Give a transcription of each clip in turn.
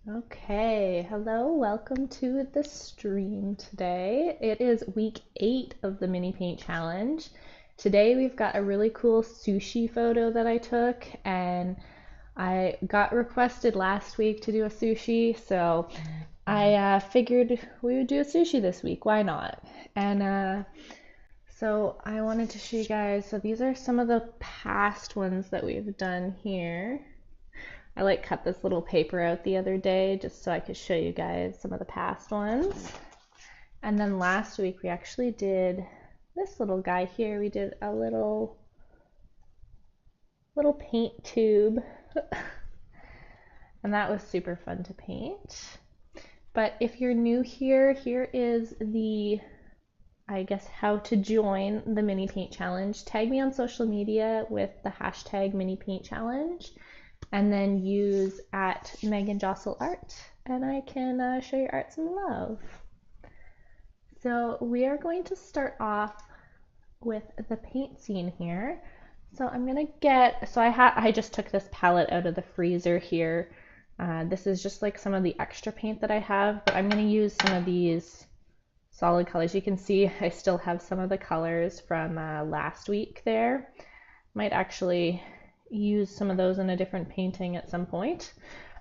Okay, hello, welcome to the stream today. It is week 8 of the mini paint challenge. Today we've got a really cool sushi photo that I took, and I got requested last week to do a sushi, so I figured we would do a sushi this week. Why not? And so I wanted to show you guys, so these are some of the past ones that we've done here. I like cut this little paper out the other day just so I could show you guys some of the past ones. And then last week we actually did this little guy here. We did a little paint tube. And that was super fun to paint. But if you're new here, here is the, I guess, how to join the mini paint challenge. Tag me on social media with the hashtag mini paint challenge, and then use at Megan Josol Art, and I can show your art some love. So we are going to start off with the paint scene here. So I'm gonna get, so I just took this palette out of the freezer here. This is just like some of the extra paint that I have, but I'm gonna use some of these solid colors. You can see I still have some of the colors from last week there. Might actually use some of those in a different painting at some point,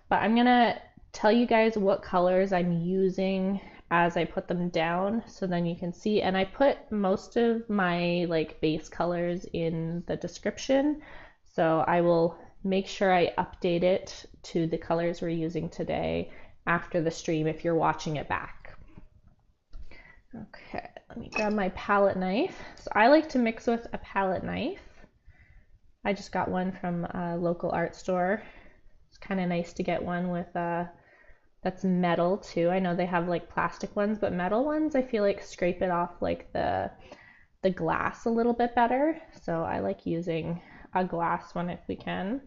but I'm gonna tell you guys what colors I'm using as I put them down, so then you can see. And I put most of my like base colors in the description, so I will make sure I update it to the colors we're using today after the stream if you're watching it back. Okay, let me grab my palette knife. So I like to mix with a palette knife. I just got one from a local art store. It's kind of nice to get one with that's metal too. I know they have like plastic ones, but metal ones I feel like scrape it off like the glass a little bit better. So I like using a glass one if we can,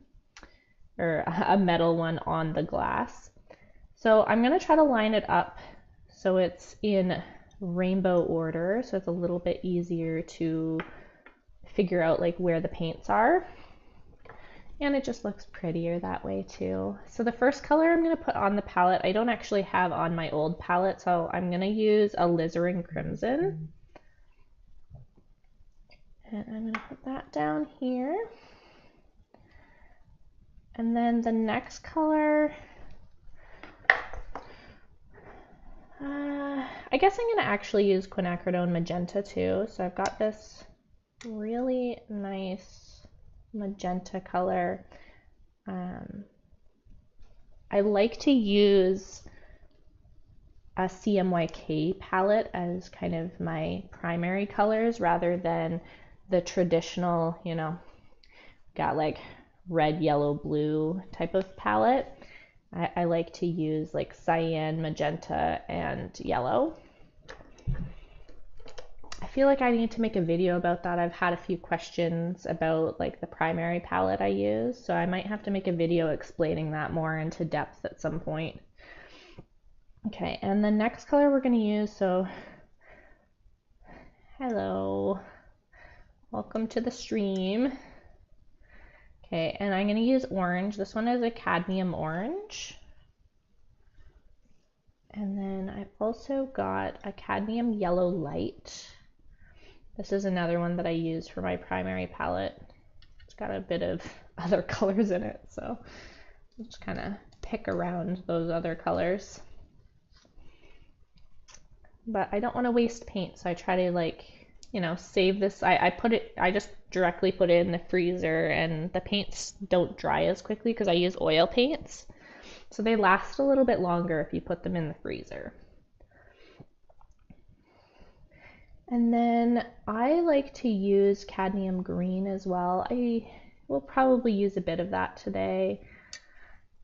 or a metal one on the glass. So I'm gonna try to line it up so it's in rainbow order, so it's a little bit easier to figure out like where the paints are, and it just looks prettier that way too. So the first color I'm going to put on the palette, I don't actually have on my old palette, so I'm going to use alizarin crimson, and I'm going to put that down here. And then the next color, I guess I'm going to actually use quinacridone magenta too. So I've got this really nice magenta color. I like to use a CMYK palette as kind of my primary colors rather than the traditional, you know, got like red, yellow, blue type of palette. I like to use like cyan, magenta, and yellow. I feel like I need to make a video about that. I've had a few questions about like the primary palette I use, so I might have to make a video explaining that more into depth at some point. Okay, and the next color we're going to use, so hello, welcome to the stream. Okay, and I'm going to use orange. This one is a cadmium orange. And then I've also got a cadmium yellow light. This is another one that I use for my primary palette. It's got a bit of other colors in it, so I'll just kind of pick around those other colors. But I don't want to waste paint, so I try to, like, you know, save this. I just directly put it in the freezer, and the paints don't dry as quickly because I use oil paints. So they last a little bit longer if you put them in the freezer. And then I like to use cadmium green as well. I will probably use a bit of that today.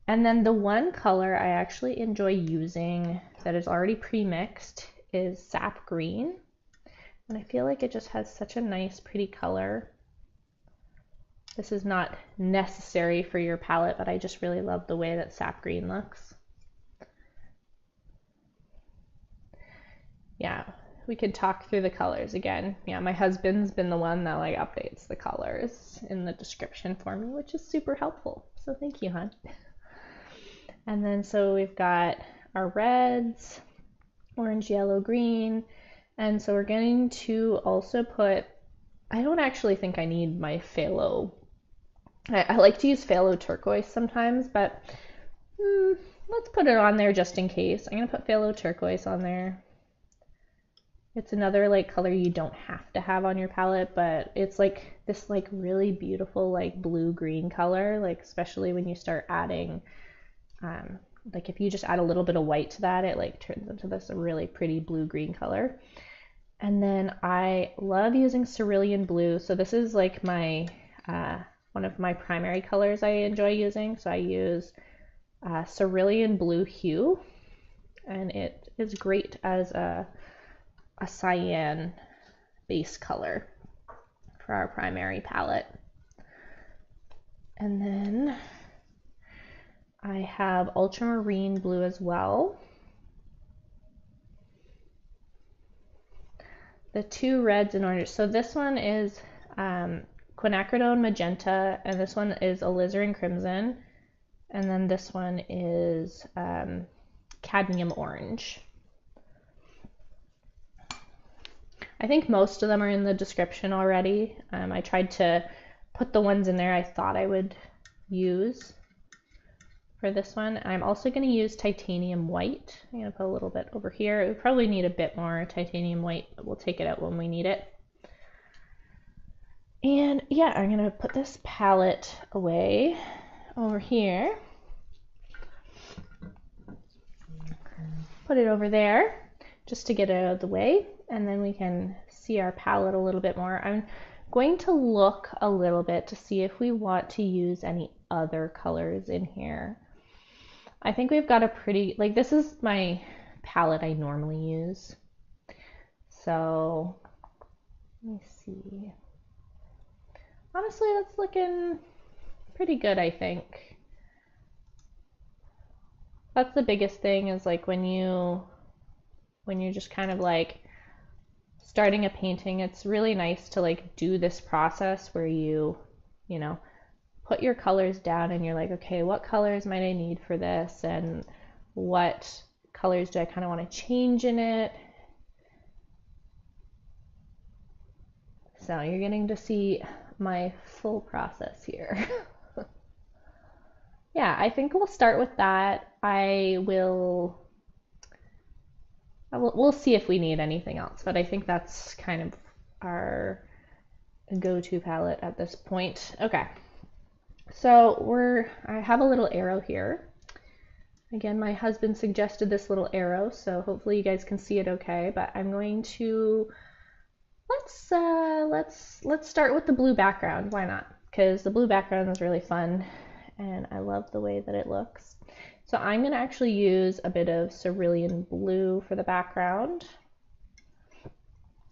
And then the one color I actually enjoy using that is already pre-mixed is sap green. And I feel like it just has such a nice, pretty color. This is not necessary for your palette, but I just really love the way that sap green looks. Yeah, we could talk through the colors again. Yeah, my husband's been the one that like updates the colors in the description for me, which is super helpful. So thank you, hon. And then so we've got our reds, orange, yellow, green. And so we're going to also put, I don't actually think I need my phthalo. I like to use phthalo turquoise sometimes, but let's put it on there just in case. I'm going to put phthalo turquoise on there. It's another like color you don't have to have on your palette, but it's like this like really beautiful like blue-green color, like especially when you start adding like if you just add a little bit of white to that, it like turns into this really pretty blue-green color. And then I love using cerulean blue. So this is like my one of my primary colors I enjoy using. So I use cerulean blue hue, and it is great as a cyan base color for our primary palette. And then I have ultramarine blue as well. The two reds and oranges. So this one is quinacridone magenta, and this one is alizarin crimson, and then this one is cadmium orange. I think most of them are in the description already. I tried to put the ones in there I thought I would use for this one. I'm also going to use titanium white. I'm going to put a little bit over here. We probably need a bit more titanium white, but we'll take it out when we need it. And yeah, I'm going to put this palette away over here. Put it over there just to get it out of the way, and then we can see our palette a little bit more. I'm going to look a little bit to see if we want to use any other colors in here. I think we've got a pretty, like this is my palette I normally use. So let me see. Honestly, that's looking pretty good, I think. That's the biggest thing is like when you're just kind of like starting a painting, it's really nice to like do this process where you know, put your colors down and you're like, okay, what colors might I need for this, and what colors do I kind of want to change in it. So you're getting to see my full process here. Yeah, I think we'll start with that. We'll see if we need anything else, but I think that's kind of our go-to palette at this point. Okay, so I have a little arrow here. Again, my husband suggested this little arrow, so hopefully you guys can see it okay, but I'm going to, let's start with the blue background. Why not? Because the blue background is really fun and I love the way that it looks. So I'm going to actually use a bit of cerulean blue for the background. I'm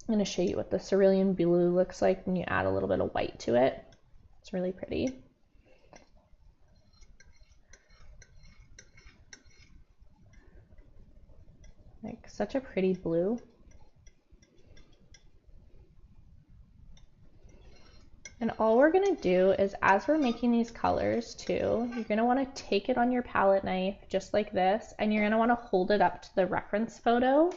going to show you what the cerulean blue looks like when you add a little bit of white to it. It's really pretty. Like such a pretty blue. And all we're going to do is, as we're making these colors too, you're going to want to take it on your palette knife just like this, and you're going to want to hold it up to the reference photo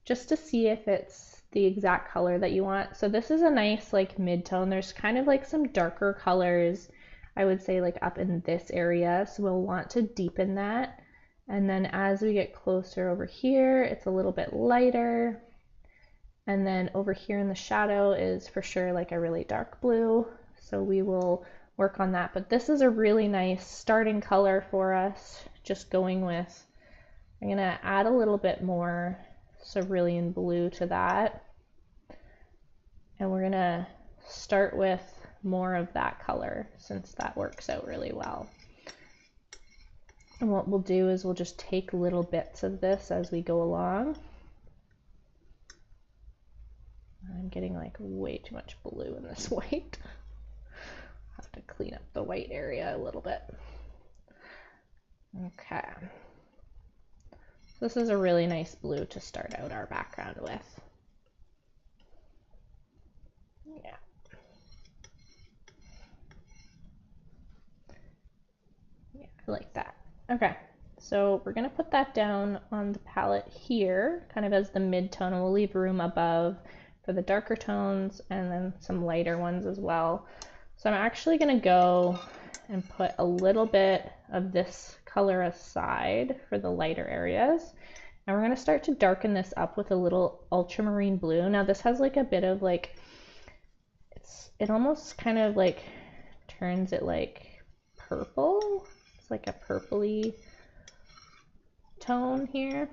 just to see if it's the exact color that you want. So this is a nice like mid-tone. There's kind of like some darker colors, I would say, like up in this area, so we'll want to deepen that. And then as we get closer over here, it's a little bit lighter. And then over here in the shadow is for sure like a really dark blue. So we will work on that. But this is a really nice starting color for us. Just going with, I'm gonna add a little bit more cerulean blue to that. And we're gonna start with more of that color since that works out really well. And what we'll do is we'll just take little bits of this as we go along. I'm getting like way too much blue in this white. I'll have to clean up the white area a little bit. Okay. This is a really nice blue to start out our background with. Yeah. Yeah, I like that. Okay, So we're gonna put that down on the palette here, kind of as the mid-tone, and we'll leave room above for the darker tones and then some lighter ones as well. So I'm actually gonna go and put a little bit of this color aside for the lighter areas. And we're gonna start to darken this up with a little ultramarine blue. Now this has like a bit of like, it almost kind of like turns it like purple. It's like a purpley tone here.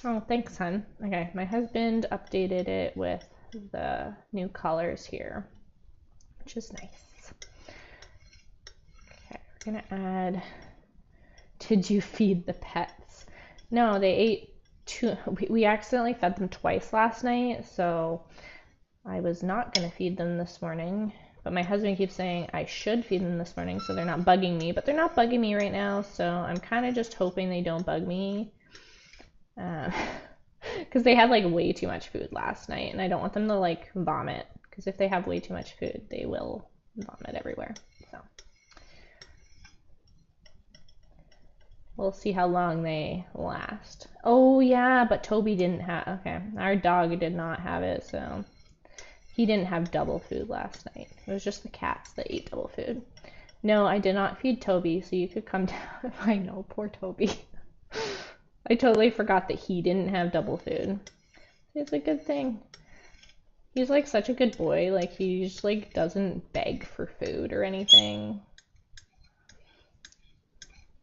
Oh, thanks, hun. Okay, my husband updated it with the new colors here, which is nice. Okay, we're gonna add, did you feed the pets? No, they ate two, we accidentally fed them twice last night, so I was not gonna feed them this morning. But my husband keeps saying I should feed them this morning so they're not bugging me, but they're not bugging me right now, so I'm kind of just hoping they don't bug me. Because they had like way too much food last night, and I don't want them to like vomit, because if they have way too much food, they will vomit everywhere. So we'll see how long they last. Oh yeah, but Toby didn't have, okay, our dog did not have it, so he didn't have double food last night. It was just the cats that ate double food. No, I did not feed Toby, so you could come down. I know, poor Toby. I totally forgot that he didn't have double food. It's a good thing. He's like such a good boy. Like he just like doesn't beg for food or anything.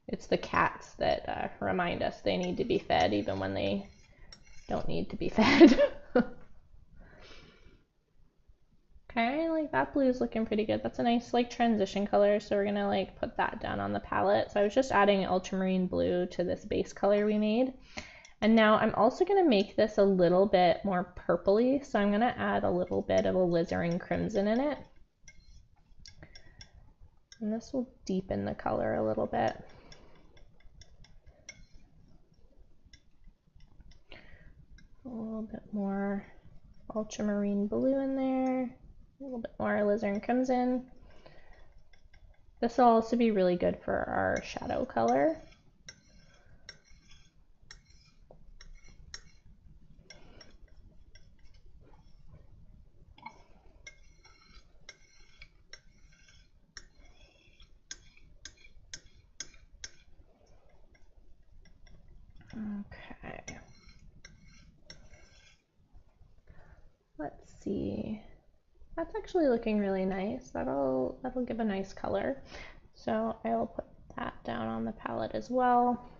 It's the cats that remind us they need to be fed even when they don't need to be fed. Okay, like that blue is looking pretty good. That's a nice like transition color, so we're gonna like put that down on the palette. So I was just adding ultramarine blue to this base color we made. And now I'm also gonna make this a little bit more purpley, so I'm gonna add a little bit of alizarin crimson in it. And this will deepen the color a little bit. A little bit more ultramarine blue in there. A little bit more alizarin crimson. This will also be really good for our shadow color. Okay. Let's see. That's actually looking really nice. That'll give a nice color. So I'll put that down on the palette as well.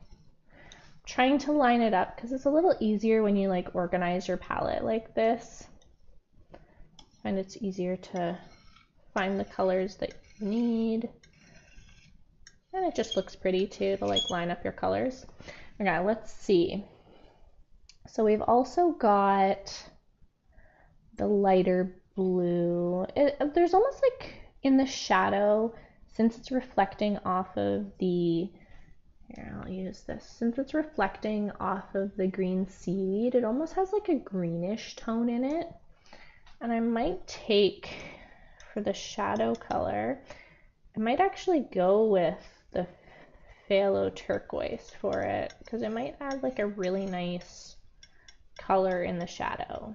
Trying to line it up because it's a little easier when you like organize your palette like this. And it's easier to find the colors that you need. And it just looks pretty too to like line up your colors. Okay, let's see. So we've also got the lighter blue. There's almost like in the shadow, since it's reflecting off of the, here I'll use this, since it's reflecting off of the green seaweed, it almost has like a greenish tone in it. And I might take, for the shadow color, I might actually go with the phthalo turquoise for it, because it might add like a really nice color in the shadow.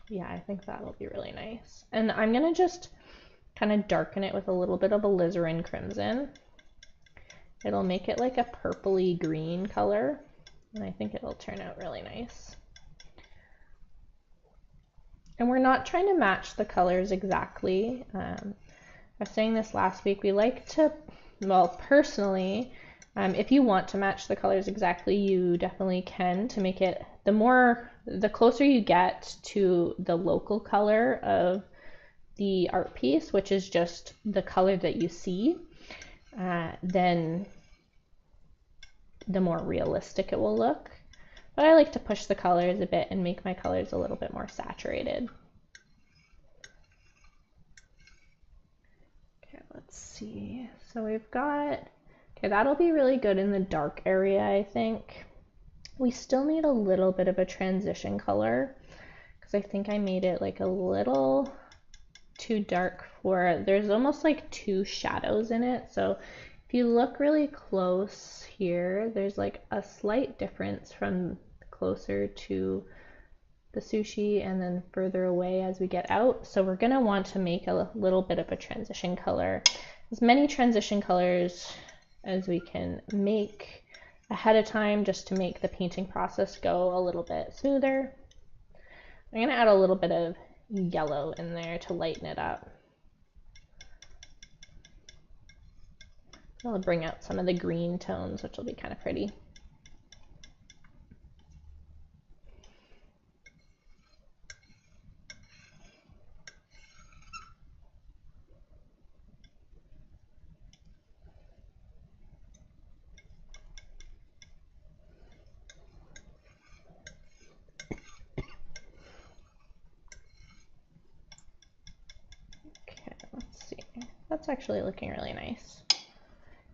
Yeah, I think that'll be really nice. And I'm gonna just kind of darken it with a little bit of alizarin crimson. It'll make it like a purpley green color, and I think it'll turn out really nice. And we're not trying to match the colors exactly. I was saying this last week, we like to, well, personally, if you want to match the colors exactly, you definitely can, to make it, the closer you get to the local color of the art piece, which is just the color that you see, then the more realistic it will look. But I like to push the colors a bit and make my colors a little bit more saturated. Okay, let's see. So we've got, okay, that'll be really good in the dark area, I think. We still need a little bit of a transition color, because I think I made it like a little too dark for, there's almost like two shadows in it. So if you look really close here, there's like a slight difference from closer to the sushi and then further away as we get out. So we're gonna want to make a little bit of a transition color. As many transition colors as we can make ahead of time just to make the painting process go a little bit smoother. I'm gonna add a little bit of yellow in there to lighten it up. I'll bring out some of the green tones, which will be kind of pretty. That's actually looking really nice.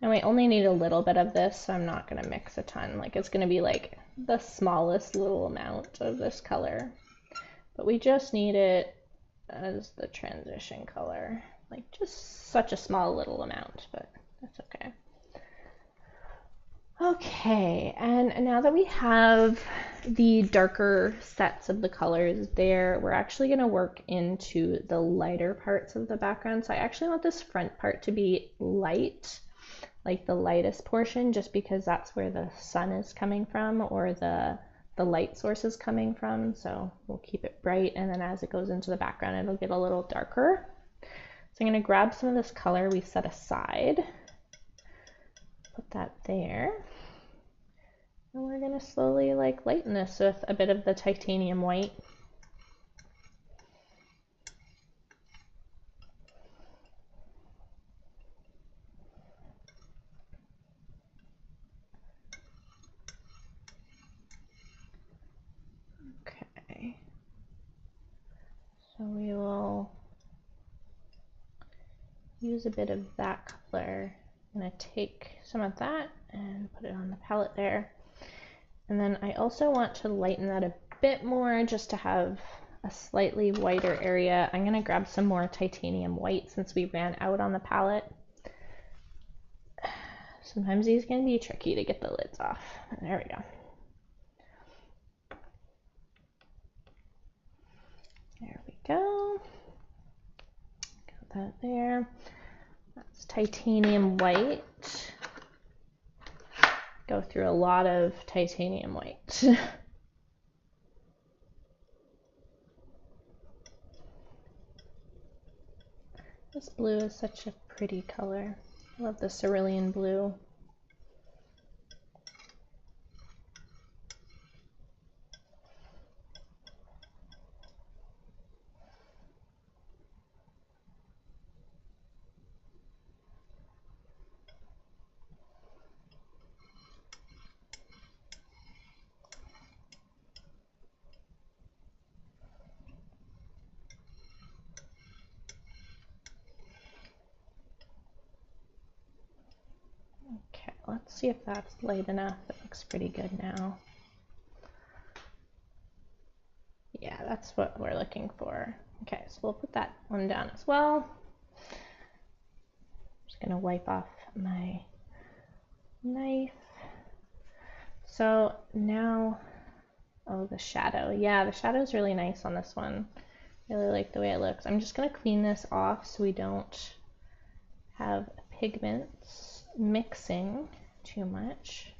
And we only need a little bit of this, so I'm not going to mix a ton. Like it's going to be like the smallest little amount of this color. But we just need it as the transition color. Like just such a small little amount, but that's okay. Okay, and now that we have the darker sets of the colors there, we're actually going to work into the lighter parts of the background. So I actually want this front part to be light, like the lightest portion, just because that's where the sun is coming from or the light source is coming from. So we'll keep it bright, and then as it goes into the background, it'll get a little darker. So I'm going to grab some of this color we set aside, put that there. And we're going to slowly like lighten this with a bit of the titanium white. Okay. So we will use a bit of that color. I'm going to take some of that and put it on the palette there. And then I also want to lighten that a bit more just to have a slightly whiter area. I'm going to grab some more titanium white since we ran out on the palette. Sometimes these can be tricky to get the lids off. There we go. There we go. Got that there. That's titanium white. Go through a lot of titanium white. This blue is such a pretty color. I love the cerulean blue. Okay, let's see if that's light enough. It looks pretty good now. Yeah, that's what we're looking for. Okay, so we'll put that one down as well. I'm just gonna wipe off my knife. So now, oh, the shadow. Yeah, the shadow is really nice on this one. I really like the way it looks. I'm just gonna clean this off so we don't have pigments mixing too much.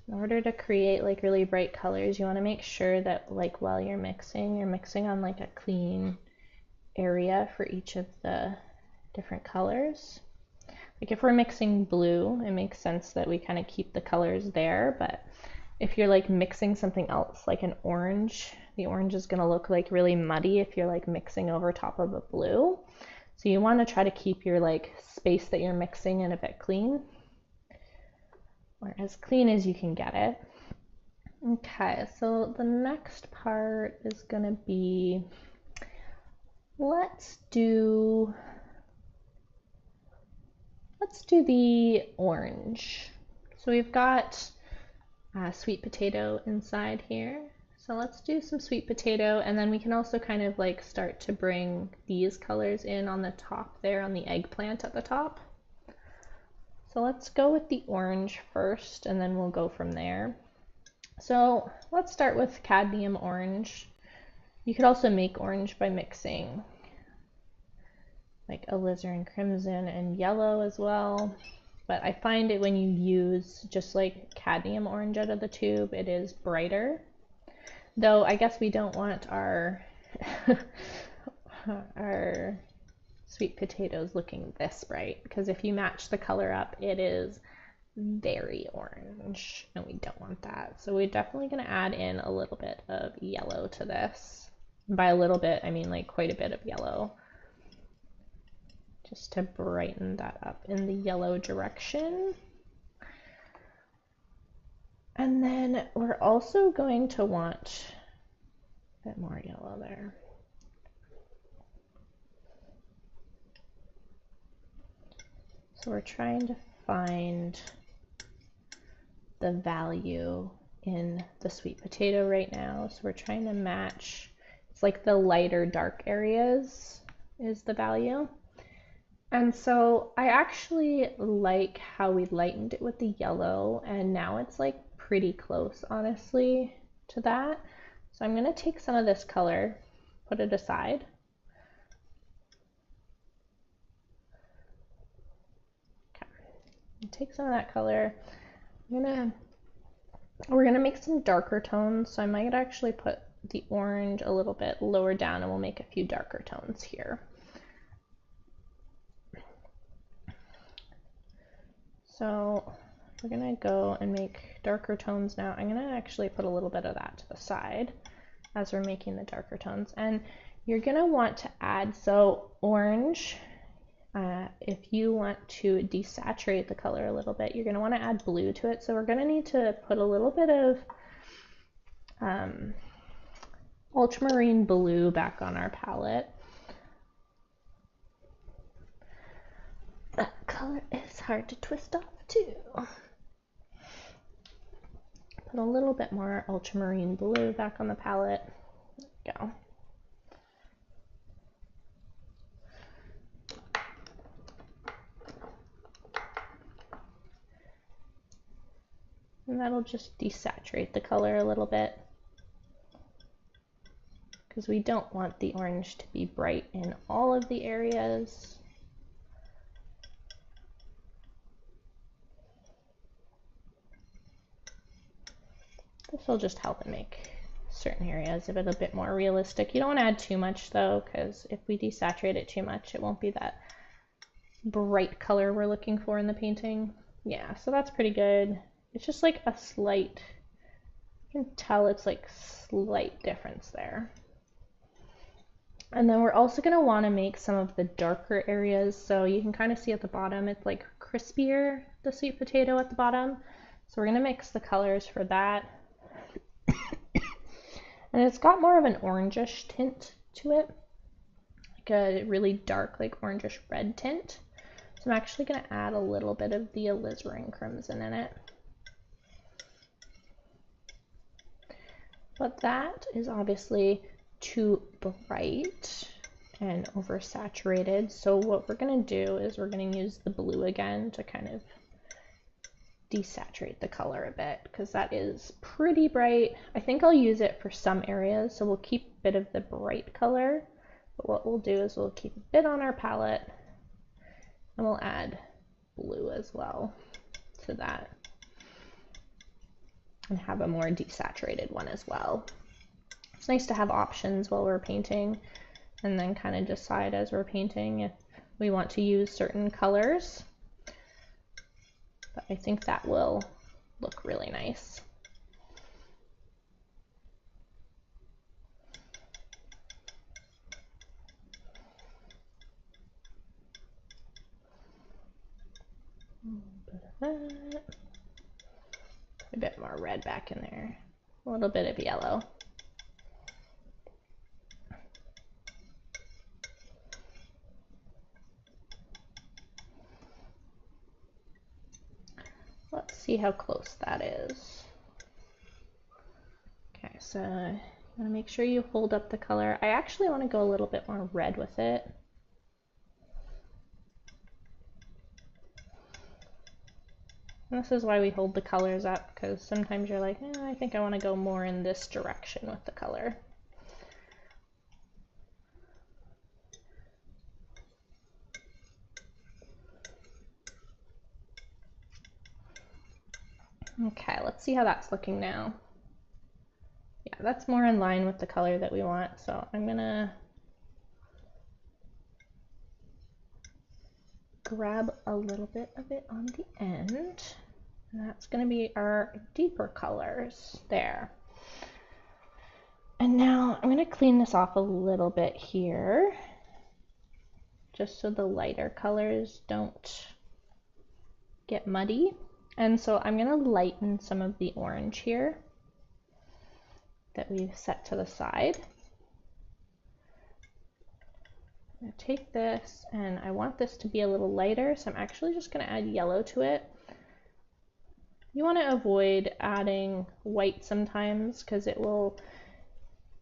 In order to create like really bright colors, you want to make sure that like while you're mixing on like a clean area for each of the different colors. Like if we're mixing blue, it makes sense that we kind of keep the colors there, but if you're like mixing something else like an orange, the orange is going to look like really muddy if you're like mixing over top of a blue. So you want to try to keep your like space that you're mixing in a bit clean, or as clean as you can get it. Okay, so the next part is going to be, let's do the orange. So we've got sweet potato inside here. So let's do some sweet potato, and then we can also kind of like start to bring these colors in on the top there, on the eggplant at the top. So let's go with the orange first, and then we'll go from there. So let's start with cadmium orange. You could also make orange by mixing like alizarin crimson and yellow as well. But I find it when you use just like cadmium orange out of the tube, it is brighter. Though I guess we don't want our our sweet potatoes looking this bright, because if you match the color up, it is very orange, and we don't want that. So we're definitely going to add in a little bit of yellow to this. And by a little bit, I mean like quite a bit of yellow, just to brighten that up in the yellow direction. And then we're also going to want a bit more yellow there. So we're trying to find the value in the sweet potato right now. So we're trying to match, it's like the lighter dark areas is the value. And so I actually like how we lightened it with the yellow, and now it's like pretty close, honestly, to that. So I'm going to take some of this color, put it aside. Okay. Take some of that color. We're gonna make some darker tones, so I might actually put the orange a little bit lower down, and we'll make a few darker tones here. So we're gonna go and make darker tones now. I'm gonna actually put a little bit of that to the side as we're making the darker tones. And you're gonna want to add, so orange, if you want to desaturate the color a little bit, you're gonna wanna add blue to it. So we're gonna need to put a little bit of ultramarine blue back on our palette. That color is hard to twist off too. Put a little bit more ultramarine blue back on the palette. There we go. And that'll just desaturate the color a little bit, because we don't want the orange to be bright in all of the areas. This will just help it make certain areas a bit more realistic. You don't want to add too much though, because if we desaturate it too much, it won't be that bright color we're looking for in the painting. Yeah, so that's pretty good. It's just like a slight, you can tell it's like slight difference there. And then we're also going to want to make some of the darker areas. So you can kind of see at the bottom, it's like crispier, the sweet potato at the bottom. So we're going to mix the colors for that. And it's got more of an orangish tint to it, like a really dark, like orangish red tint. So I'm actually going to add a little bit of the alizarin crimson in it. But that is obviously too bright and oversaturated. So what we're going to do is we're going to use the blue again to kind of desaturate the color a bit, because that is pretty bright. I think I'll use it for some areas, so we'll keep a bit of the bright color, but what we'll do is we'll keep a bit on our palette, and we'll add blue as well to that, and have a more desaturated one as well. It's nice to have options while we're painting, and then kind of decide as we're painting if we want to use certain colors. But I think that will look really nice. That. A bit more red back in there. A little bit of yellow. Let's see how close that is. Okay, you want to make sure you hold up the color. I actually want to go a little bit more red with it. And this is why we hold the colors up, because sometimes you're like, I think I want to go more in this direction with the color. Okay, let's see how that's looking now. Yeah, that's more in line with the color that we want, so I'm gonna grab a little bit of it on the end, and that's gonna be our deeper colors there. And now I'm gonna clean this off a little bit here, just so the lighter colors don't get muddy. And so I'm gonna lighten some of the orange here that we've set to the side. I'm gonna take this, and I want this to be a little lighter, so I'm actually just gonna add yellow to it. You want to avoid adding white sometimes, because it will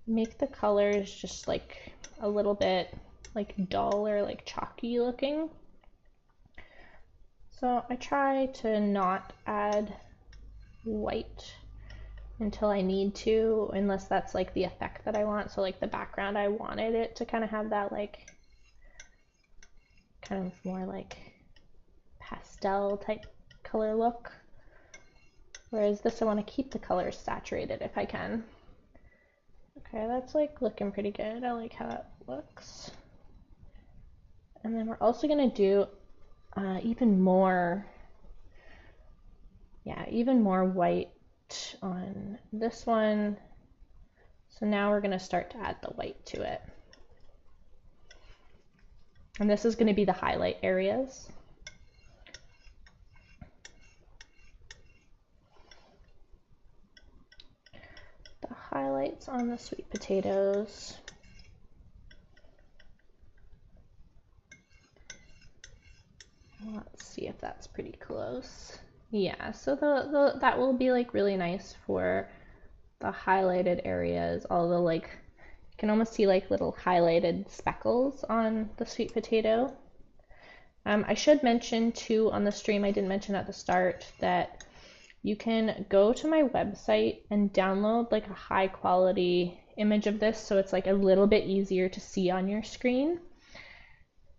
make the colors just like a little bit like dull or like chalky looking. So I try to not add white until I need to, unless that's like the effect that I want. So like the background, I wanted it to kind of have that like kind of more like pastel type color look. Whereas this, I want to keep the colors saturated if I can. Okay, that's like looking pretty good. I like how that looks. And then we're also gonna do even more white on this one. So now we're gonna start to add the white to it. And this is gonna be the highlight areas. The highlights on the sweet potatoes. Let's see if that's pretty close. Yeah, so that will be like really nice for the highlighted areas, although like you can almost see like little highlighted speckles on the sweet potato. I should mention too on the stream, I didn't mention at the start, that you can go to my website and download like a high quality image of this, so it's like a little bit easier to see on your screen.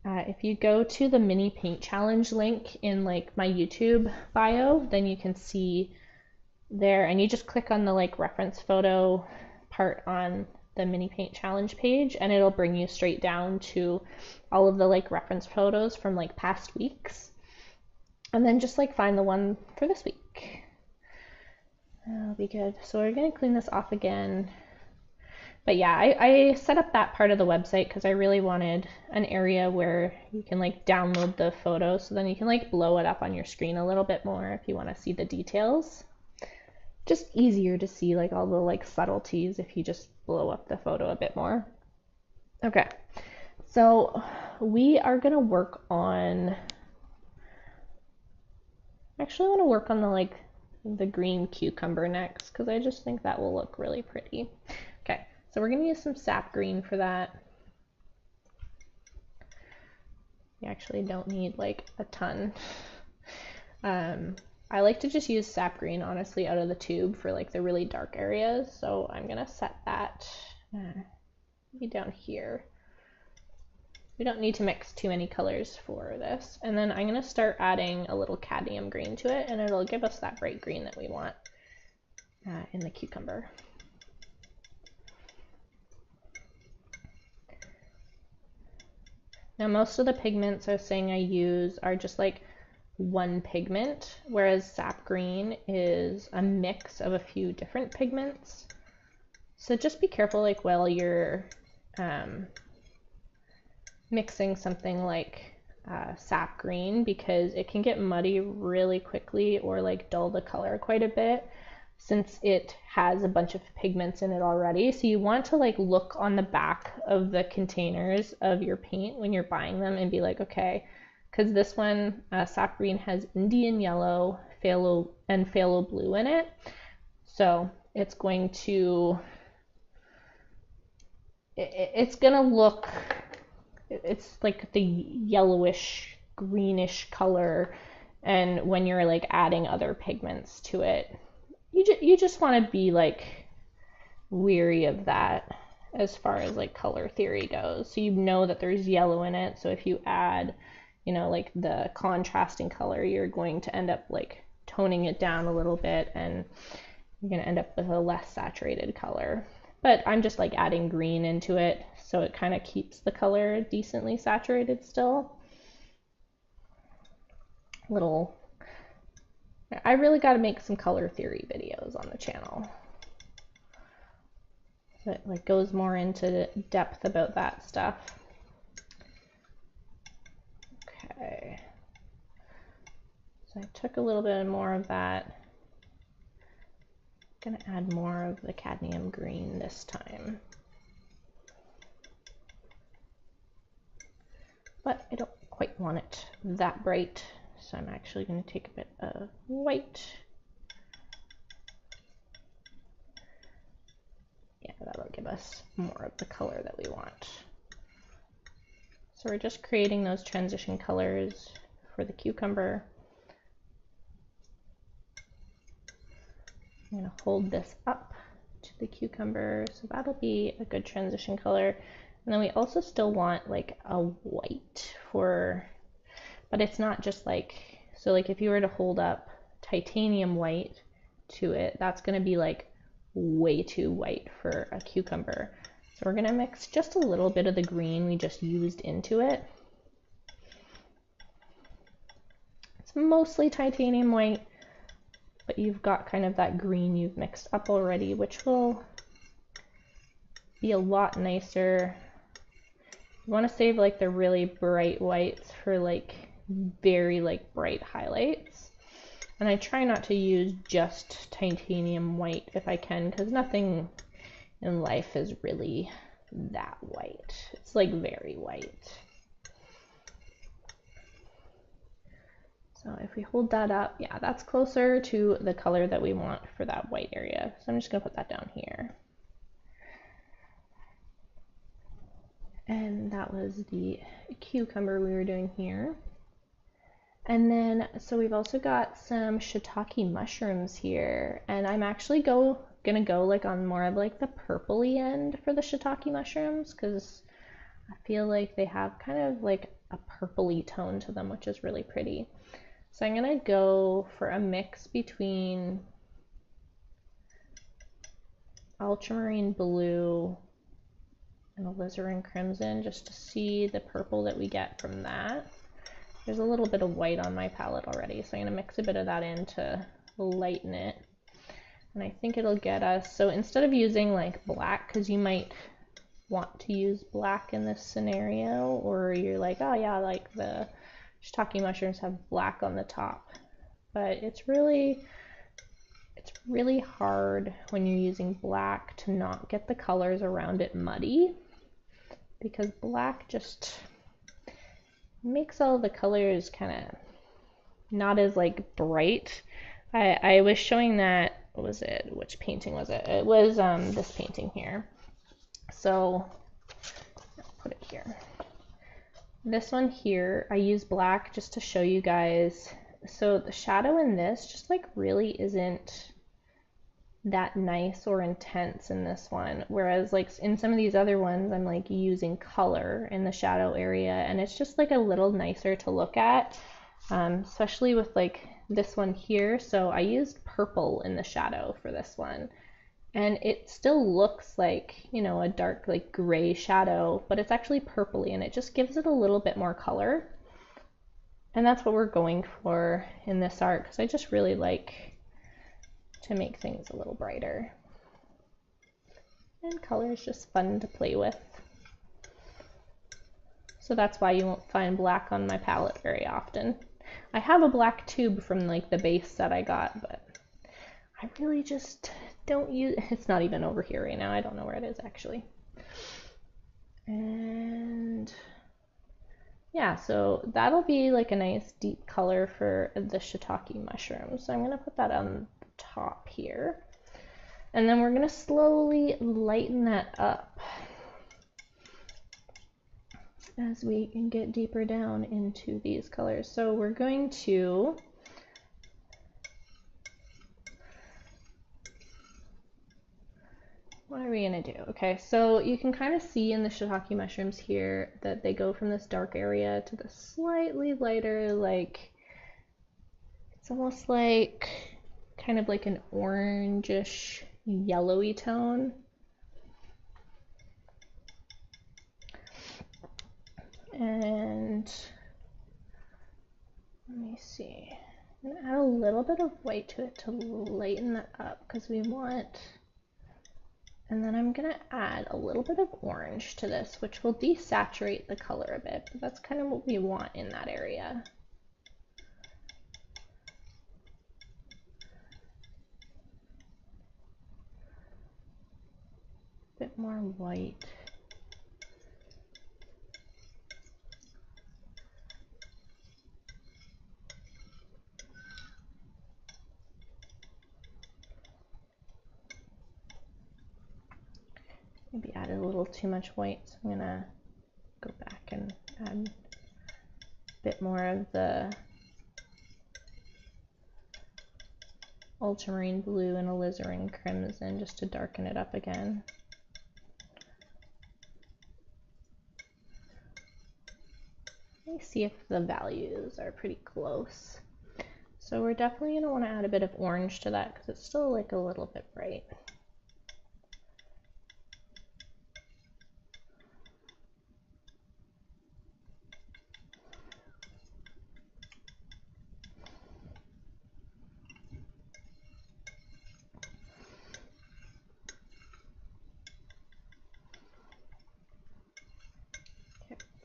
If you go to the mini paint challenge link in like my YouTube bio, then you can see there, and you just click on the like reference photo part on the mini paint challenge page, and it'll bring you straight down to all of the like reference photos from like past weeks, and then just like find the one for this week. That'll be good. So we're gonna clean this off again. But yeah, I set up that part of the website because I really wanted an area where you can like download the photo, so then you can like blow it up on your screen a little bit more if you want to see the details. Just easier to see like all the like subtleties if you just blow up the photo a bit more. Okay, so we are gonna work on, actually I want to work on the green cucumber next, because I just think that will look really pretty. Okay, so we're gonna use some sap green for that. You actually don't need like a ton. I like to just use sap green, honestly, out of the tube for like the really dark areas. So I'm gonna set that maybe down here. We don't need to mix too many colors for this. And then I'm gonna start adding a little cadmium green to it, and it'll give us that bright green that we want in the cucumber. Now most of the pigments I was saying I use are just like one pigment, whereas sap green is a mix of a few different pigments. So just be careful like while you're mixing something like sap green, because it can get muddy really quickly or like dull the color quite a bit, since it has a bunch of pigments in it already. So you want to like look on the back of the containers of your paint when you're buying them and be like, okay, because this one, sap green, has Indian yellow, phthalo, and phthalo blue in it. So it's going to it's gonna look, it's like the yellowish, greenish color. And when you're like adding other pigments to it, you just want to be like weary of that as far as like color theory goes. So you know that there's yellow in it. So if you add, you know, like the contrasting color, you're going to end up like toning it down a little bit, and you're going to end up with a less saturated color. But I'm just like adding green into it, so it kind of keeps the color decently saturated still. I really got to make some color theory videos on the channel. So it like goes more into depth about that stuff. Okay. So I took a little bit more of that. I'm gonna add more of the cadmium green this time. But I don't quite want it that bright, so I'm actually going to take a bit of white. Yeah, that'll give us more of the color that we want. So we're just creating those transition colors for the cucumber. I'm going to hold this up to the cucumber, so that'll be a good transition color. And then we also still want like a white for, but it's not just like, so like if you were to hold up titanium white to it, that's going to be like way too white for a cucumber. So we're going to mix just a little bit of the green we just used into it. It's mostly titanium white, but you've got kind of that green you've mixed up already, which will be a lot nicer. You want to save like the really bright whites for like very like bright highlights. And I try not to use just titanium white if I can, because nothing in life is really that white. It's like very white. So if we hold that up, yeah, that's closer to the color that we want for that white area. So I'm just gonna put that down here. And that was the cucumber we were doing here. And then, so we've also got some shiitake mushrooms here, and I'm actually gonna go like on more of like the purpley end for the shiitake mushrooms, because I feel like they have kind of like a purpley tone to them, which is really pretty. So I'm gonna go for a mix between ultramarine blue and alizarin crimson, just to see the purple that we get from that. There's a little bit of white on my palette already, so I'm gonna mix a bit of that in to lighten it. And I think it'll get us, so instead of using like black, because you might want to use black in this scenario, or you're like, oh yeah, like the shiitake mushrooms have black on the top, but it's really hard when you're using black to not get the colors around it muddy, because black just makes all the colors kind of not as like bright. I was showing that, what was it, which painting was it? It was this painting here. So I'll put it here. This one here, I use black just to show you guys. So the shadow in this just like really isn't that nice or intense in this one, whereas like in some of these other ones I'm like using color in the shadow area, and it's just like a little nicer to look at, especially with like this one here. So I used purple in the shadow for this one, and it still looks like, you know, a dark like gray shadow, but it's actually purpley, and it just gives it a little bit more color. And that's what we're going for in this art, because I just really like to make things a little brighter. And color is just fun to play with. So that's why you won't find black on my palette very often. I have a black tube from like the base set I got, but I really just don't use, it's not even over here right now. I don't know where it is actually. And yeah, so that'll be like a nice deep color for the shiitake mushrooms. So I'm gonna put that on the top here. And then we're gonna slowly lighten that up. as we can get deeper down into these colors. So we're going to what are we gonna do? Okay, so you can kind of see in the shiitake mushrooms here that they go from this dark area to the slightly lighter, like it's almost like kind of like an orangish yellowy tone. And let me see. I'm gonna add a little bit of white to it to lighten that up because we want. And then I'm gonna add a little bit of orange to this, which will desaturate the color a bit, but that's kind of what we want in that area. A bit more white. Maybe added a little too much white, so I'm gonna go back and add a bit more of the ultramarine blue and alizarin crimson just to darken it up again. Let me see if the values are pretty close. So we're definitely going to want to add a bit of orange to that because it's still like a little bit bright.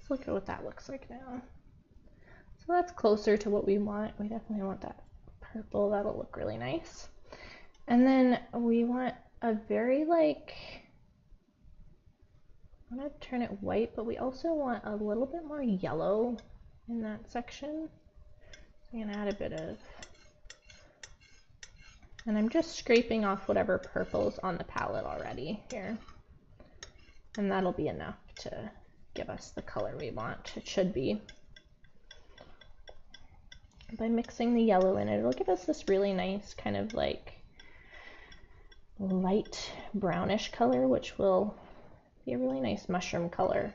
Look at what that looks like now. So that's closer to what we want. We definitely want that purple. That'll look really nice. And then we want a very like, I want to turn it white, but we also want a little bit more yellow in that section. So I'm going to add a bit of, and I'm just scraping off whatever purple's on the palette already here. And that'll be enough to give us the color we want. It should be. By mixing the yellow in it, it'll give us this really nice kind of like light brownish color, which will be a really nice mushroom color.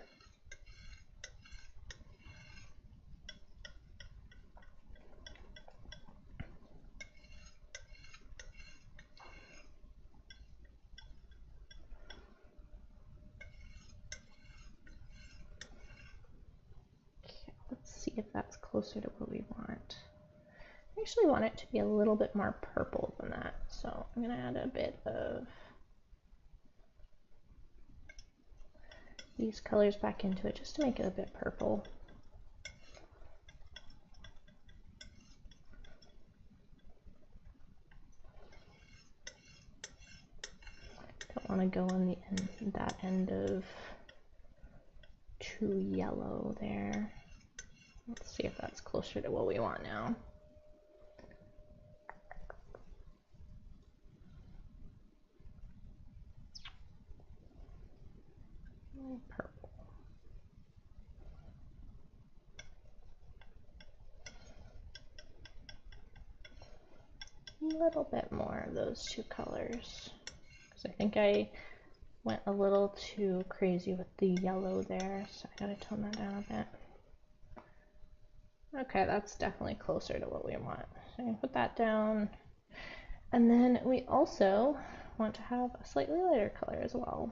See if that's closer to what we want. I actually want it to be a little bit more purple than that, so I'm going to add a bit of these colors back into it just to make it a bit purple. Don't want to go on the end, that end of too yellow there. Let's see if that's closer to what we want now. Purple. A little bit more of those two colors, because I think I went a little too crazy with the yellow there, so I gotta tone that down a bit. Okay, that's definitely closer to what we want. So I'm gonna put that down. And then we also want to have a slightly lighter color as well.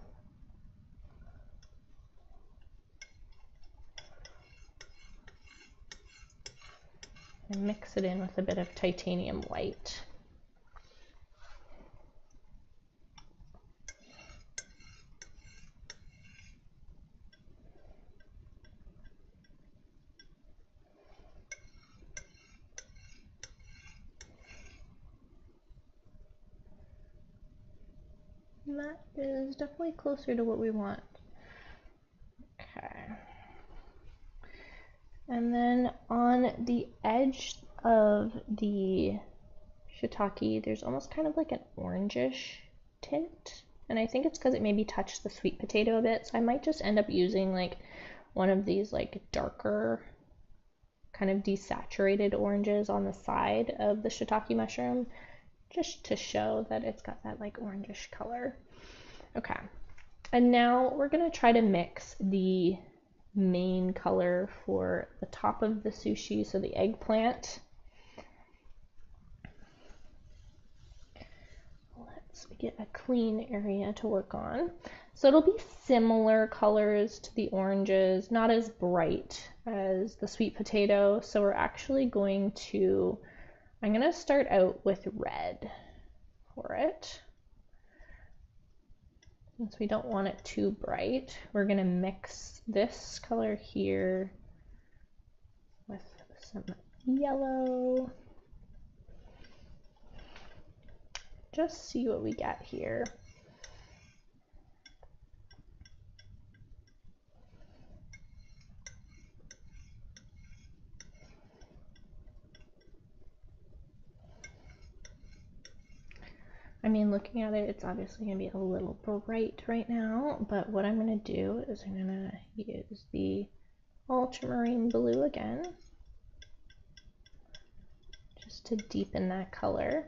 And mix it in with a bit of titanium white. And that is definitely closer to what we want. Okay. And then on the edge of the shiitake, there's almost kind of like an orangish tint. And I think it's because it maybe touched the sweet potato a bit. So I might just end up using like one of these like darker kind of desaturated oranges on the side of the shiitake mushroom, just to show that it's got that like orangish color. Okay, and now we're gonna try to mix the main color for the top of the sushi, so the eggplant. Let's get a clean area to work on. So it'll be similar colors to the oranges, not as bright as the sweet potato. So we're actually going to, I'm going to start out with red for it. Since we don't want it too bright, we're going to mix this color here with some yellow. Just see what we get here. I mean, looking at it, it's obviously going to be a little bright right now, but what I'm going to do is I'm going to use the ultramarine blue again, just to deepen that color.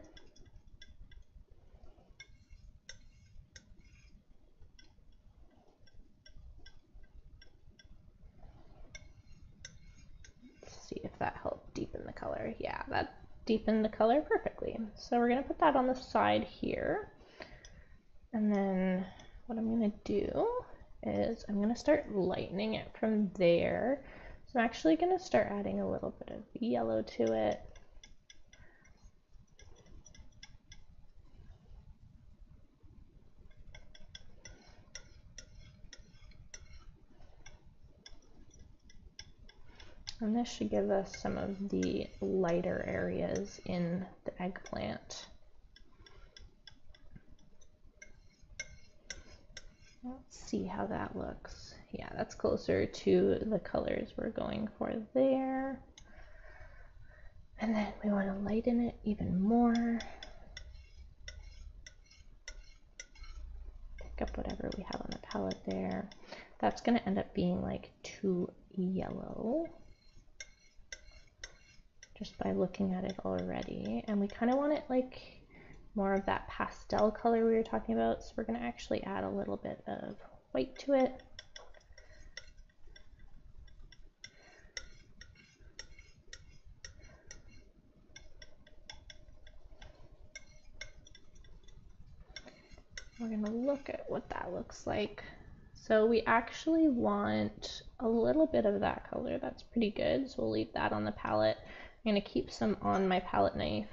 Let's see if that helped deepen the color. Yeah, that deepened the color perfectly. So we're going to put that on the side here. And then what I'm going to do is I'm going to start lightening it from there. So I'm actually going to start adding a little bit of yellow to it. And this should give us some of the lighter areas in the eggplant. Let's see how that looks. Yeah, that's closer to the colors we're going for there. And then we want to lighten it even more. Pick up whatever we have on the palette there. That's going to end up being like too yellow, just by looking at it already. And we kind of want it like more of that pastel color we were talking about, so we're going to actually add a little bit of white to it. We're going to look at what that looks like. So we actually want a little bit of that color. That's pretty good, so we'll leave that on the palette. I'm going to keep some on my palette knife,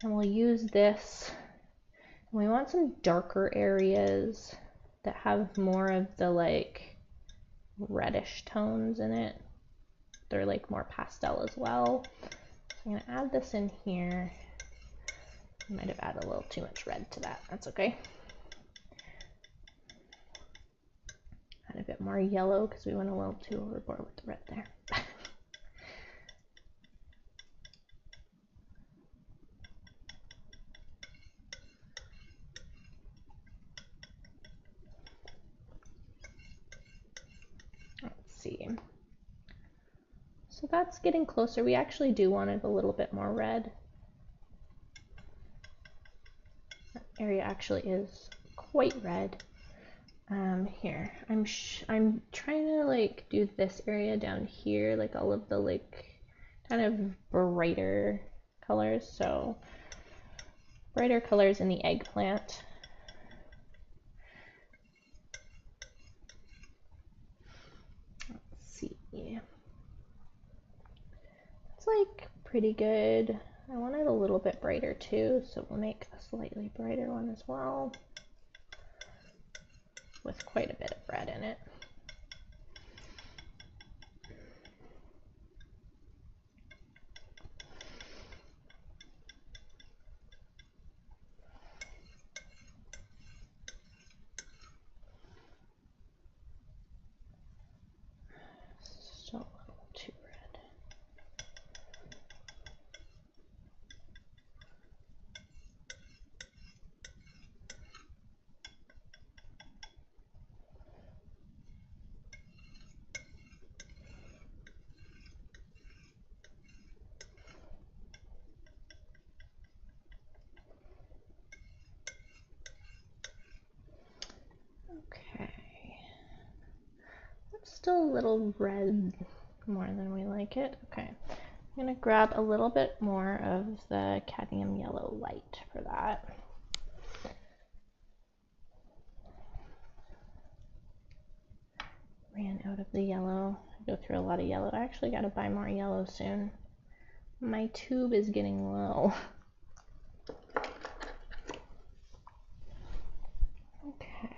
and we'll use this. We want some darker areas that have more of the like reddish tones in it. They're like more pastel as well. So I'm going to add this in here. I might have added a little too much red to that. That's okay. Add a bit more yellow because we went a little too overboard with the red there. Let's see. So that's getting closer. We actually do want it a little bit more red. That area actually is quite red. Here, I'm trying to like do this area down here, like all of the like kind of brighter colors. So brighter colors in the eggplant. Let's see. It's like pretty good. I want it a little bit brighter too, so we'll make a slightly brighter one as well, with quite a bit of red in it. Still a little too red. still a little red more than we like it. Okay, I'm gonna grab a little bit more of the cadmium yellow light for that. Ran out of the yellow. I go through a lot of yellow. I actually gotta buy more yellow soon. My tube is getting low. Okay.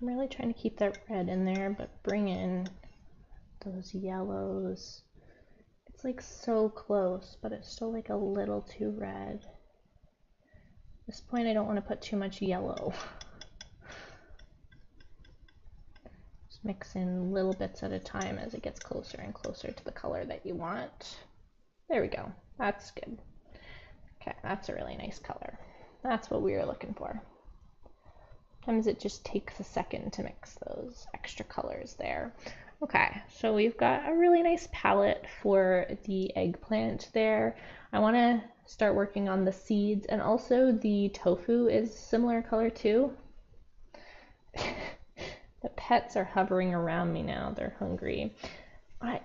I'm really trying to keep that red in there, but bring in those yellows. It's like so close, but it's still like a little too red. At this point, I don't want to put too much yellow. Just mix in little bits at a time as it gets closer and closer to the color that you want. There we go. That's good. Okay, that's a really nice color. That's what we were looking for. Sometimes it just takes a second to mix those extra colors there. Okay, so we've got a really nice palette for the eggplant there. I want to start working on the seeds, and also the tofu is similar color too. The pets are hovering around me now. They're hungry. I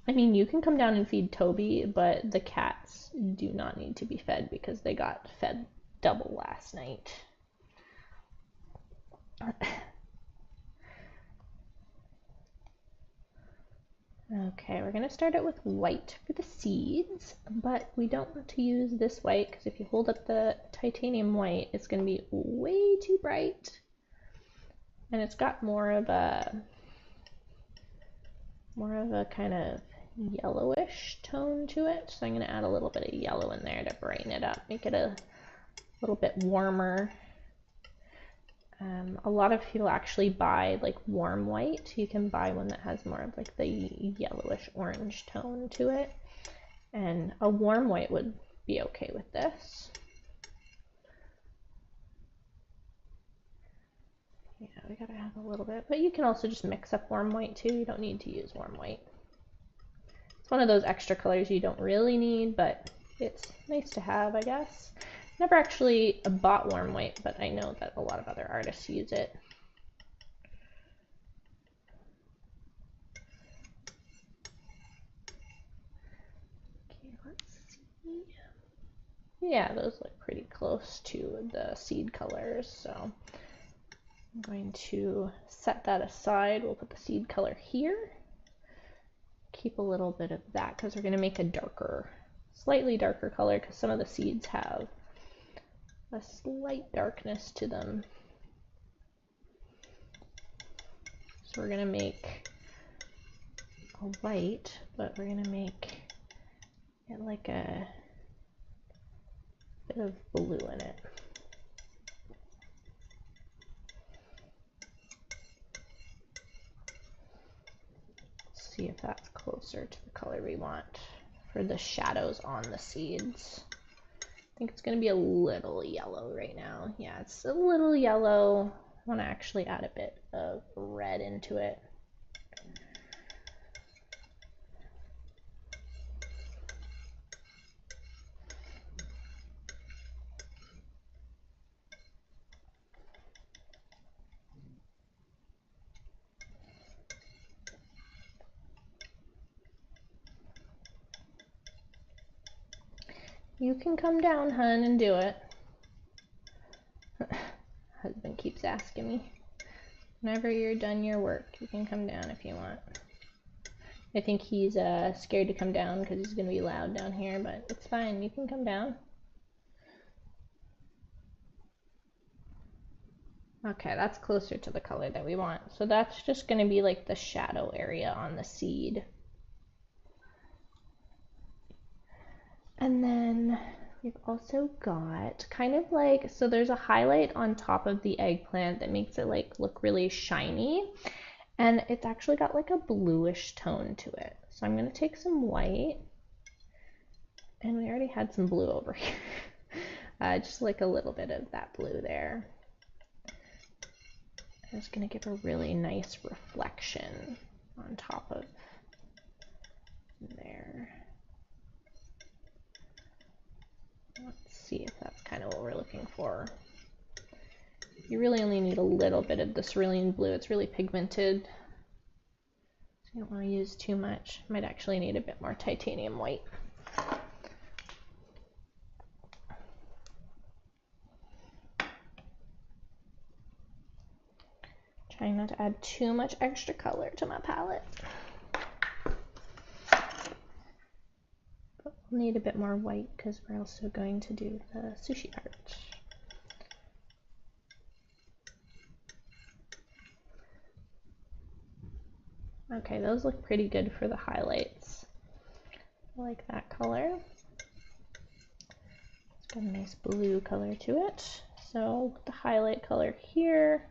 mean, you can come down and feed Toby, but the cats do not need to be fed because they got fed double last night. Okay, we're going to start out with white for the seeds, but we don't want to use this white because if you hold up the titanium white, it's going to be way too bright. And it's got more of a kind of yellowish tone to it. So I'm going to add a little bit of yellow in there to brighten it up, make it a little bit warmer. A lot of people actually buy like warm white. You can buy one that has more of like the yellowish orange tone to it. And a warm white would be okay with this. Yeah, we gotta have a little bit, but you can also just mix up warm white too. You don't need to use warm white. It's one of those extra colors you don't really need, but it's nice to have, I guess. Never actually bought warm white, but I know that a lot of other artists use it. Okay, let's see. Yeah, those look pretty close to the seed colors, so I'm going to set that aside. We'll put the seed color here. Keep a little bit of that because we're going to make a darker, slightly darker color because some of the seeds have a slight darkness to them. So we're going to make a white, but we're going to make it like a bit of blue in it. Let's see if that's closer to the color we want for the shadows on the seeds. I think it's going to be a little yellow right now. Yeah, it's a little yellow. I want to actually add a bit of red into it. You can come down, hun, and do it. Husband keeps asking me. Whenever you're done your work, you can come down if you want. I think he's scared to come down because he's going to be loud down here, but it's fine. You can come down. Okay, that's closer to the color that we want. So that's just going to be like the shadow area on the seed. And then we've also got kind of like, so there's a highlight on top of the eggplant that makes it like look really shiny. And it's actually got like a bluish tone to it. So I'm going to take some white. And we already had some blue over here. Just like a little bit of that blue there. It's going to give a really nice reflection on top of there. Let's see if that's kind of what we're looking for. You really only need a little bit of the cerulean blue. It's really pigmented. So you don't want to use too much. Might actually need a bit more titanium white. Trying not to add too much extra color to my palette. But we'll need a bit more white because we're also going to do the sushi part. Okay, those look pretty good for the highlights. I like that color. It's got a nice blue color to it. So the highlight color here.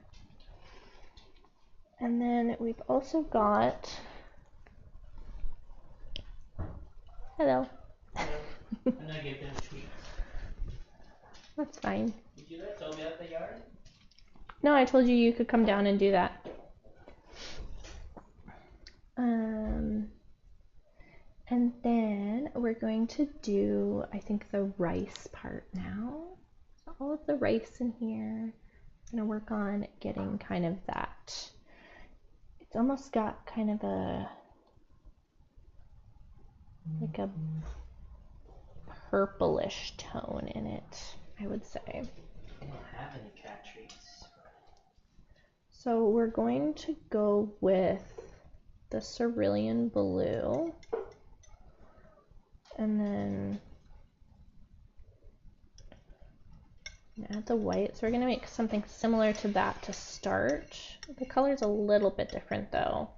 And then we've also got, hello. I'm gonna give them treats. That's fine. Did you let Toby out the yard? No, I told you you could come down and do that. And then we're going to do, I think, the rice part now. So all of the rice in here. I'm gonna work on getting kind of that. It's almost got kind of a, like a purplish tone in it, I would say. I don't have any cat treats. So we're going to go with the cerulean blue. And then add the white. So we're going to make something similar to that to start. The color's a little bit different though.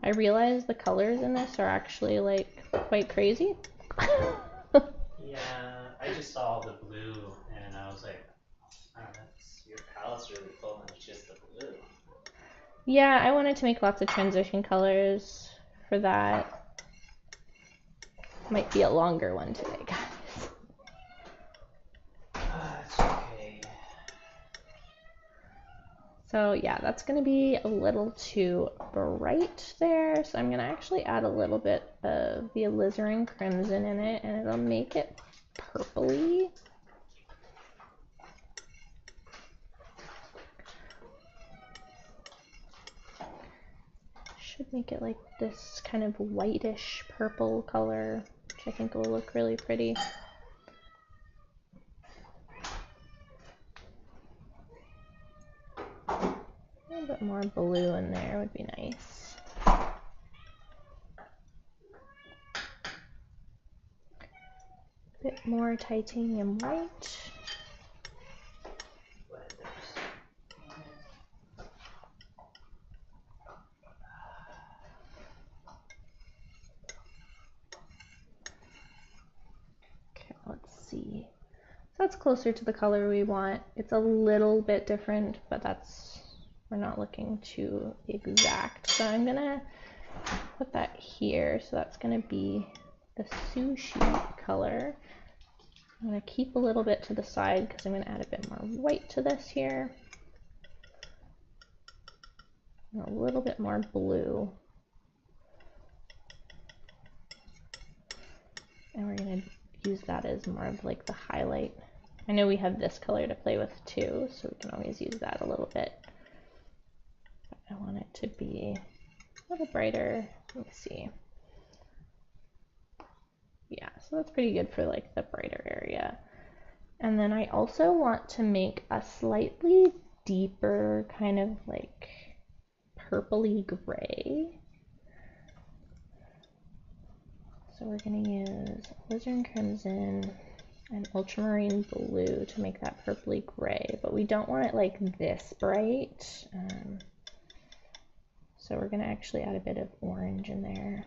I realize the colors in this are actually like quite crazy. Yeah, I just saw the blue and I was like, oh, that's, your palette's really full and it's just the blue. Yeah, I wanted to make lots of transition colors for that. Might be a longer one today, guys. It's okay. So yeah, that's going to be a little too bright there. So I'm going to actually add a little bit of the alizarin crimson in it and it'll make it purpley. Should make it like this kind of whitish purple color, which I think will look really pretty. A little bit more blue in there would be nice. A bit more titanium white. See. So that's closer to the color we want. It's a little bit different, but we're not looking too exact. So I'm gonna put that here. So that's gonna be the sushi color. I'm gonna keep a little bit to the side because I'm gonna add a bit more white to this here. And a little bit more blue. And we're gonna use that as more of like the highlight. I know we have this color to play with too, so we can always use that a little bit. But I want it to be a little brighter. Let me see. Yeah, so that's pretty good for like the brighter area. And then I also want to make a slightly deeper kind of like purpley gray. So we're going to use alizarin crimson and ultramarine blue to make that purpley gray, but we don't want it like this bright. So we're going to actually add a bit of orange in there.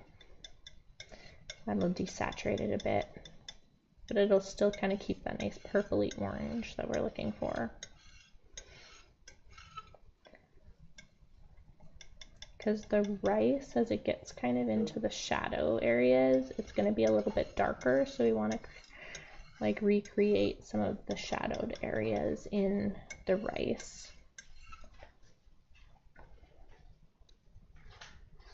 That'll desaturate it a bit, but it'll still kind of keep that nice purpley orange that we're looking for. because the rice, as it gets kind of into the shadow areas, it's going to be a little bit darker, so we want to like recreate some of the shadowed areas in the rice.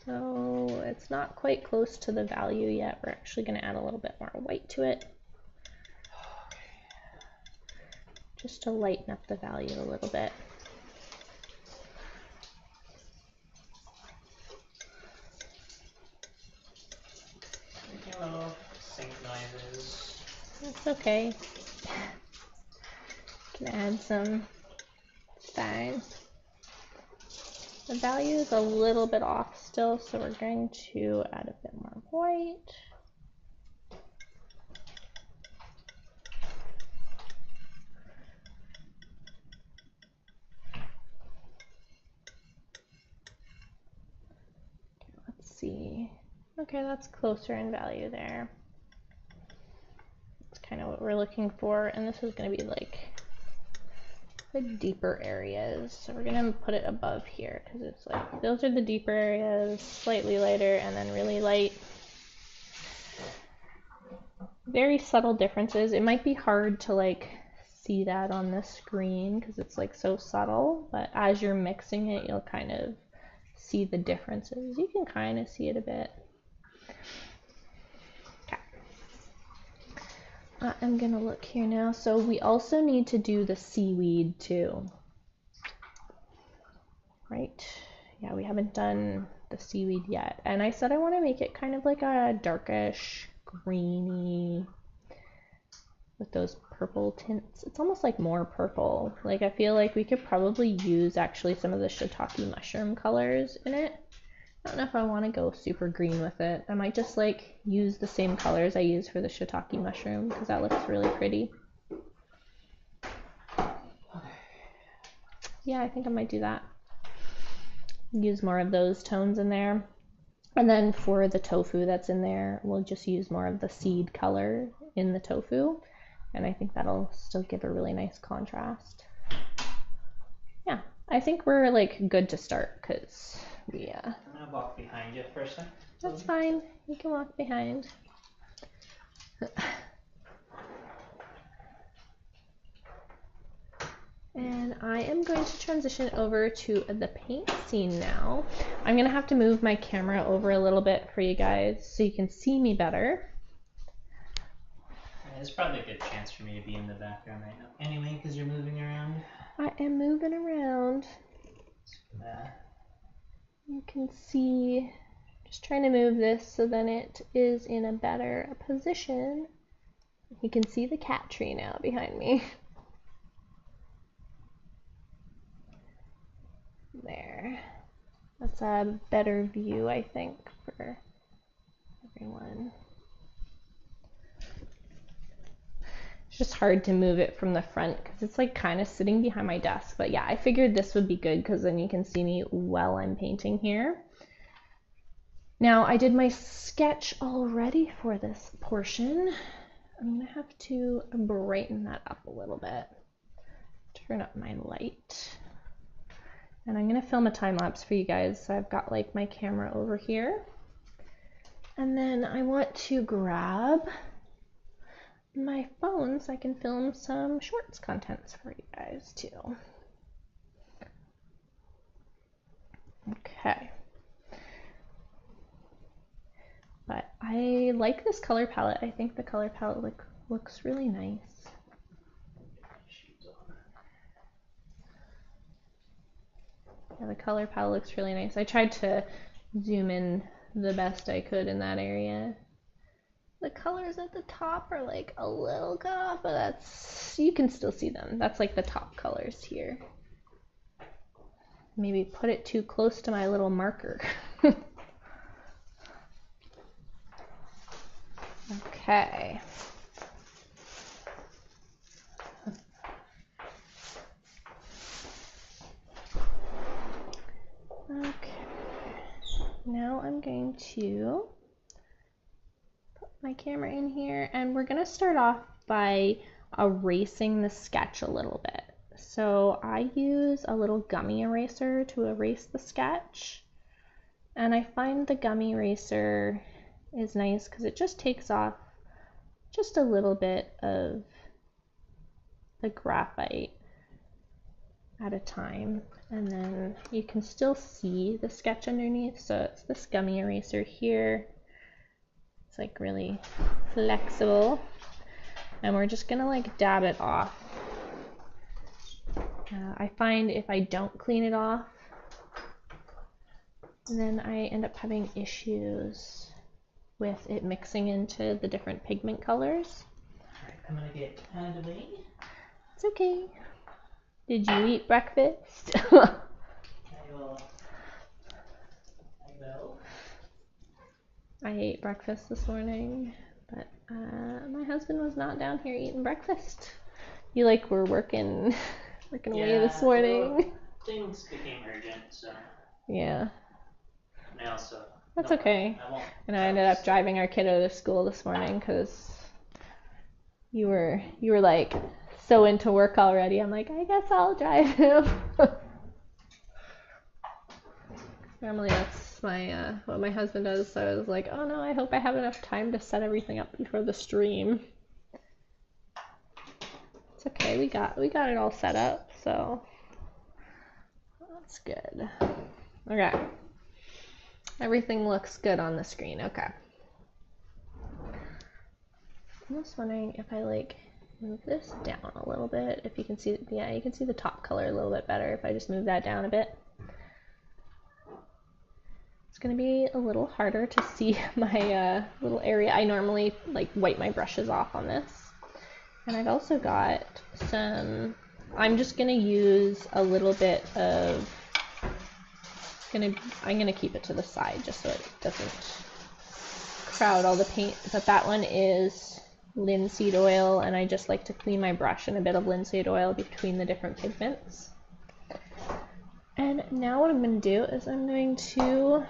So it's not quite close to the value yet. We're actually going to add a little bit more white to it, just to lighten up the value a little bit. Little sink noises. That's okay. Can add some. It's fine. The value is a little bit off still, so we're going to add a bit more white. Let's see. Okay, that's closer in value there. That's kind of what we're looking for, and this is going to be like the deeper areas. So we're going to put it above here because it's like those are the deeper areas, slightly lighter, and then really light. Very subtle differences. It might be hard to like see that on the screen because it's like so subtle, but as you're mixing it, you'll kind of see the differences. You can kind of see it a bit. I'm gonna look here now. So we also need to do the seaweed too, right? Yeah, we haven't done the seaweed yet. And I said I want to make it kind of like a darkish, greeny, with those purple tints. It's almost like more purple. Like I feel like we could probably use actually some of the shiitake mushroom colors in it. I don't know if I want to go super green with it. I might just like use the same colors I use for the shiitake mushroom because that looks really pretty. Yeah, I think I might do that. Use more of those tones in there. And then for the tofu that's in there, we'll just use more of the seed color in the tofu. And I think that'll still give a really nice contrast. Yeah, I think we're like good to start because we I'm gonna walk behind you for a second. That's fine. You can walk behind. And I am going to transition over to the paint scene now. I'm going to have to move my camera over a little bit for you guys so you can see me better. There's probably a good chance for me to be in the background right now anyway because you're moving around. I am moving around. You can see, just trying to move this so then it is in a better position. You can see the cat tree now behind me. There. That's a better view, I think, for everyone. It's just hard to move it from the front because it's like kind of sitting behind my desk. But yeah, I figured this would be good because then you can see me while I'm painting here. Now, I did my sketch already for this portion. I'm going to have to brighten that up a little bit. Turn up my light. And I'm going to film a time lapse for you guys. So I've got like my camera over here. And then I want to grab my phone so I can film some shorts contents for you guys too. Okay. But I like this color palette. I think the color palette looks really nice. Yeah, the color palette looks really nice. I tried to zoom in the best I could in that area. The colors at the top are like a little cut off, but that's, you can still see them. That's like the top colors here. Maybe put it too close to my little marker. Okay. Okay. Now I'm going to put my camera in here and we're going to start off by erasing the sketch a little bit. So I use a little gummy eraser to erase the sketch. And I find the gummy eraser is nice because it just takes off just a little bit of the graphite at a time, and then you can still see the sketch underneath. So it's this gummy eraser here. It's like really flexible, and we're just gonna like dab it off. I find if I don't clean it off, then I end up having issues with it mixing into the different pigment colors. Alright, I'm gonna get out of the way. It's okay. Did you eat breakfast? I will. I ate breakfast this morning, but my husband was not down here eating breakfast. You like were working away this morning. Well, things became urgent, so. Yeah. I also. That's okay. And I ended up driving our kiddo to school this morning because you were like so into work already. I'm like, I guess I'll drive him. Normally that's my what my husband does. So I was like, oh no, I hope I have enough time to set everything up before the stream. It's okay. We got it all set up, so that's good. Okay. Everything looks good on the screen. Okay. I'm just wondering if I like move this down a little bit. If you can see, yeah, you can see the top color a little bit better if I just move that down a bit. It's gonna be a little harder to see my little area. I normally like wipe my brushes off on this. And I've also got some, I'm just gonna use a little bit of, I'm gonna keep it to the side just so it doesn't crowd all the paint. But that one is linseed oil, and I just like to clean my brush in a bit of linseed oil between the different pigments. And now what I'm going to do is I'm going to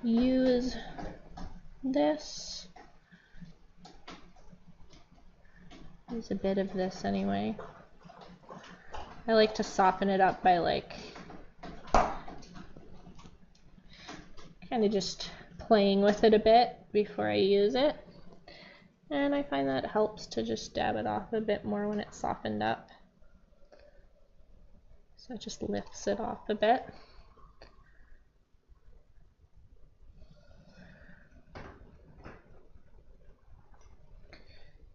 use this. Use a bit of this anyway. I like to soften it up by like kind of just playing with it a bit before I use it. And I find that helps to just dab it off a bit more when it's softened up. So it just lifts it off a bit.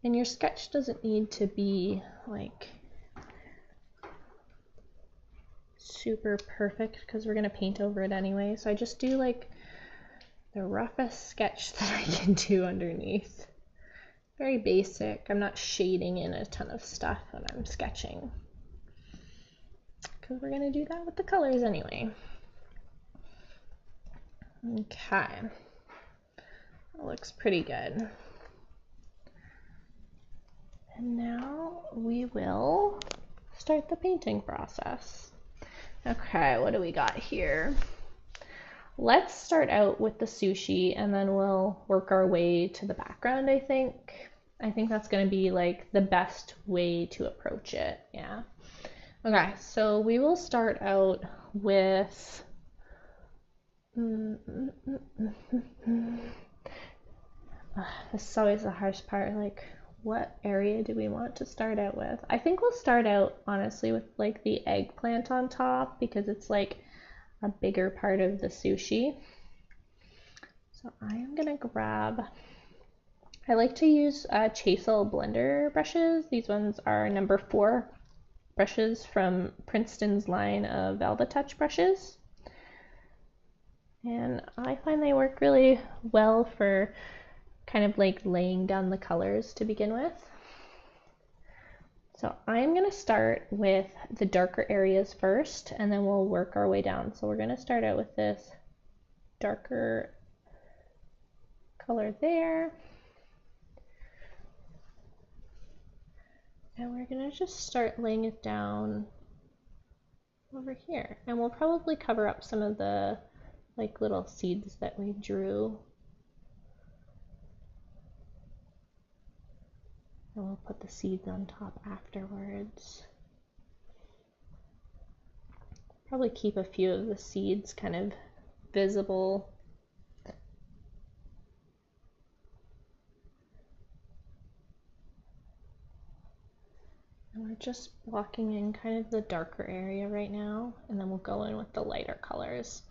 And your sketch doesn't need to be like super perfect because we're going to paint over it anyway. So I just do like the roughest sketch that I can do underneath. Very basic. I'm not shading in a ton of stuff when I'm sketching, because we're going to do that with the colors anyway. Okay. That looks pretty good. And now we will start the painting process. Okay, what do we got here? Let's start out with the sushi and then we'll work our way to the background, I think. I think that's going to be like the best way to approach it. Yeah. Okay, so we will start out with this is always the hardest part, like what area do we want to start out with? I think we'll start out honestly with like the eggplant on top because it's like a bigger part of the sushi. So I am gonna grab, I like to use Josol blender brushes. These ones are number 4 brushes from Princeton's line of Velvetouch brushes. And I find they work really well for kind of like laying down the colors to begin with. So I'm going to start with the darker areas first, and then we'll work our way down. So we're going to start out with this darker color there. And we're going to just start laying it down over here. And we'll probably cover up some of the like little seeds that we drew. And we'll put the seeds on top afterwards. Probably keep a few of the seeds kind of visible. And we're just blocking in kind of the darker area right now, and then we'll go in with the lighter colors.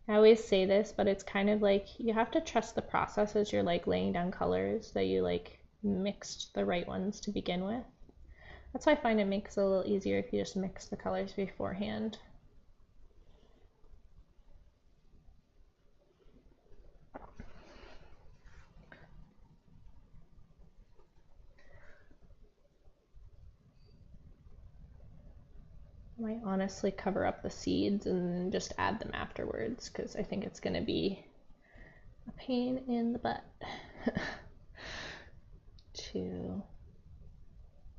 I always say this, but it's kind of like you have to trust the process as you're like laying down colors, that you like mixed the right ones to begin with. That's why I find it makes it a little easier if you just mix the colors beforehand. I might honestly cover up the seeds and just add them afterwards, because I think it's going to be a pain in the butt to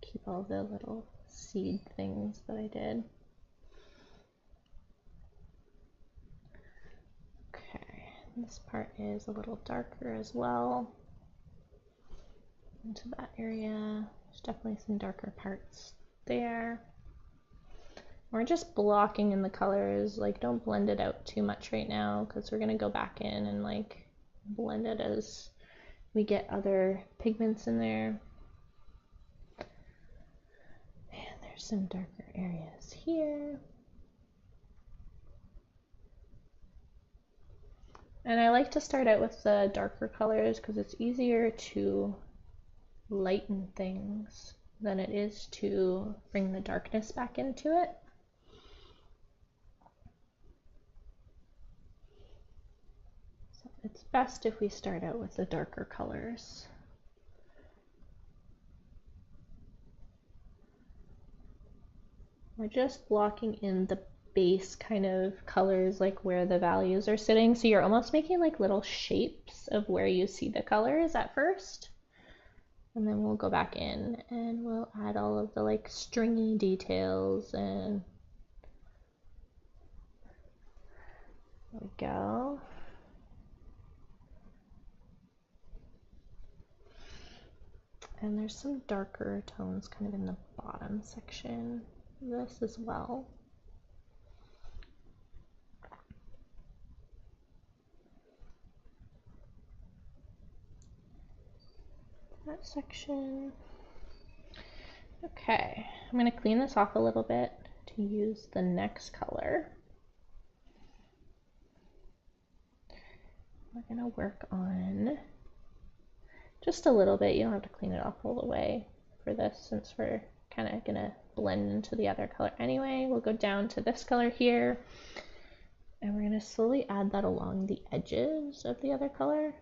keep all the little seed things that I did. Okay, this part is a little darker as well. Into that area, there's definitely some darker parts there. We're just blocking in the colors, like don't blend it out too much right now, because we're gonna go back in and like blend it as we get other pigments in there. And there's some darker areas here. And I like to start out with the darker colors because it's easier to lighten things than it is to bring the darkness back into it. So it's best if we start out with the darker colors. We're just blocking in the base kind of colors, like where the values are sitting. So you're almost making like little shapes of where you see the colors at first. And then we'll go back in and we'll add all of the like stringy details, and there we go. And there's some darker tones kind of in the bottom section of this as well. That section. Okay, I'm going to clean this off a little bit to use the next color. We're going to work on just a little bit. You don't have to clean it off all the way for this, since we're kind of going to blend into the other color anyway. We'll go down to this color here, and we're going to slowly add that along the edges of the other color.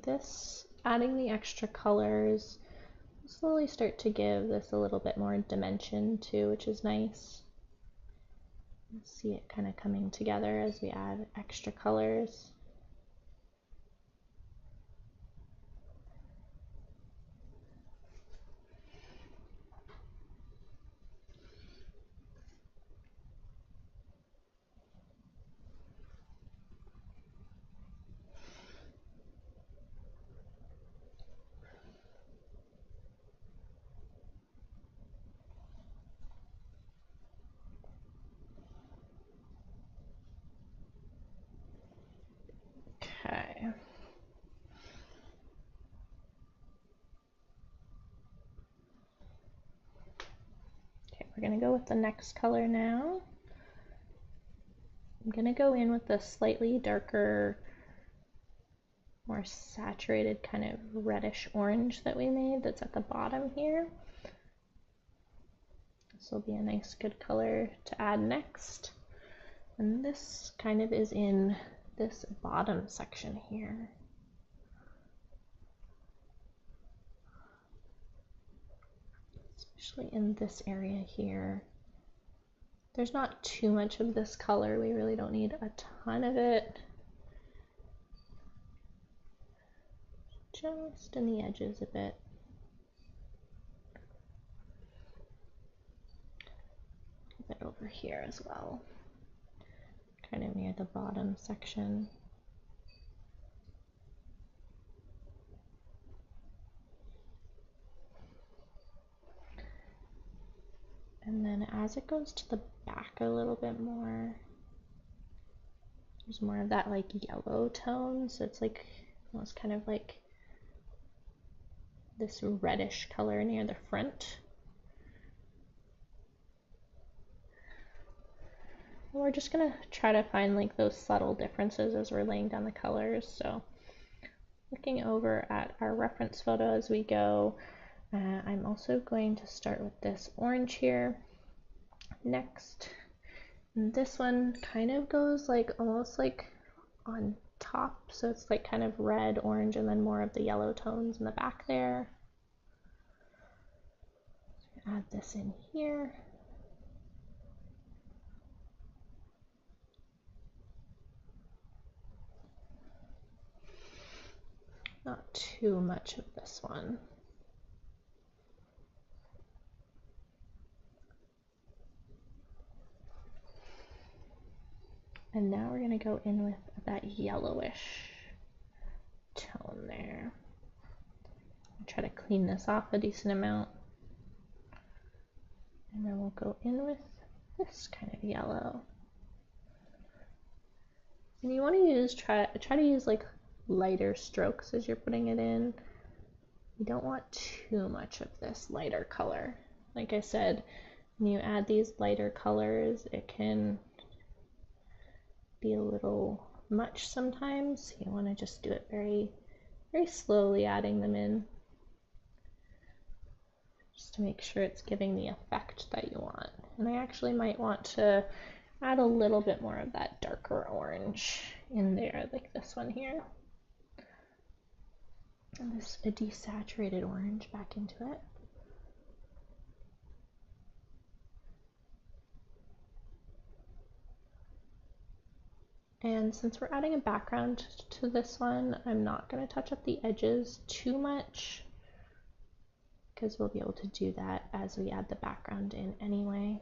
This, adding the extra colors, slowly start to give this a little bit more dimension too, which is nice. You see it kind of coming together as we add extra colors. Okay. Okay, we're gonna go with the next color now. I'm gonna go in with the slightly darker, more saturated kind of reddish orange that we made that's at the bottom here. This will be a nice good color to add next. And this kind of is in this bottom section here. Especially in this area here. There's not too much of this color. We really don't need a ton of it. just in the edges a bit. A bit over here as well, kind of near the bottom section. And then as it goes to the back a little bit more, there's more of that like yellow tone, so it's like almost kind of like this reddish color near the front. We're just gonna try to find like those subtle differences as we're laying down the colors. So looking over at our reference photo as we go, I'm also going to start with this orange here next. And this one kind of goes like almost like on top, so it's like kind of red, orange, and then more of the yellow tones in the back there. So add this in here. Not too much of this one. And now we're going to go in with that yellowish tone there. I'll try to clean this off a decent amount. And then we'll go in with this kind of yellow. And you want to use, try to use like lighter strokes as you're putting it in. You don't want too much of this lighter color. Like I said, when you add these lighter colors, it can be a little much sometimes. You want to just do it very, very slowly, adding them in, just to make sure it's giving the effect that you want. And I actually might want to add a little bit more of that darker orange in there, like this one here. And this a desaturated orange back into it. And since we're adding a background to this one, I'm not going to touch up the edges too much, because we'll be able to do that as we add the background in anyway.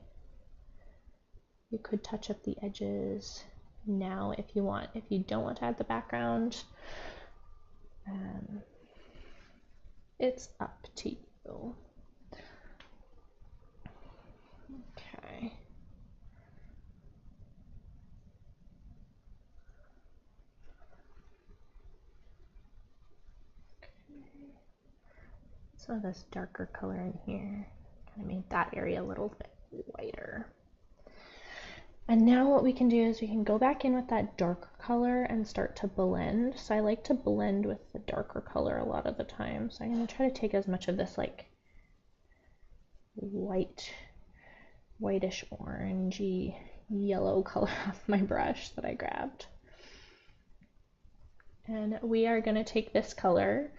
You could touch up the edges now if you want. If you don't want to add the background, it's up to you. Okay. Some of this darker color in here kind of made that area a little bit whiter. And now what we can do is we can go back in with that darker color and start to blend. So I like to blend with the darker color a lot of the time. So I'm going to try to take as much of this like whitish orangey yellow color off my brush that I grabbed. And we are going to take this color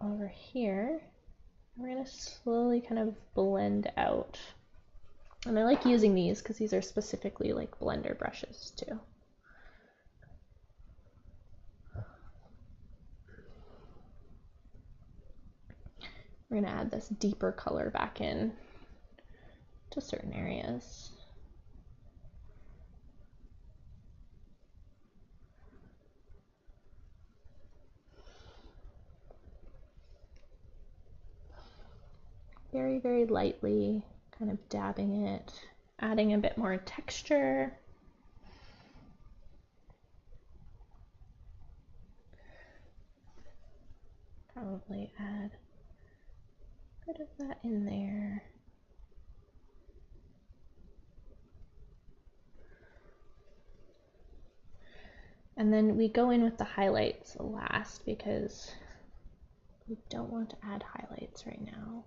over here. We're going to slowly kind of blend out. And I like using these because these are specifically like blender brushes too. We're going to add this deeper color back in to certain areas. Very, very lightly, kind of dabbing it, adding a bit more texture. Probably add a bit of that in there. And then we go in with the highlights last because we don't want to add highlights right now.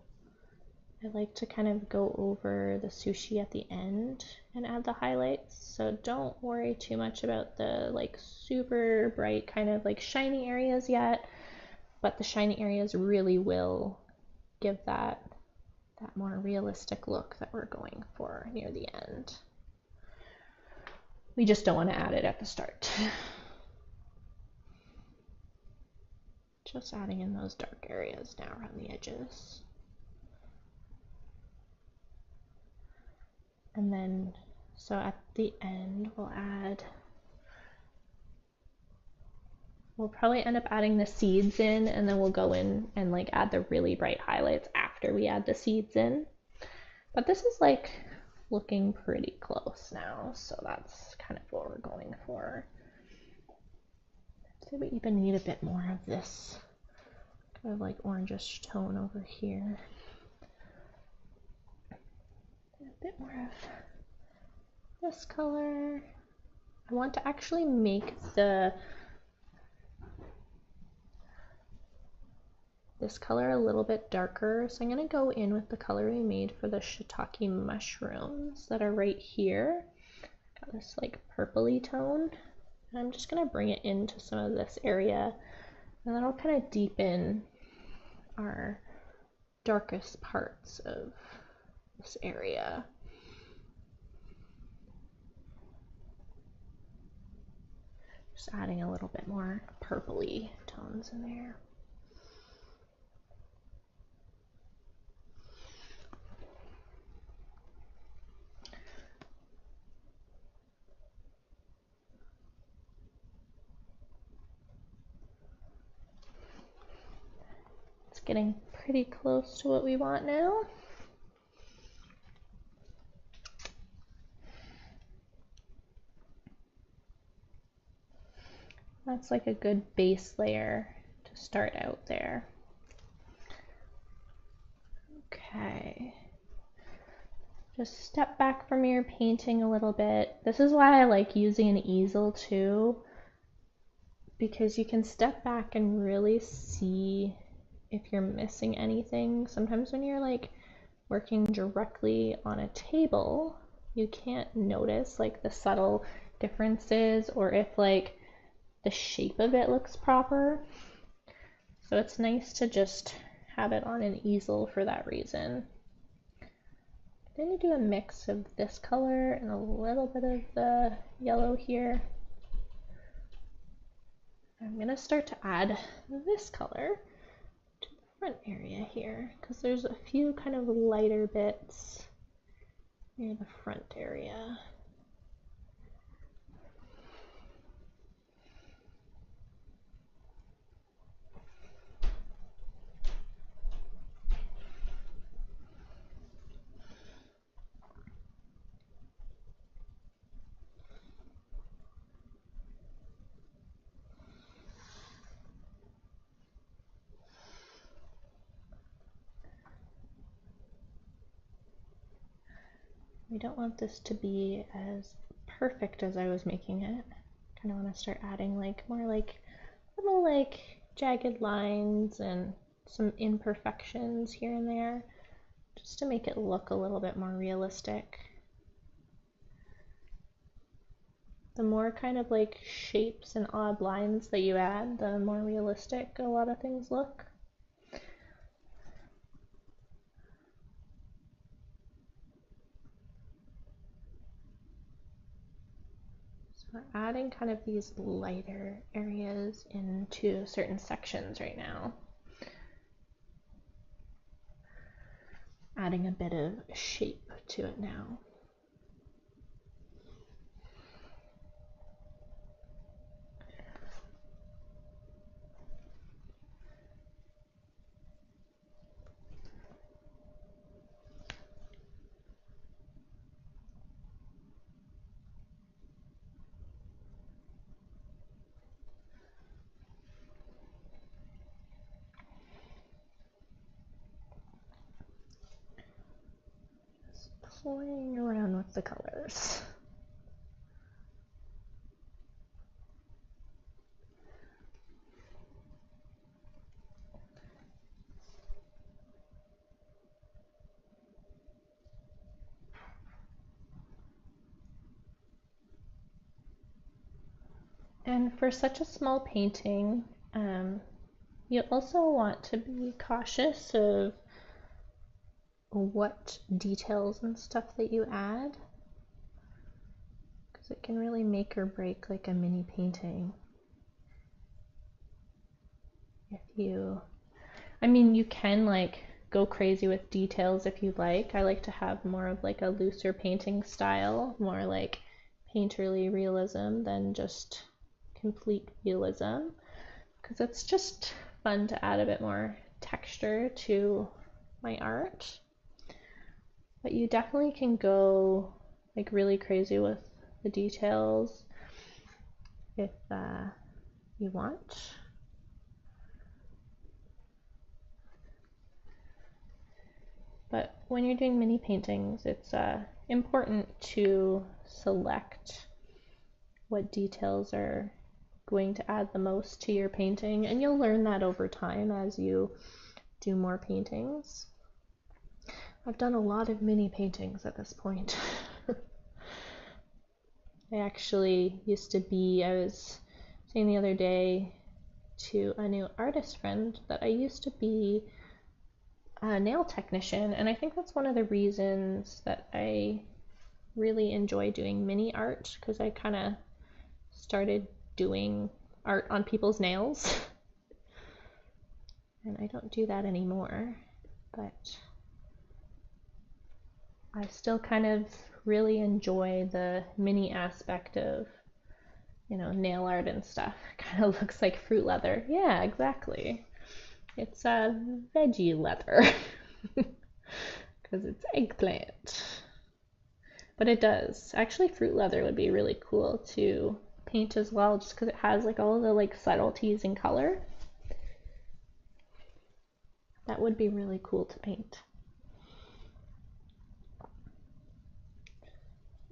I like to kind of go over the sushi at the end and add the highlights. So don't worry too much about the like super bright kind of like shiny areas yet, but the shiny areas really will give that more realistic look that we're going for near the end. We just don't want to add it at the start. Just adding in those dark areas now around the edges. And then, so at the end, we'll probably end up adding the seeds in, and then we'll go in and like add the really bright highlights after we add the seeds in. But this is like looking pretty close now, so that's kind of what we're going for. So we even need a bit more of this kind of like orangish tone over here. A bit more of this color. I want to actually make this color a little bit darker, so I'm going to go in with the color we made for the shiitake mushrooms that are right here. Got this like purpley tone, and I'm just going to bring it into some of this area, and that'll kind of deepen our darkest parts of this area. Just adding a little bit more purpley tones in there. It's getting pretty close to what we want now. That's like a good base layer to start out there. Okay. Just step back from your painting a little bit. This is why I like using an easel too, because you can step back and really see if you're missing anything. Sometimes when you're like working directly on a table, you can't notice like the subtle differences or if like the shape of it looks proper. So it's nice to just have it on an easel for that reason. I'm going to do a mix of this color and a little bit of the yellow here. I'm going to start to add this color to the front area here because there's a few kind of lighter bits near the front area. We don't want this to be as perfect as I was making it. Kind of want to start adding like more like little like jagged lines and some imperfections here and there just to make it look a little bit more realistic. The more kind of like shapes and odd lines that you add, the more realistic a lot of things look. We're adding kind of these lighter areas into certain sections right now. Adding a bit of shape to it now. Playing around with the colors. And for such a small painting, you also want to be cautious of what details and stuff that you add, because it can really make or break like a mini painting. if you, I mean, you can like go crazy with details if you like. I like to have more of like a looser painting style, more like painterly realism than just complete realism, because it's just fun to add a bit more texture to my art. But you definitely can go like really crazy with the details if you want. But when you're doing mini paintings, it's important to select what details are going to add the most to your painting, and you'll learn that over time as you do more paintings. I've done a lot of mini paintings at this point. I actually used to be, I was saying the other day to a new artist friend that I used to be a nail technician, and I think that's one of the reasons that I really enjoy doing mini art, because I kind of started doing art on people's nails. And I don't do that anymore, but I still kind of really enjoy the mini aspect of, you know, nail art and stuff. It kind of looks like fruit leather. Yeah, exactly. It's a veggie leather because it's eggplant. But it does. Actually, fruit leather would be really cool to paint as well, just because it has like all the like subtleties in color. That would be really cool to paint.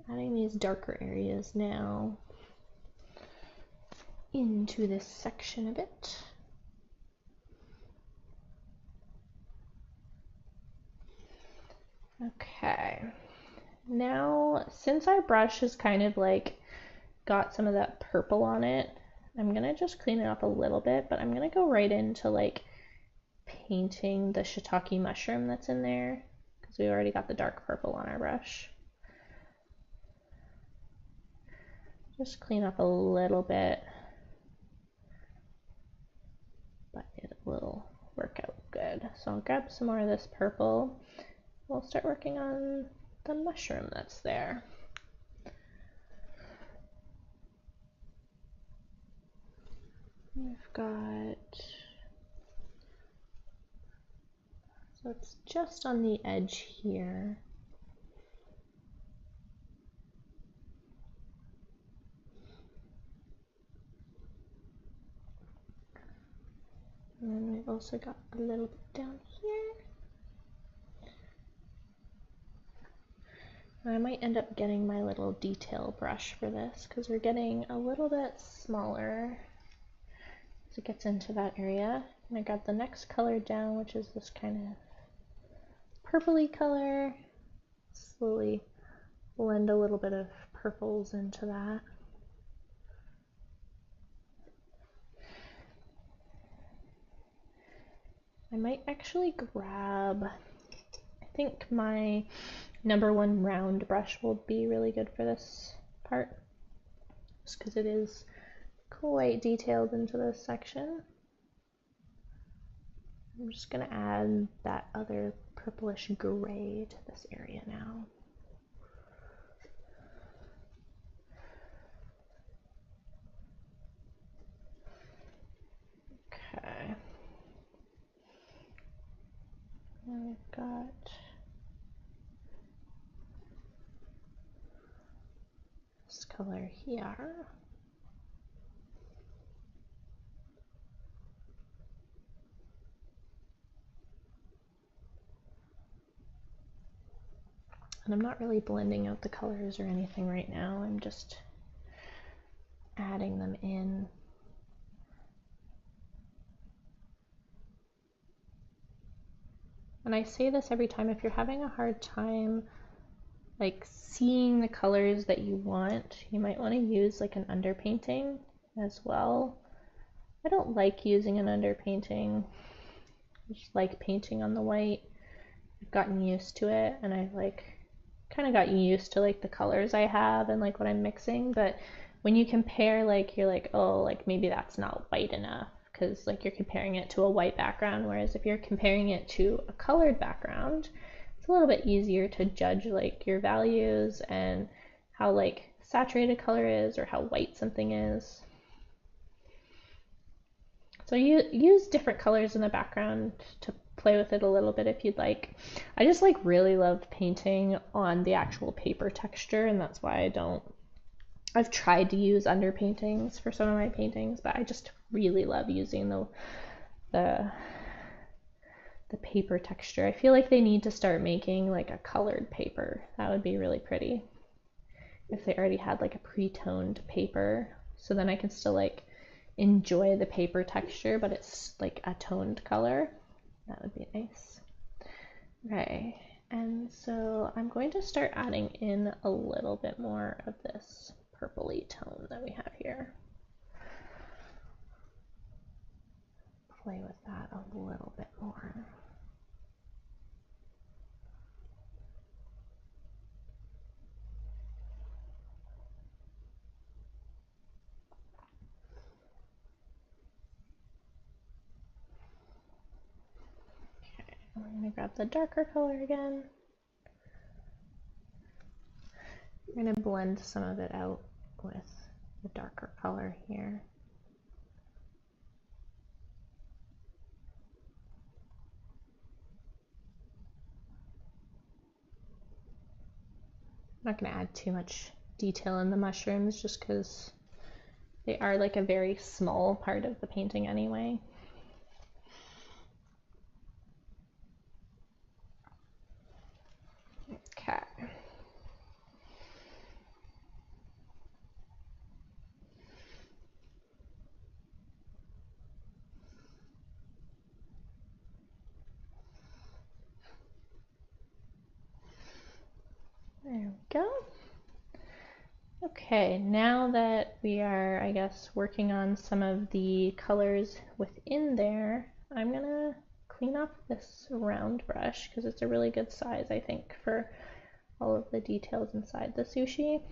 Adding these darker areas now into this section a bit. Okay, now since our brush has kind of like got some of that purple on it, I'm gonna just clean it up a little bit, but I'm gonna go right into like painting the shiitake mushroom that's in there, because we already got the dark purple on our brush. Just clean up a little bit, but it will work out good. So I'll grab some more of this purple. We'll start working on the mushroom that's there. We've got, so it's just on the edge here. And then we've also got a little bit down here. I might end up getting my little detail brush for this, because we're getting a little bit smaller as it gets into that area. And I got the next color down, which is this kind of purpley color. Slowly blend a little bit of purples into that. I might actually grab, I think my #1 round brush will be really good for this part, just because it is quite detailed into this section. I'm just going to add that other purplish gray to this area now. Okay. Now we've got this color here. And I'm not really blending out the colors or anything right now. I'm just adding them in. And I say this every time, if you're having a hard time like seeing the colors that you want, you might want to use like an underpainting as well. I don't like using an underpainting. I just like painting on the white. I've gotten used to it, and I've like kind of gotten used to like the colors I have and like what I'm mixing. But when you compare, like you're like, oh, like maybe that's not white enough because like you're comparing it to a white background, whereas if you're comparing it to a colored background, it's a little bit easier to judge like your values and how like saturated color is or how white something is. So you use different colors in the background to play with it a little bit if you'd like. I just like really love painting on the actual paper texture, and that's why I've tried to use underpaintings for some of my paintings, but I just really love using the paper texture. I feel like they need to start making like a colored paper. That would be really pretty if they already had like a pre-toned paper, so then I can still like enjoy the paper texture, but it's like a toned color. That would be nice. Okay, and so I'm going to start adding in a little bit more of this purpley tone that we have here. Play with that a little bit more. Okay, I'm going to grab the darker color again. I'm going to blend some of it out with the darker color here. I'm not going to add too much detail in the mushrooms just because they are like a very small part of the painting anyway. Okay. There we go. Okay, now that we are, I guess, working on some of the colors within there, I'm gonna clean off this round brush because it's a really good size, I think, for all of the details inside the sushi.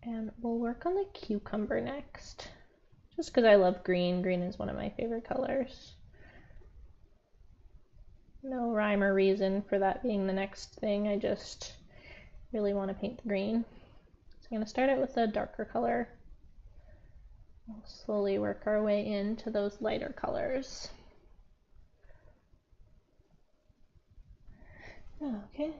And we'll work on the cucumber next, just because I love green. Green is one of my favorite colors. No rhyme or reason for that being the next thing, I just really want to paint the green. So I'm going to start out with a darker color. We'll slowly work our way into those lighter colors. Okay.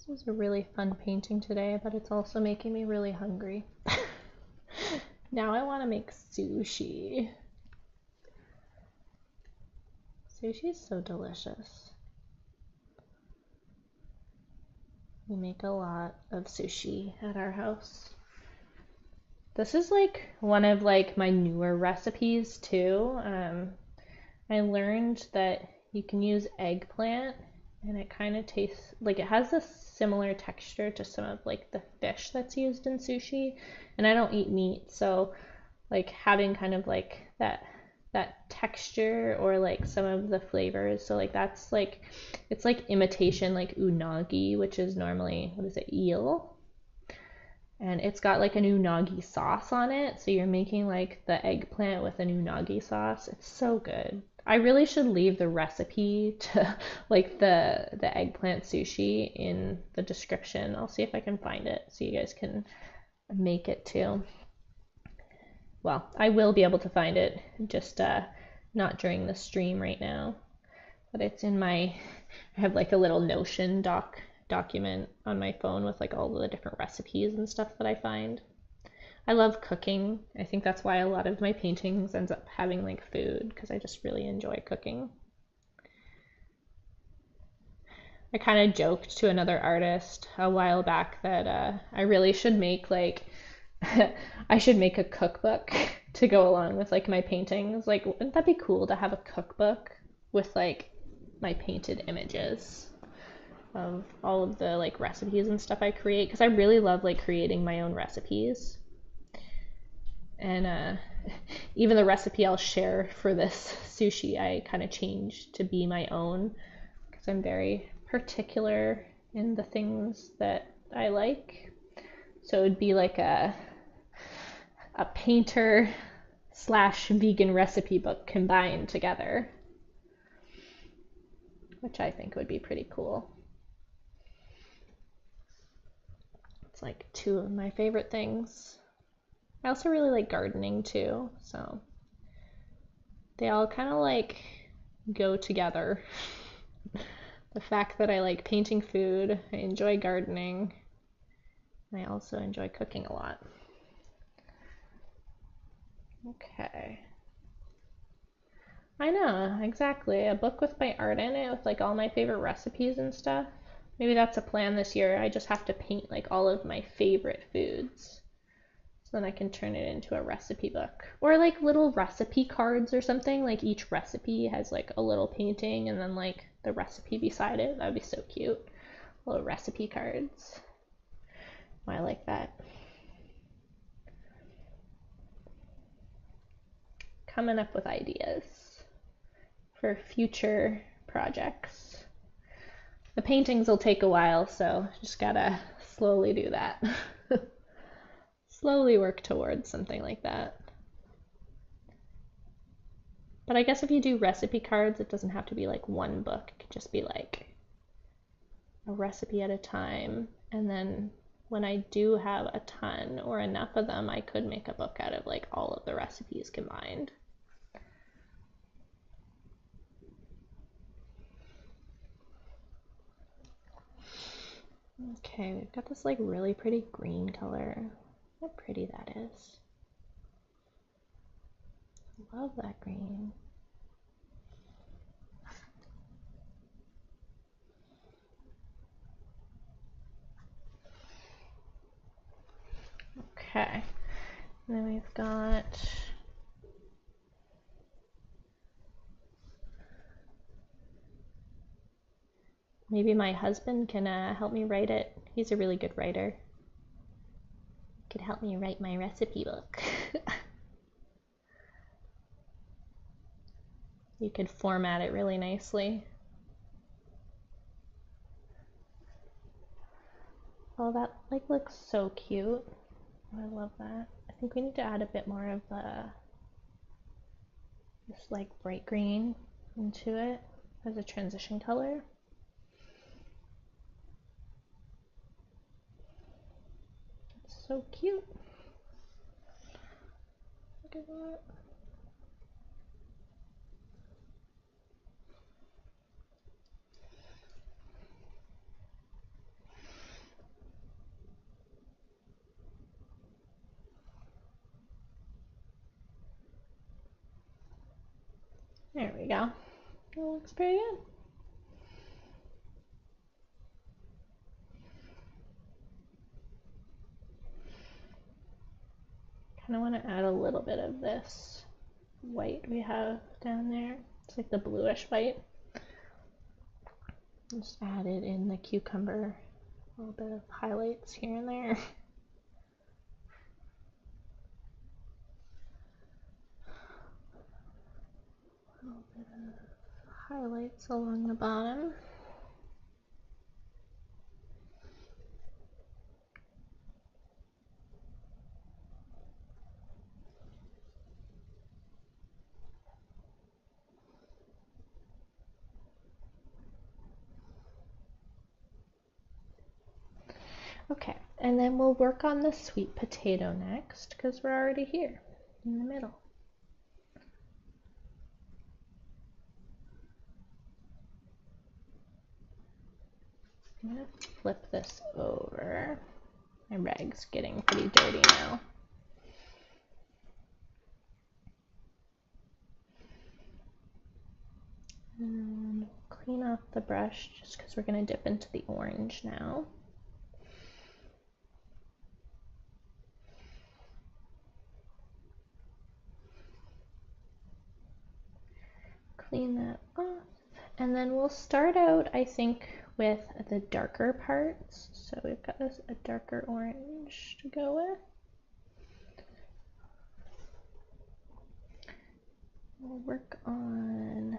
This was a really fun painting today, but it's also making me really hungry. Now I want to make sushi. Sushi is so delicious. We make a lot of sushi at our house. This is like one of like my newer recipes too. I learned that you can use eggplant and it kind of tastes like it has a similar texture to some of like the fish that's used in sushi, and I don't eat meat, so like having kind of like that texture or like some of the flavors, so like that's like it's like imitation like unagi, which is normally, what is it, eel, and it's got like an unagi sauce on it, so you're making like the eggplant with an unagi sauce. It's so good. I really should leave the recipe to like the eggplant sushi in the description. I'll see if I can find it so you guys can make it too. Well, I will be able to find it, just not during the stream right now. But it's in I have like a little Notion document on my phone with like all the different recipes and stuff that I find. I love cooking. I think that's why a lot of my paintings ends up having like food, because I just really enjoy cooking. I kind of joked to another artist a while back that I really should make like I should make a cookbook to go along with like my paintings. Like, wouldn't that be cool to have a cookbook with like my painted images? of all of the like recipes and stuff I create, because I really love like creating my own recipes. And even the recipe I'll share for this sushi, I kind of changed to be my own because I'm very particular in the things that I like. So it would be like a painter slash vegan recipe book combined together, which I think would be pretty cool. It's like two of my favorite things. I also really like gardening too, so they all kind of like go together. The fact that I like painting food, I enjoy gardening, and I also enjoy cooking a lot. Okay. I know, exactly. A book with my art in it, with like all my favorite recipes and stuff. Maybe that's a plan this year. I just have to paint like all of my favorite foods. So then I can turn it into a recipe book. Or like little recipe cards or something. Like each recipe has like a little painting and then like the recipe beside it. That would be so cute. Little recipe cards. Oh, I like that. Coming up with ideas for future projects. The paintings will take a while, so just gotta slowly do that. Slowly work towards something like that. But I guess if you do recipe cards, it doesn't have to be like one book. It could just be like a recipe at a time. And then when I do have a ton or enough of them, I could make a book out of like all of the recipes combined. Okay, we've got this like really pretty green color. Look how pretty that is. Love that green. Okay, and then we've got maybe my husband can help me write it. He's a really good writer. He could help me write my recipe book. You could format it really nicely. Oh, that like looks so cute. Oh, I love that. I think we need to add a bit more of this like bright green into it as a transition color. It's so cute. Look at that. There we go. That looks pretty good. Kind of want to add a little bit of this white we have down there. It's like the bluish white. Just add it in the cucumber. A little bit of highlights here and there. A little bit of highlights along the bottom. Okay, and then we'll work on the sweet potato next because we're already here in the middle. I'm gonna flip this over. My rag's getting pretty dirty now. And clean off the brush just because we're gonna dip into the orange now. Clean that off, and then we'll start out, I think, with the darker parts. So we've got this a darker orange to go with. We'll work on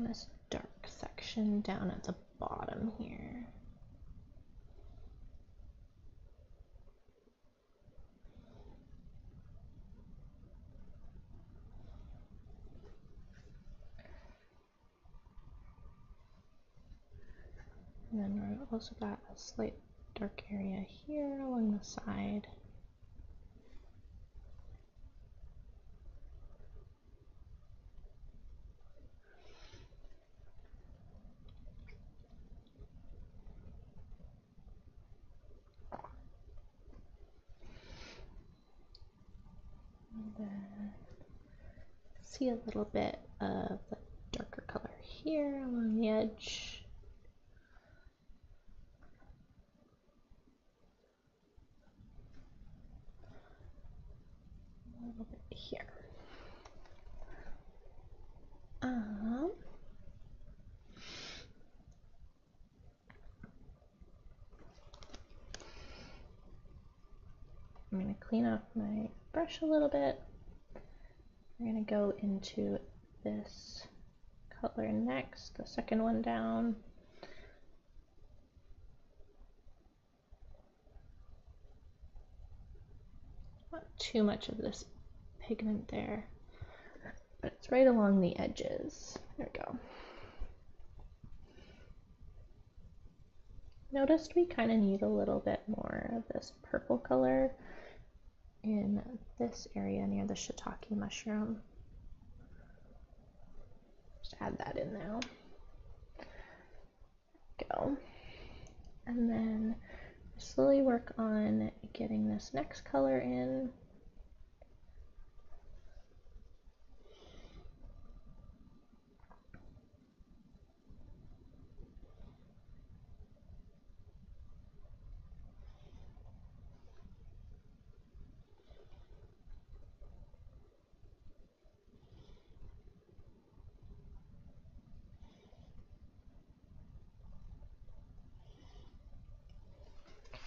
this dark section down at the bottom here. And then we've also got a slight dark area here along the side. And then see a little bit of the darker color here along the edge. A little bit here. I'm going to clean off my brush a little bit. We're going to go into this color next, the second one down. Not too much of this pigment there, but it's right along the edges. There we go. Noticed we kind of need a little bit more of this purple color in this area near the shiitake mushroom. Just add that in now. Go. And then slowly work on getting this next color in.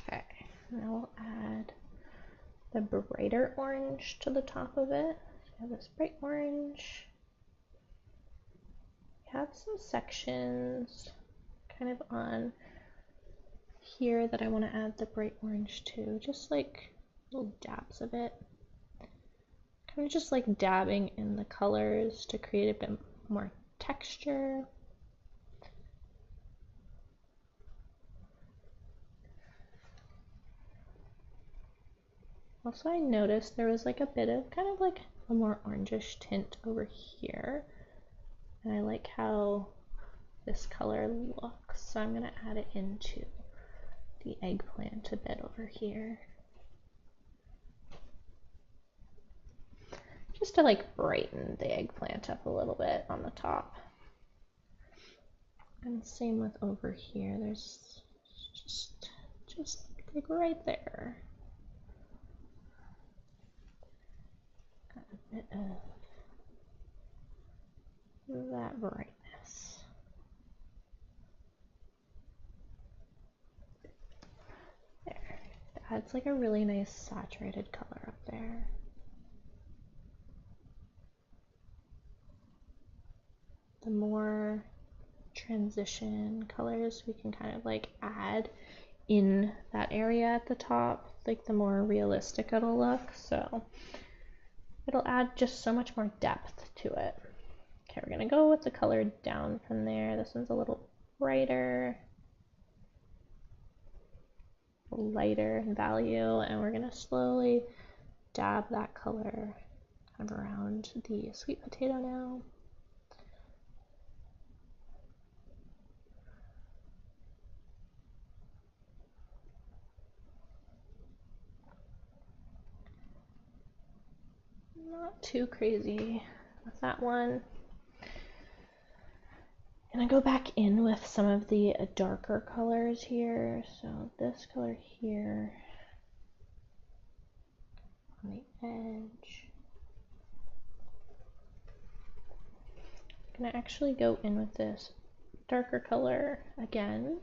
Okay, now we'll add the brighter orange to the top of it. So we have this bright orange. We have some sections kind of on here that I want to add the bright orange to, just like little dabs of it. Kind of just like dabbing in the colors to create a bit more texture. Also, I noticed there was like a bit of kind of like a more orangish tint over here. And I like how this color looks, so I'm gonna add it into the eggplant a bit over here. Just to like brighten the eggplant up a little bit on the top. And same with over here, there's just like right there. Got a bit of that brightness. There, it adds like a really nice saturated color up there. The more transition colors we can kind of like add in that area at the top, like the more realistic it'll look. So it'll add just so much more depth to it. Okay, we're gonna go with the color down from there. This one's a little brighter, lighter in value, and we're gonna slowly dab that color kind of around the sweet potato now. Not too crazy with that one. I'm gonna go back in with some of the darker colors here. So this color here on the edge. I'm gonna actually go in with this darker color again.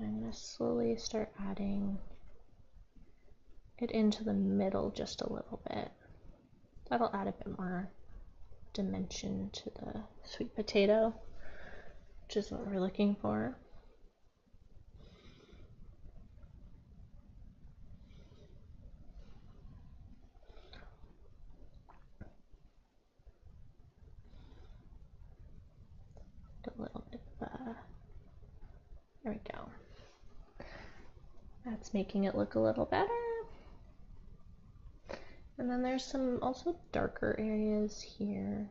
I'm gonna slowly start adding it into the middle just a little bit. That'll add a bit more dimension to the sweet potato, which is what we're looking for. A little bit of there we go. That's making it look a little better. And then there's some also darker areas here.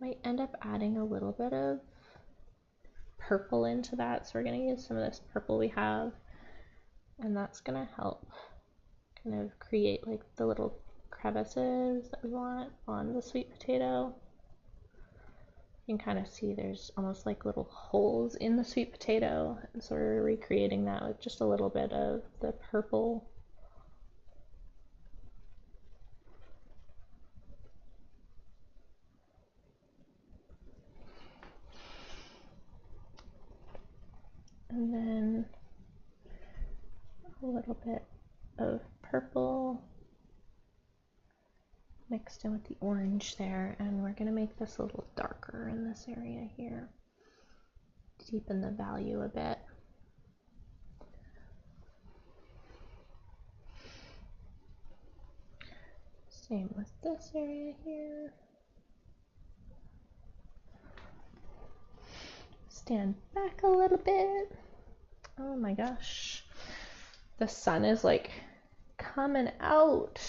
Might end up adding a little bit of purple into that. So we're gonna use some of this purple we have, and that's gonna help kind of create like the little crevices that we want on the sweet potato. You can kind of see there's almost like little holes in the sweet potato, and so we're recreating that with just a little bit of the purple. And then a little bit of purple mixed in with the orange there, and we're going to make this a little darker in this area here, deepen the value a bit. Same with this area here. Stand back a little bit. Oh my gosh, the sun is like coming out.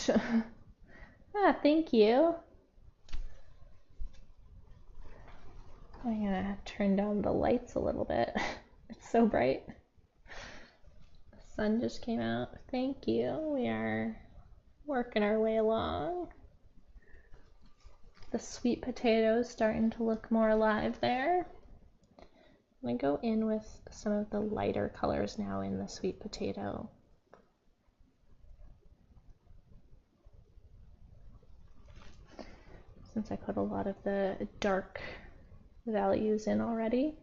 Ah, thank you. I'm gonna turn down the lights a little bit. It's so bright. The sun just came out. Thank you. We are working our way along. The sweet potato is starting to look more alive there. I'm gonna go in with some of the lighter colors now in the sweet potato. Since I put a lot of the dark values in already.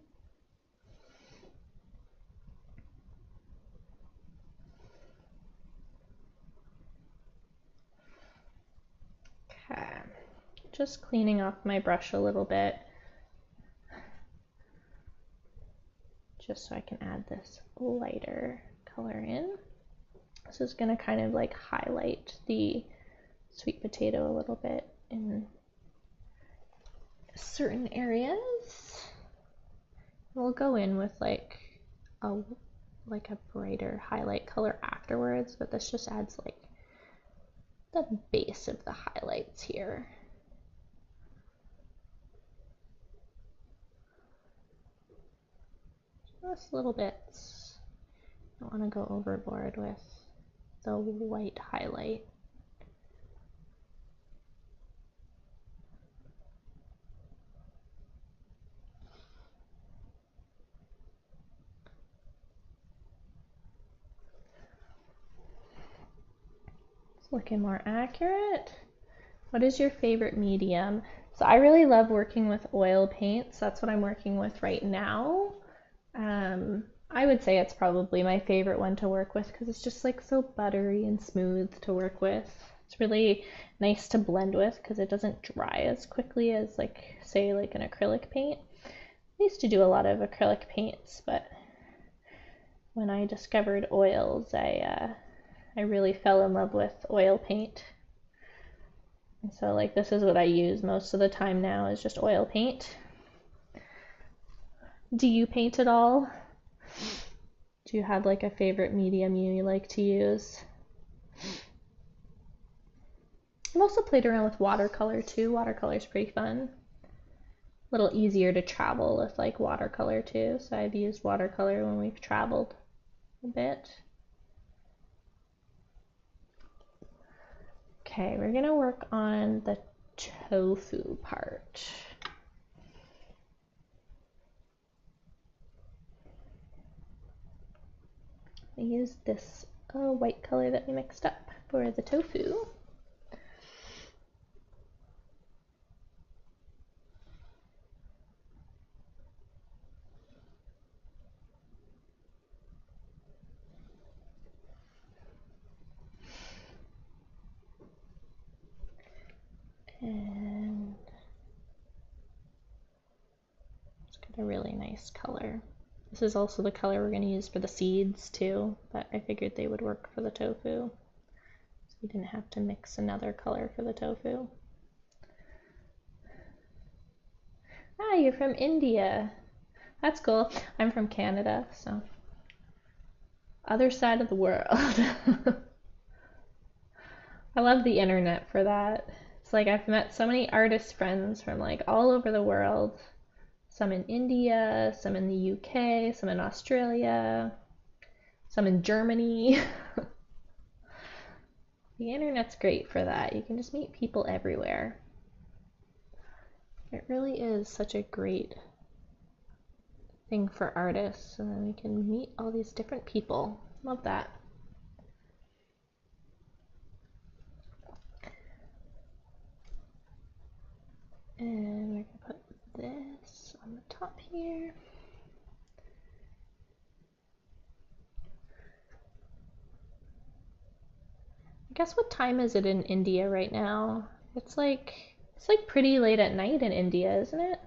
Okay, just cleaning off my brush a little bit, just so I can add this lighter color in. This is gonna kind of like highlight the sweet potato a little bit in certain areas. We'll go in with like a brighter highlight color afterwards, but this just adds like the base of the highlights here. Just little bits. Don't want to go overboard with the white highlight. Looking more accurate. What is your favorite medium? So I really love working with oil paints. That's what I'm working with right now. I would say it's probably my favorite one to work with because it's just like so buttery and smooth to work with. It's really nice to blend with because it doesn't dry as quickly as like say like an acrylic paint. I used to do a lot of acrylic paints, but when I discovered oils, I really fell in love with oil paint. And so like this is what I use most of the time now is just oil paint. Do you paint at all? Do you have like a favorite medium you like to use? I've also played around with watercolor too. Watercolor is pretty fun. A little easier to travel with like watercolor too. So I've used watercolor when we've traveled a bit. Okay, we're gonna work on the tofu part. I used this white color that we mixed up for the tofu. a really nice color. This is also the color we're going to use for the seeds too, but I figured they would work for the tofu. So we didn't have to mix another color for the tofu. Ah, you're from India. That's cool. I'm from Canada, so other side of the world. I love the internet for that. It's like I've met so many artist friends from like all over the world. Some in India, some in the UK, some in Australia, some in Germany. The internet's great for that. You can just meet people everywhere. It really is such a great thing for artists, and then we can meet all these different people. Love that. And we're gonna put this on the top here. I guess what time is it in India right now? It's like pretty late at night in India, isn't it?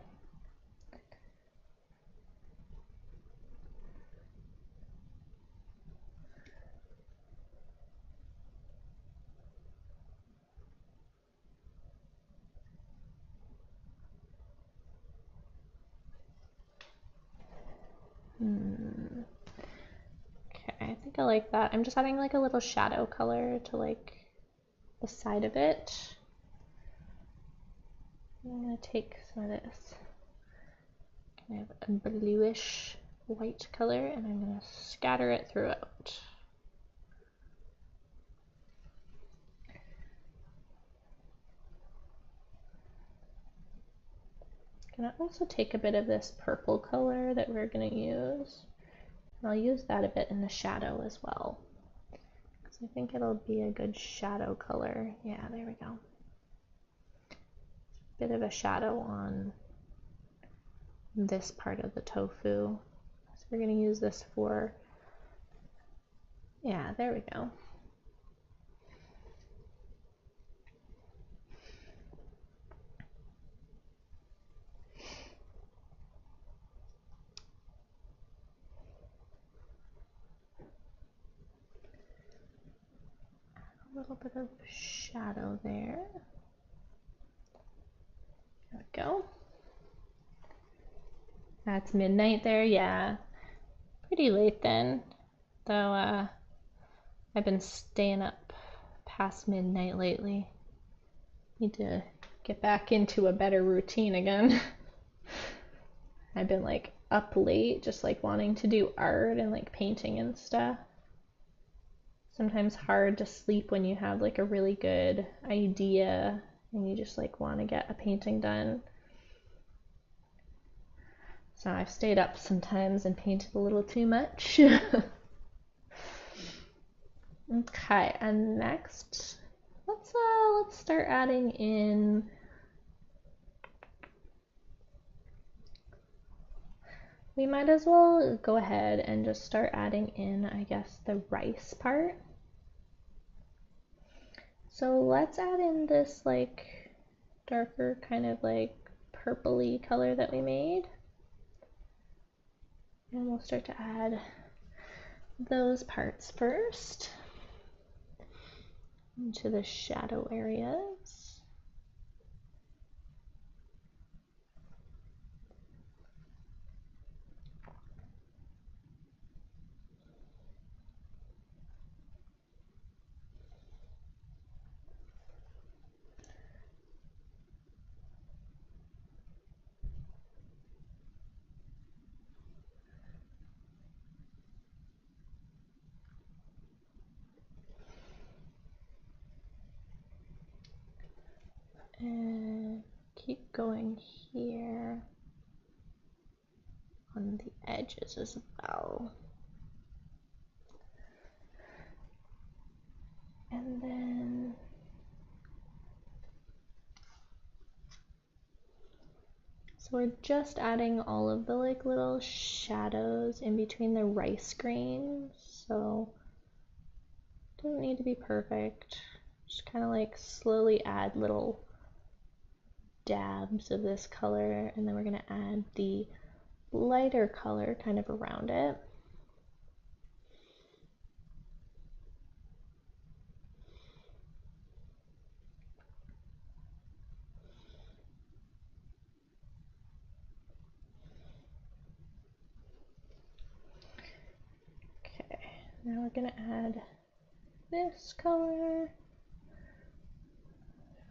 Okay, I think I like that. I'm just adding like a little shadow color to like the side of it. I'm gonna take some of this kind of a bluish white color and I'm gonna scatter it throughout. I'm gonna also take a bit of this purple color that we're gonna use. And I'll use that a bit in the shadow as well. Because I think it'll be a good shadow color. Yeah, there we go. Bit of a shadow on this part of the tofu. So we're going to use this for, yeah, there we go. A little bit of shadow there. There we go. That's midnight there, yeah. Pretty late then, though I've been staying up past midnight lately. Need to get back into a better routine again. I've been like up late, just like wanting to do art and like painting and stuff. Sometimes hard to sleep when you have like a really good idea and you just like want to get a painting done. So I've stayed up sometimes and painted a little too much. Okay, and next let's start adding in we might as well go ahead and just start adding in, I guess, the rice part. So let's add in this like darker kind of like purpley color that we made. And we'll start to add those parts first into the shadow areas. And keep going here on the edges as well. And then so we're just adding all of the like little shadows in between the rice grains. So it doesn't need to be perfect. Just kind of like slowly add little dabs of this color, and then we're going to add the lighter color kind of around it. Okay, now we're gonna add this color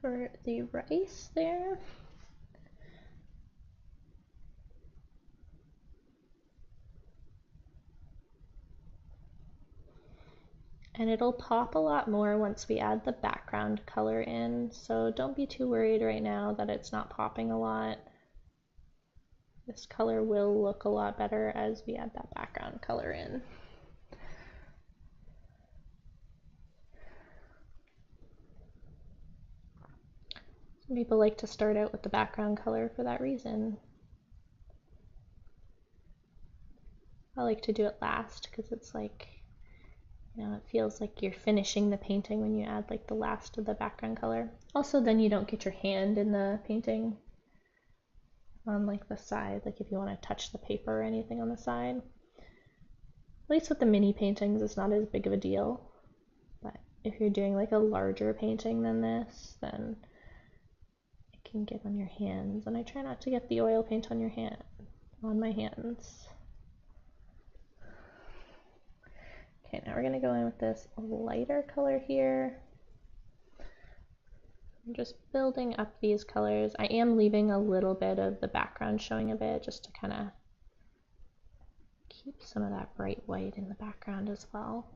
for the rice there. And it'll pop a lot more once we add the background color in, so don't be too worried right now that it's not popping a lot. This color will look a lot better as we add that background color in. Some people like to start out with the background color for that reason. I like to do it last because it's like, you know, it feels like you're finishing the painting when you add like the last of the background color. Also, then you don't get your hand in the painting on like the side, like if you want to touch the paper or anything on the side. At least with the mini paintings, it's not as big of a deal. But if you're doing like a larger painting than this, then it can get on your hands. And I try not to get the oil paint on my hands. Okay, now we're gonna go in with this lighter color here. I'm just building up these colors. I am leaving a little bit of the background showing a bit just to kind of keep some of that bright white in the background as well.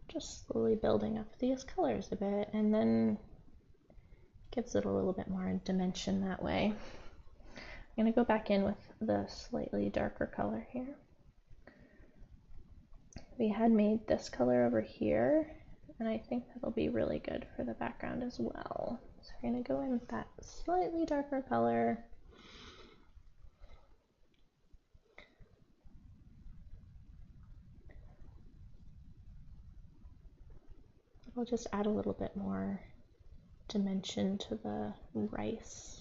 Just slowly building up these colors a bit, and then gives it a little bit more dimension that way. I'm going to go back in with the slightly darker color here. We had made this color over here, and I think that'll be really good for the background as well. So we're going to go in with that slightly darker color. I'll just add a little bit more dimension to the rice.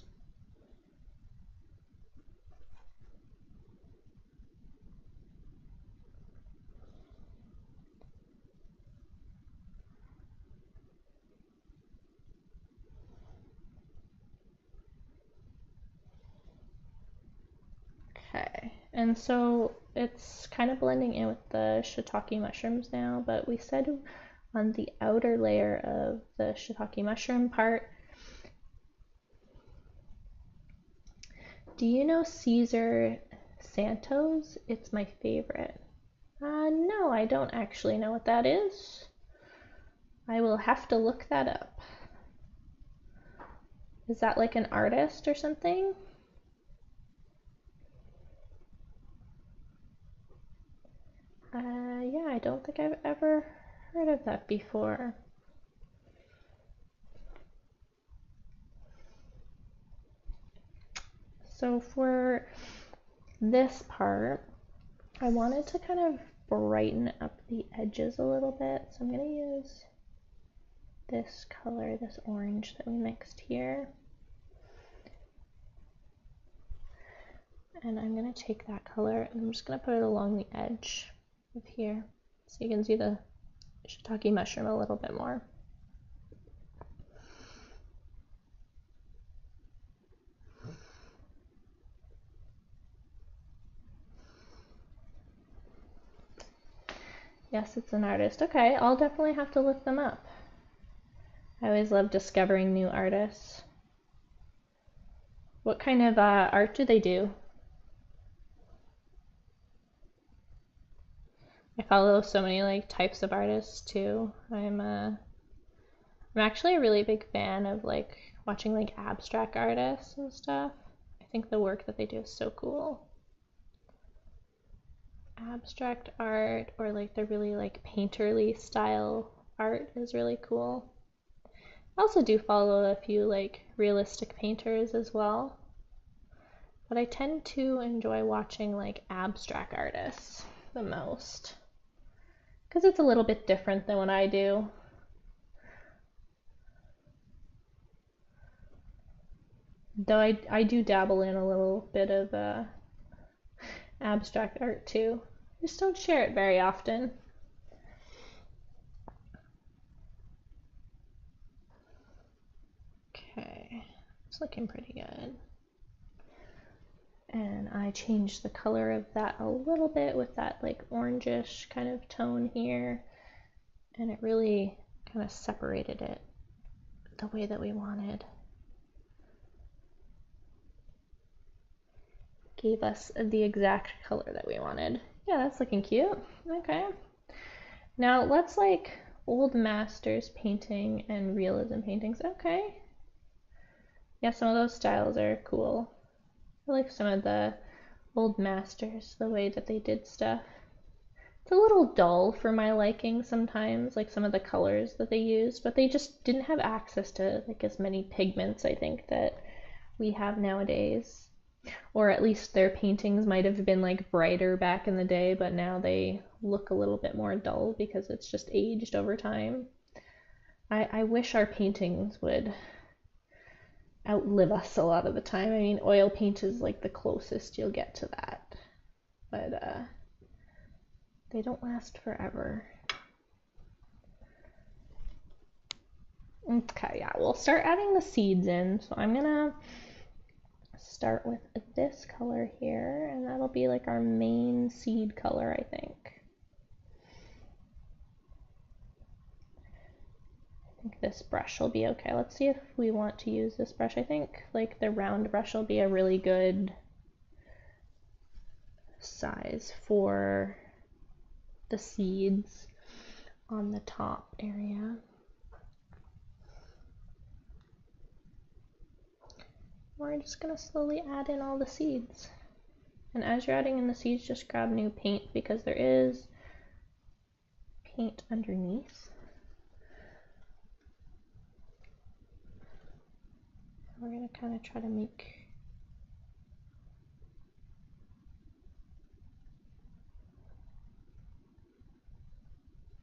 Okay, and so it's kind of blending in with the shiitake mushrooms now, but we said on the outer layer of the shiitake mushroom part. Do you know Caesar Santos? It's my favorite. No, I don't actually know what that is. I will have to look that up. Is that like an artist or something? Yeah, I don't think I've ever heard of that before. So for this part, I wanted to kind of brighten up the edges a little bit. So I'm going to use this color, this orange that we mixed here. And I'm going to take that color and I'm just going to put it along the edge of here so you can see the shiitake mushroom a little bit more. Yes, it's an artist. Okay, I'll definitely have to look them up. I always love discovering new artists. What kind of art do they do? I follow so many like types of artists too. I'm actually a really big fan of like watching like abstract artists and stuff. I think the work that they do is so cool. Abstract art or like the really like painterly style art is really cool. I also do follow a few like realistic painters as well, but I tend to enjoy watching like abstract artists the most. because it's a little bit different than what I do. Though I do dabble in a little bit of abstract art too. Just don't share it very often. Okay, it's looking pretty good. And I changed the color of that a little bit with that like orangish kind of tone here. And it really kind of separated it the way that we wanted. Gave us the exact color that we wanted. Yeah, that's looking cute. Okay. Now let's like old masters painting and realism paintings. Okay. Yeah, some of those styles are cool. I like some of the old masters, the way that they did stuff. It's a little dull for my liking sometimes, like some of the colors that they used, but they just didn't have access to like as many pigments, I think, that we have nowadays. Or at least their paintings might have been like brighter back in the day, but now they look a little bit more dull because it's just aged over time. I wish our paintings would outlive us a lot of the time. I mean, oil paint is like the closest you'll get to that, but they don't last forever. Okay, yeah, we'll start adding the seeds in. So I'm gonna start with this color here, and that'll be like our main seed color, I think. I think this brush will be okay. Let's see if we want to use this brush. I think like the round brush will be a really good size for the seeds on the top area. We're just gonna slowly add in all the seeds. And as you're adding in the seeds, just grab new paint because there is paint underneath. We're gonna kind of try to make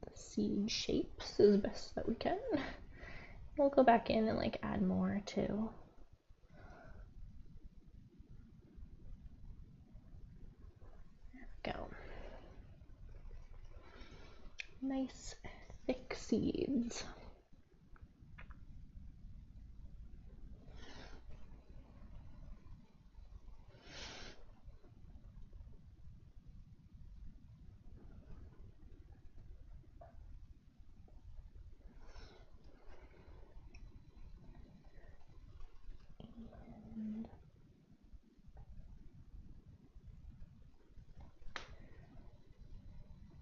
the seed shapes as best that we can. We'll go back in and like add more too. There we go. Nice thick seeds.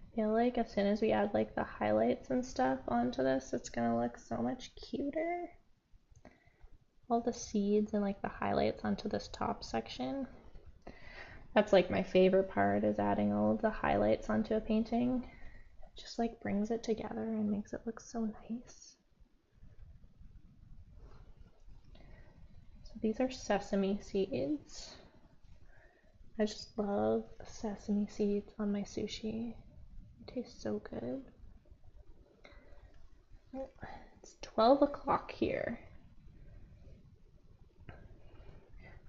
I feel like as soon as we add like the highlights and stuff onto this, it's gonna look so much cuter. All the seeds and like the highlights onto this top section. That's like my favorite part, is adding all of the highlights onto a painting. It just like brings it together and makes it look so nice. So these are sesame seeds. I just love sesame seeds on my sushi. It tastes so good. It's 12 o'clock here.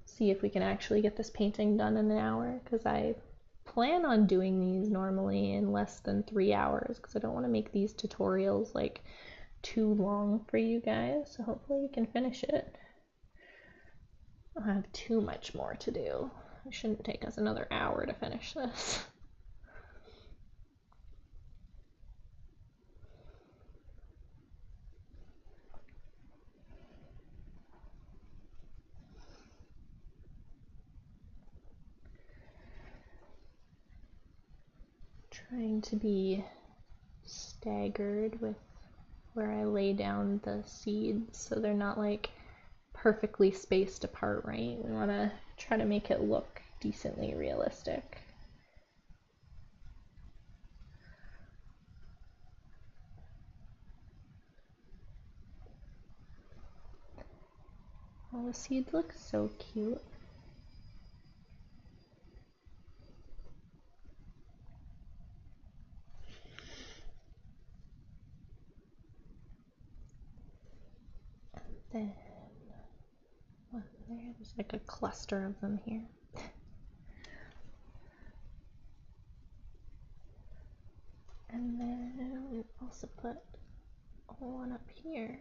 See if we can actually get this painting done in an hour, because I plan on doing these normally in less than 3 hours, because I don't want to make these tutorials like too long for you guys. So hopefully we can finish it. I don't have too much more to do. It shouldn't take us another hour to finish this. Trying to be staggered with where I lay down the seeds so they're not like perfectly spaced apart, right? We want to try to make it look decently realistic. Oh, the seeds look so cute. Then, there's like a cluster of them here. And then we've also put one up here.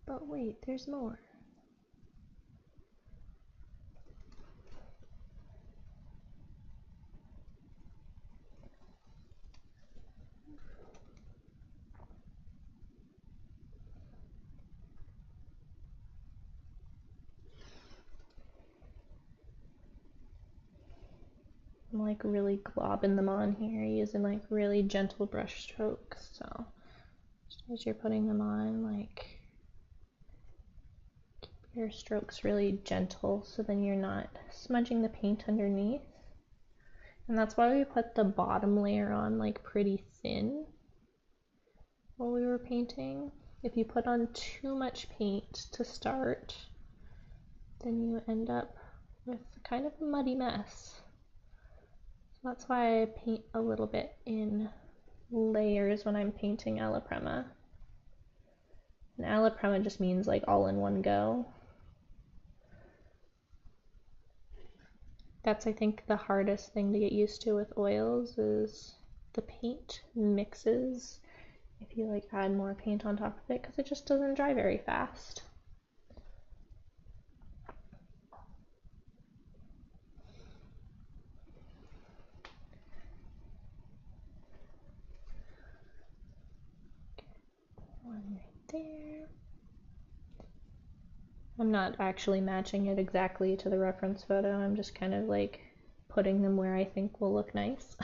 But wait, there's more. I'm like really globbing them on here using like really gentle brush strokes. So just as you're putting them on, like keep your strokes really gentle so then you're not smudging the paint underneath. And that's why we put the bottom layer on like pretty thin while we were painting. If you put on too much paint to start, then you end up with kind of a muddy mess. That's why I paint a little bit in layers when I'm painting alla prima. And alla prima just means like all in one go. That's, I think, the hardest thing to get used to with oils is the paint mixes if you like add more paint on top of it, because it just doesn't dry very fast. One right there. I'm not actually matching it exactly to the reference photo. I'm just kind of like putting them where I think will look nice.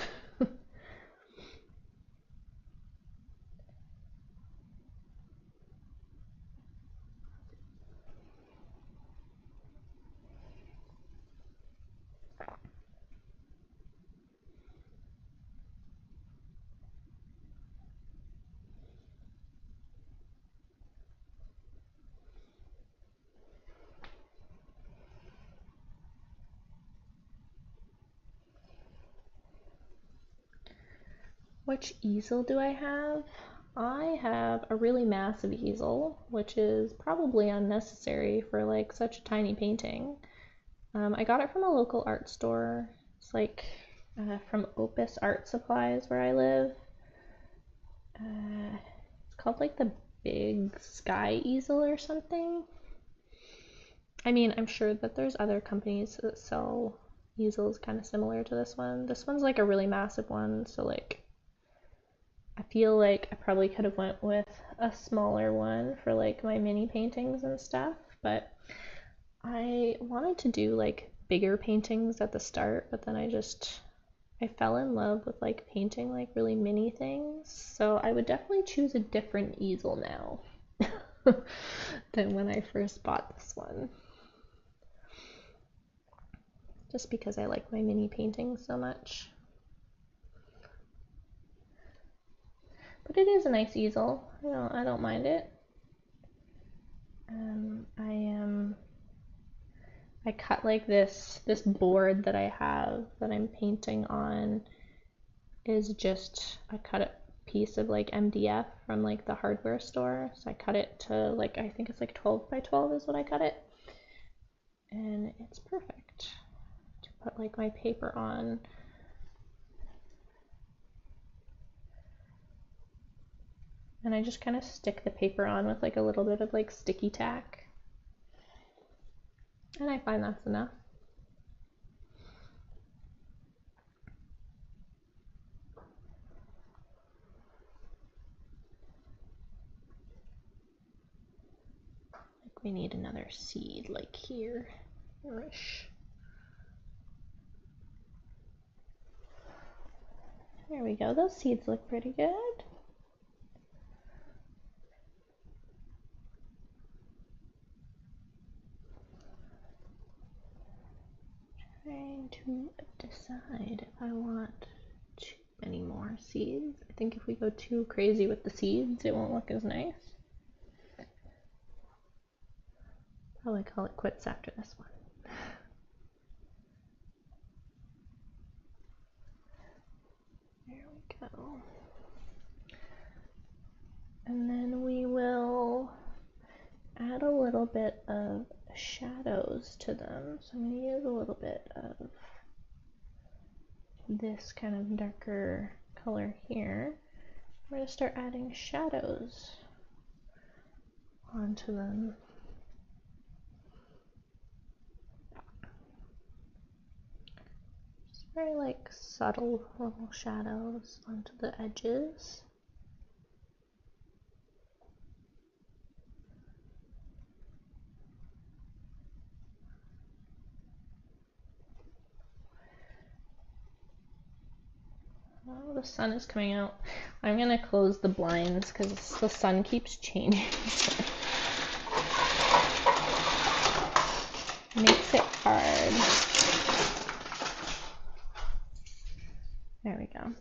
Which easel do I have? I have a really massive easel, which is probably unnecessary for like such a tiny painting. I got it from a local art store. It's like from Opus Art Supplies where I live. It's called like the Big Sky Easel or something. I mean, I'm sure that there's other companies that sell easels kind of similar to this one. This one's like a really massive one, so like I feel like I probably could have went with a smaller one for like my mini paintings and stuff, but I wanted to do like bigger paintings at the start, but then I fell in love with like painting like really mini things, so I would definitely choose a different easel now than when I first bought this one. Just because I like my mini paintings so much. But it is a nice easel. I don't mind it. I cut like this board that I have that I'm painting on is just I cut a piece of like MDF from like the hardware store. So I cut it to like I think it's like 12 by 12 is what I cut it. And it's perfect to put like my paper on. And I just kind of stick the paper on with like a little bit of like sticky tack. And I find that's enough. Like we need another seed like here. There we go. Those seeds look pretty good. Trying to decide if I want too many more seeds. I think if we go too crazy with the seeds, it won't look as nice. Probably call it quits after this one. And then we will add a little bit of shadows to them. So I'm going to use a little bit of this kind of darker color here. We're going to start adding shadows onto them. Just very like subtle little shadows onto the edges. Oh, the sun is coming out. I'm gonna close the blinds because the sun keeps changing. Makes it hard. There we go.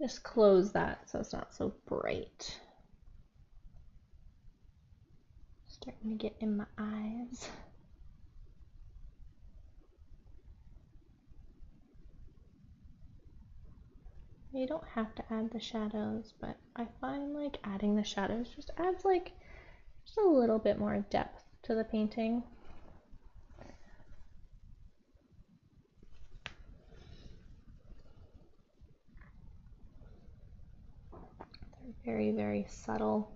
Just close that so it's not so bright. Starting to get in my eyes. You don't have to add the shadows, but I find like adding the shadows just adds like just a little bit more depth to the painting. They're very, very subtle.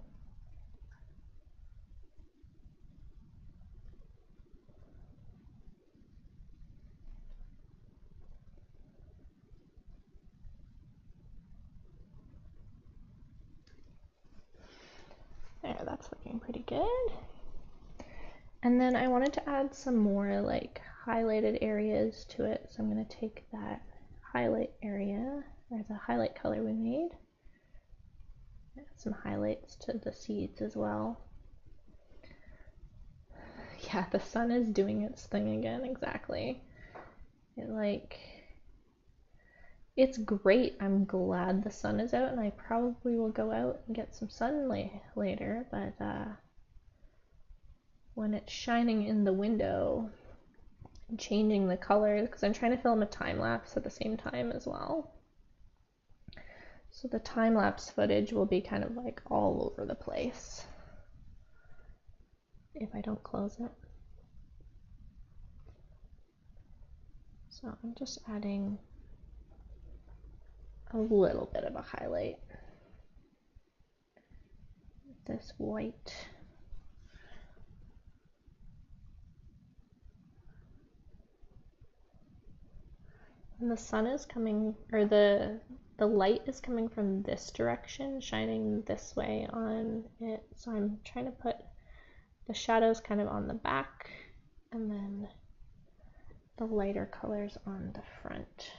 There, that's looking pretty good. And then I wanted to add some more like highlighted areas to it. So I'm going to take that highlight area, or the highlight color we made, add some highlights to the seeds as well. Yeah, the sun is doing its thing again, exactly. It's great. I'm glad the sun is out, and I probably will go out and get some sun later, but when it's shining in the window and changing the colors, because I'm trying to film a time lapse at the same time as well. So the time lapse footage will be kind of like all over the place if I don't close it. So I'm just adding a little bit of a highlight with this white. And the sun is coming, or the light is coming from this direction, shining this way on it. So I'm trying to put the shadows kind of on the back and then the lighter colors on the front.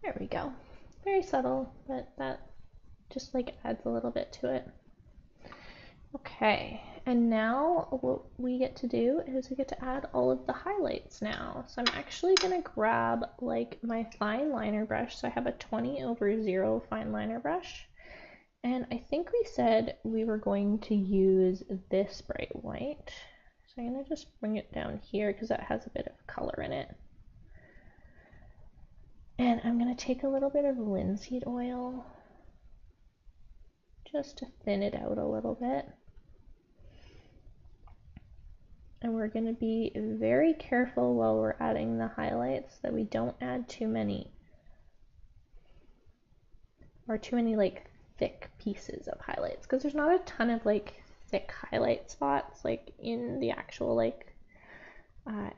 There we go. Very subtle, but that just like adds a little bit to it. Okay, and now what we get to do is we get to add all of the highlights now. So I'm actually gonna grab like my fine liner brush. So I have a 20/0 fine liner brush. And I think we said we were going to use this bright white. So I'm gonna just bring it down here because that has a bit of color in it. And I'm going to take a little bit of linseed oil just to thin it out a little bit. And we're going to be very careful while we're adding the highlights that we don't add too many, or too many like thick pieces of highlights, because there's not a ton of like thick highlight spots like in the actual like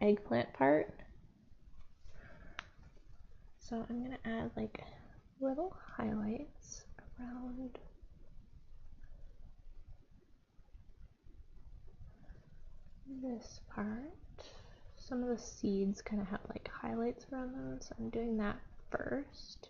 eggplant part. So I'm going to add like little highlights around this part. Some of the seeds kind of have like highlights around them, so I'm doing that first.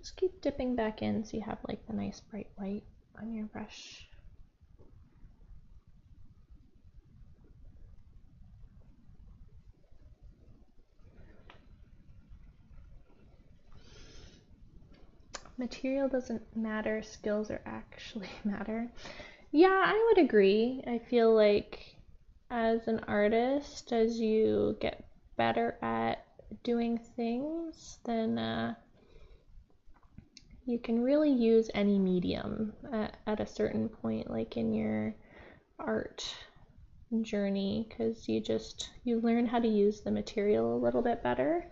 Just keep dipping back in so you have like the nice bright white on your brush. Material doesn't matter, skills are actually matter. Yeah, I would agree. I feel like as an artist, as you get better at doing things, then you can really use any medium at a certain point, like in your art journey, because you learn how to use the material a little bit better.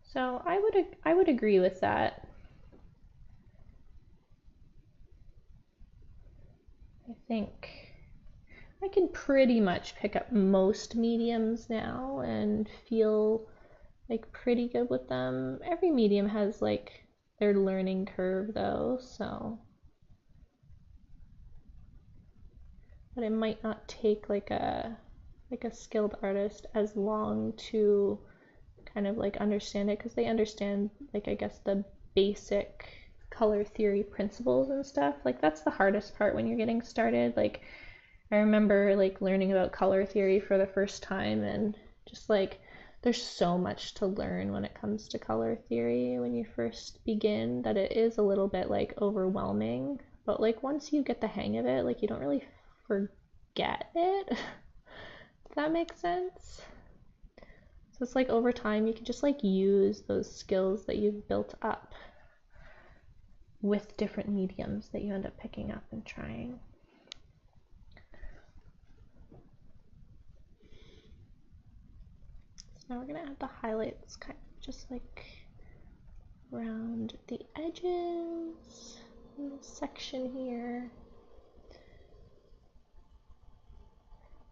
So I would agree with that. I think I can pretty much pick up most mediums now and feel like pretty good with them. Every medium has like their learning curve though, so but it might not take like a skilled artist as long to kind of like understand it, because they understand like I guess the basic color theory principles and stuff. Like that's the hardest part when you're getting started. Like I remember like learning about color theory for the first time, and just like there's so much to learn when it comes to color theory when you first begin, that it is a little bit like overwhelming. But like once you get the hang of it, like you don't really forget it. Does that make sense? So it's like over time you can just like use those skills that you've built up with different mediums that you end up picking up and trying. So now we're gonna add the highlights kind of just like around the edges in this section here.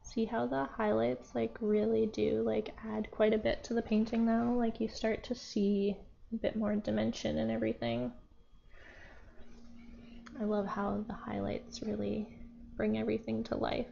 See how the highlights like really do like add quite a bit to the painting though? Like you start to see a bit more dimension and everything. I love how the highlights really bring everything to life.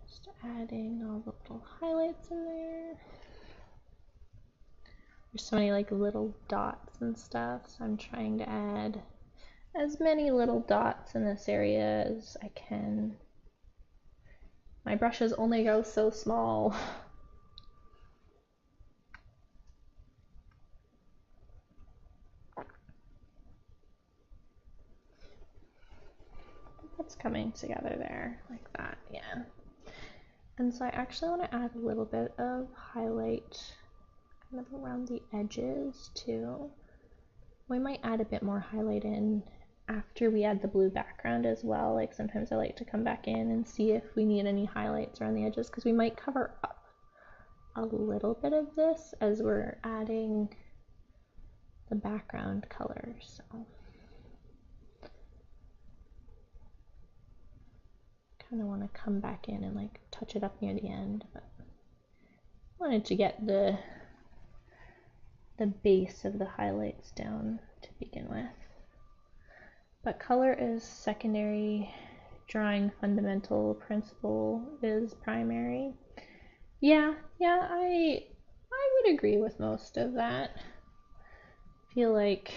Just adding all the little highlights in there. There's so many like little dots and stuff, so I'm trying to add as many little dots in this area as I can. My brushes only go so small. That's coming together there, like that, yeah. And so I actually want to add a little bit of highlight kind of around the edges too. We might add a bit more highlight in after we add the blue background as well. Like sometimes I like to come back in and see if we need any highlights around the edges, because we might cover up a little bit of this as we're adding the background color. So kind of want to come back in and like touch it up near the end, but I wanted to get the base of the highlights down to begin with. But color is secondary, drawing fundamental, principle is primary. Yeah, I would agree with most of that. I feel like,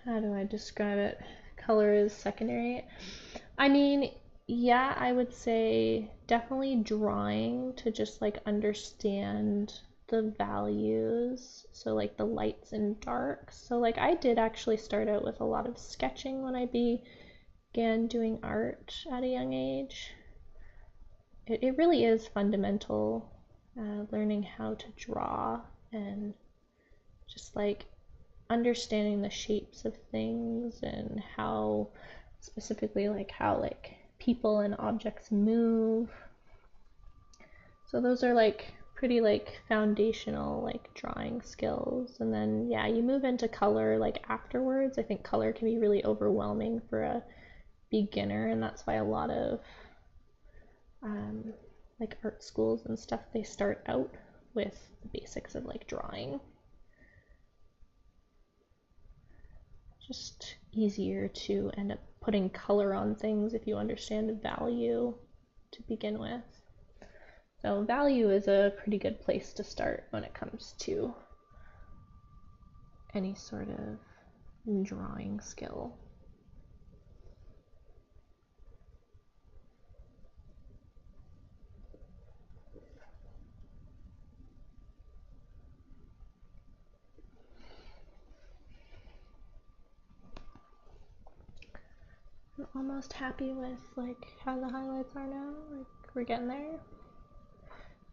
how do I describe it? Color is secondary. I mean, yeah, I would say definitely drawing to just like understand the values, so like the lights and darks. So like I did actually start out with a lot of sketching when I began doing art at a young age. It really is fundamental, learning how to draw and just like understanding the shapes of things and how specifically like how like people and objects move. So those are like pretty like foundational like drawing skills. And then yeah, you move into color like afterwards. I think color can be really overwhelming for a beginner, and that's why a lot of like art schools and stuff, they start out with the basics of like drawing. Just easier to end up putting color on things if you understand the value to begin with. So value is a pretty good place to start when it comes to any sort of drawing skill. I'm almost happy with like how the highlights are now. Like we're getting there.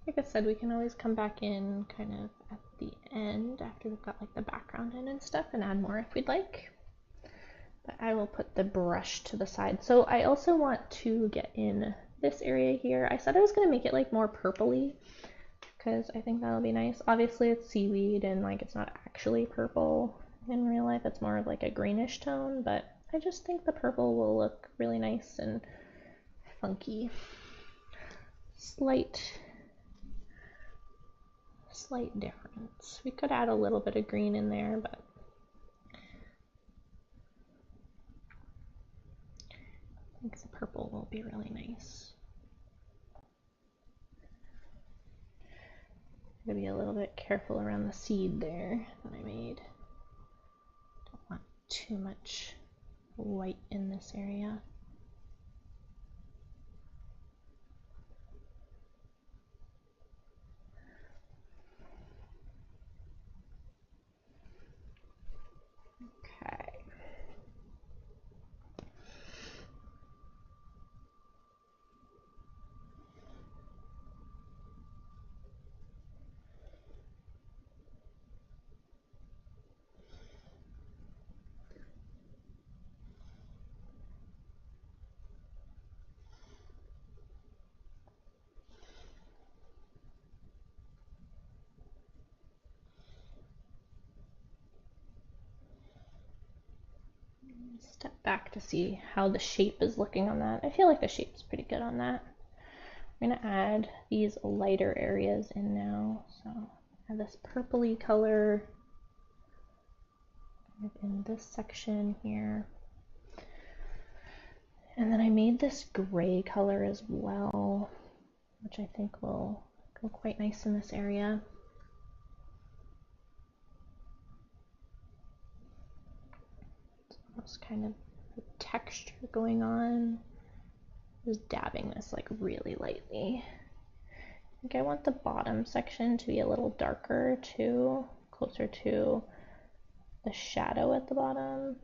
Like I said, we can always come back in kind of at the end after we've got like the background in and stuff and add more if we'd like. But I will put the brush to the side. So I also want to get in this area here. I said I was going to make it like more purpley because I think that'll be nice. Obviously it's seaweed and like it's not actually purple in real life. It's more of like a greenish tone, but I just think the purple will look really nice and funky. Slight difference. We could add a little bit of green in there, but I think the purple will be really nice. I'm gonna be a little bit careful around the seed there that I made. Don't want too much white in this area. Okay. Step back to see how the shape is looking on that. I feel like the shape's pretty good on that. I'm going to add these lighter areas in now. So I have this purpley color in this section here. And then I made this gray color as well, which I think will go quite nice in this area. It's kind of the texture going on. Just dabbing this like really lightly. I think I want the bottom section to be a little darker too, closer to the shadow at the bottom.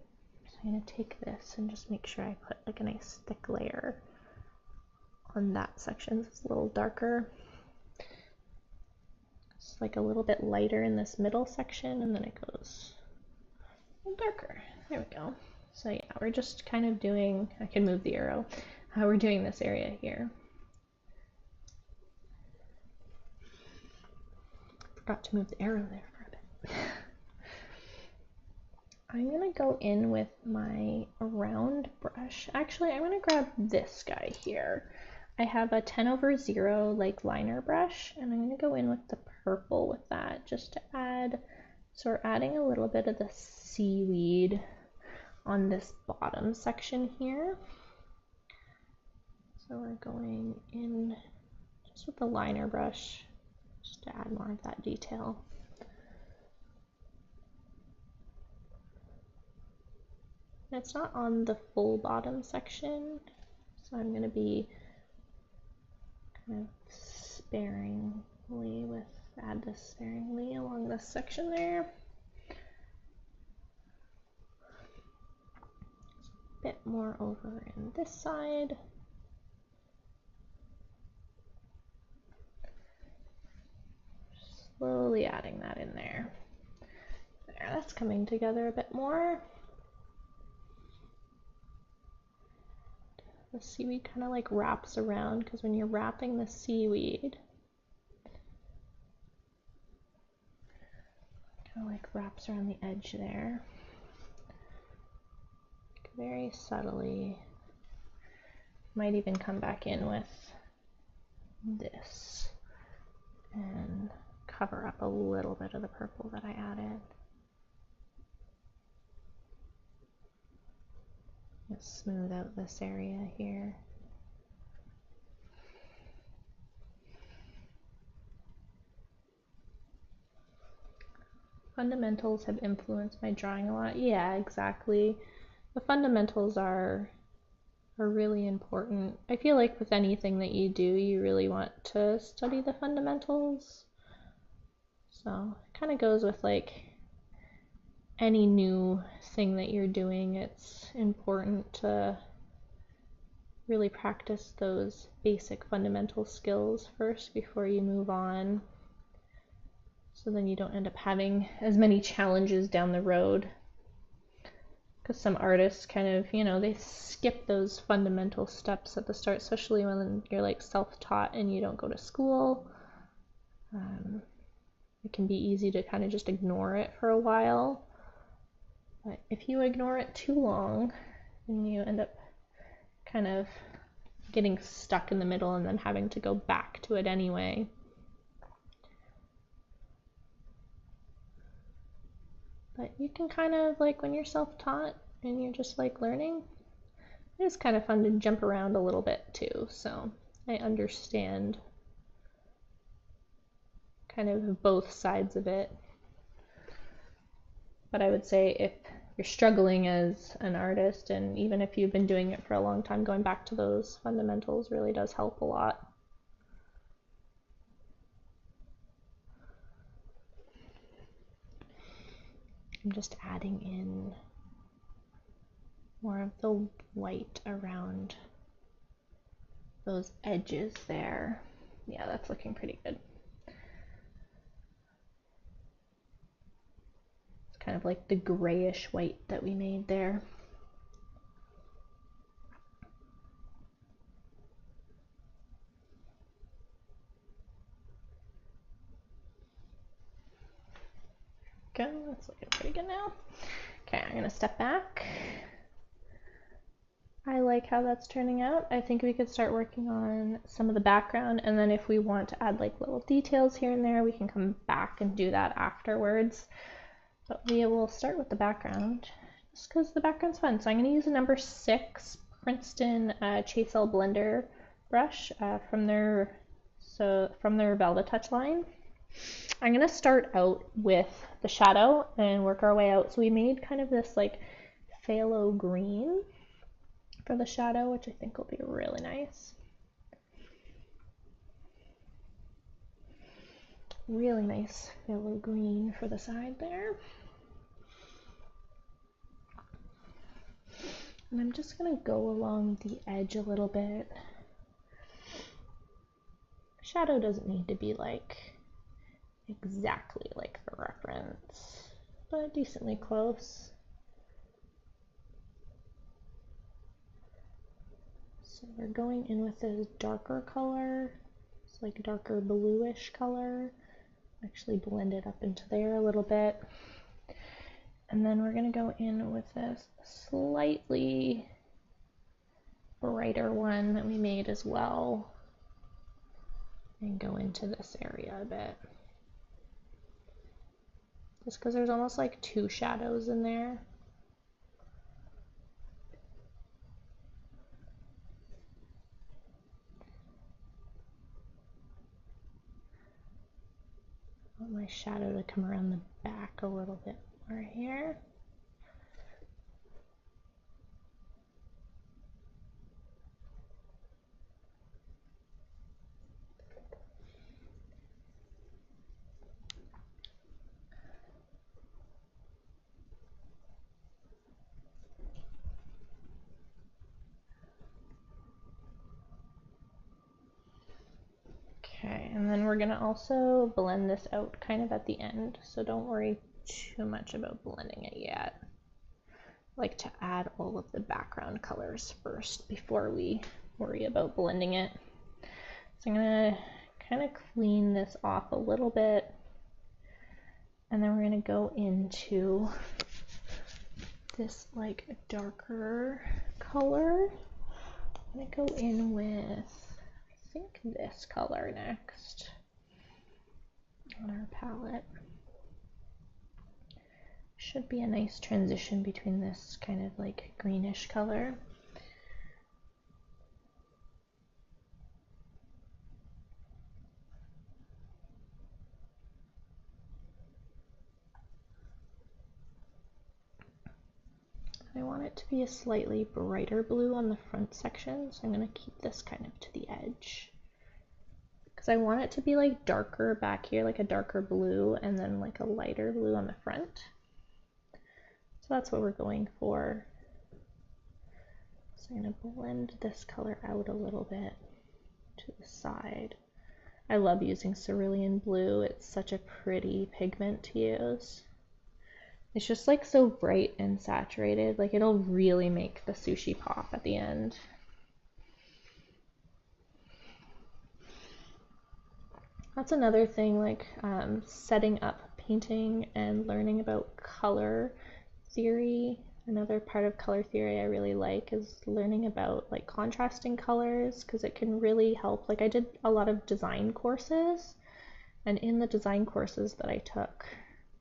So I'm going to take this and just make sure I put like a nice thick layer on that section. It's a little darker. It's like a little bit lighter in this middle section, and then it goes a little darker. There we go. So yeah, we're just kind of doing, I can move the arrow, how we're doing this area here. Forgot to move the arrow there for a bit. I'm gonna go in with my round brush. Actually, I'm gonna grab this guy here. I have a 10/0 like liner brush, and I'm gonna go in with the purple with that just to add, so we're adding a little bit of the seaweed on this bottom section here. So we're going in just with the liner brush just to add more of that detail. And it's not on the full bottom section, so I'm going to be kind of sparingly with, add this sparingly along this section there. A bit more over in this side. Slowly adding that in there. There, that's coming together a bit more. The seaweed kind of like wraps around, because when you're wrapping the seaweed, kind of like wraps around the edge there. Very subtly. Might even come back in with this and cover up a little bit of the purple that I added. Just smooth out this area here. Fundamentals have influenced my drawing a lot. Yeah, exactly. The fundamentals are really important. I feel like with anything that you do, you really want to study the fundamentals. So it kind of goes with like any new thing that you're doing. It's important to really practice those basic fundamental skills first before you move on. So then you don't end up having as many challenges down the road. Because some artists kind of, you know, they skip those fundamental steps at the start, especially when you're like self-taught and you don't go to school. It can be easy to kind of just ignore it for a while. But if you ignore it too long, then you end up kind of getting stuck in the middle and then having to go back to it anyway. But you can kind of like when you're self-taught and you're just like learning, it's kind of fun to jump around a little bit too. So I understand kind of both sides of it. But I would say if you're struggling as an artist, and even if you've been doing it for a long time, going back to those fundamentals really does help a lot. I'm just adding in more of the white around those edges there. Yeah, that's looking pretty good. It's kind of like the grayish white that we made there. Go, that's looking pretty good now. Okay, I'm gonna step back. I like how that's turning out. I think we could start working on some of the background, and then if we want to add like little details here and there, we can come back and do that afterwards. But we will start with the background, just because the background's fun. So I'm going to use a number 6 Princeton Josol blender brush from their Velvet Touch line. I'm going to start out with the shadow and work our way out. So we made kind of this like phthalo green for the shadow, which I think will be really nice. Really nice phthalo green for the side there. And I'm just going to go along the edge a little bit. Shadow doesn't need to be like exactly like the reference, but decently close. So we're going in with a darker color. It's like a darker bluish color. Actually blend it up into there a little bit. And then we're going to go in with this slightly brighter one that we made as well and go into this area a bit. Just because there's almost like 2 shadows in there. I want my shadow to come around the back a little bit more here. Okay, and then we're gonna also blend this out kind of at the end, so don't worry too much about blending it yet. I like to add all of the background colors first before we worry about blending it. So I'm gonna kind of clean this off a little bit, and then we're gonna go into this like darker color. I'm gonna go in with, I think, this color next on our palette. Should be a nice transition between this kind of like greenish color. I want it to be a slightly brighter blue on the front section, so I'm going to keep this kind of to the edge. Because I want it to be like darker back here, like a darker blue, and then like a lighter blue on the front. So that's what we're going for. So I'm going to blend this color out a little bit to the side. I love using cerulean blue. It's such a pretty pigment to use. It's just like so bright and saturated. Like it'll really make the sushi pop at the end. That's another thing, like setting up painting and learning about color theory. Another part of color theory I really like is learning about like contrasting colors, because it can really help. Like I did a lot of design courses, and in the design courses that I took,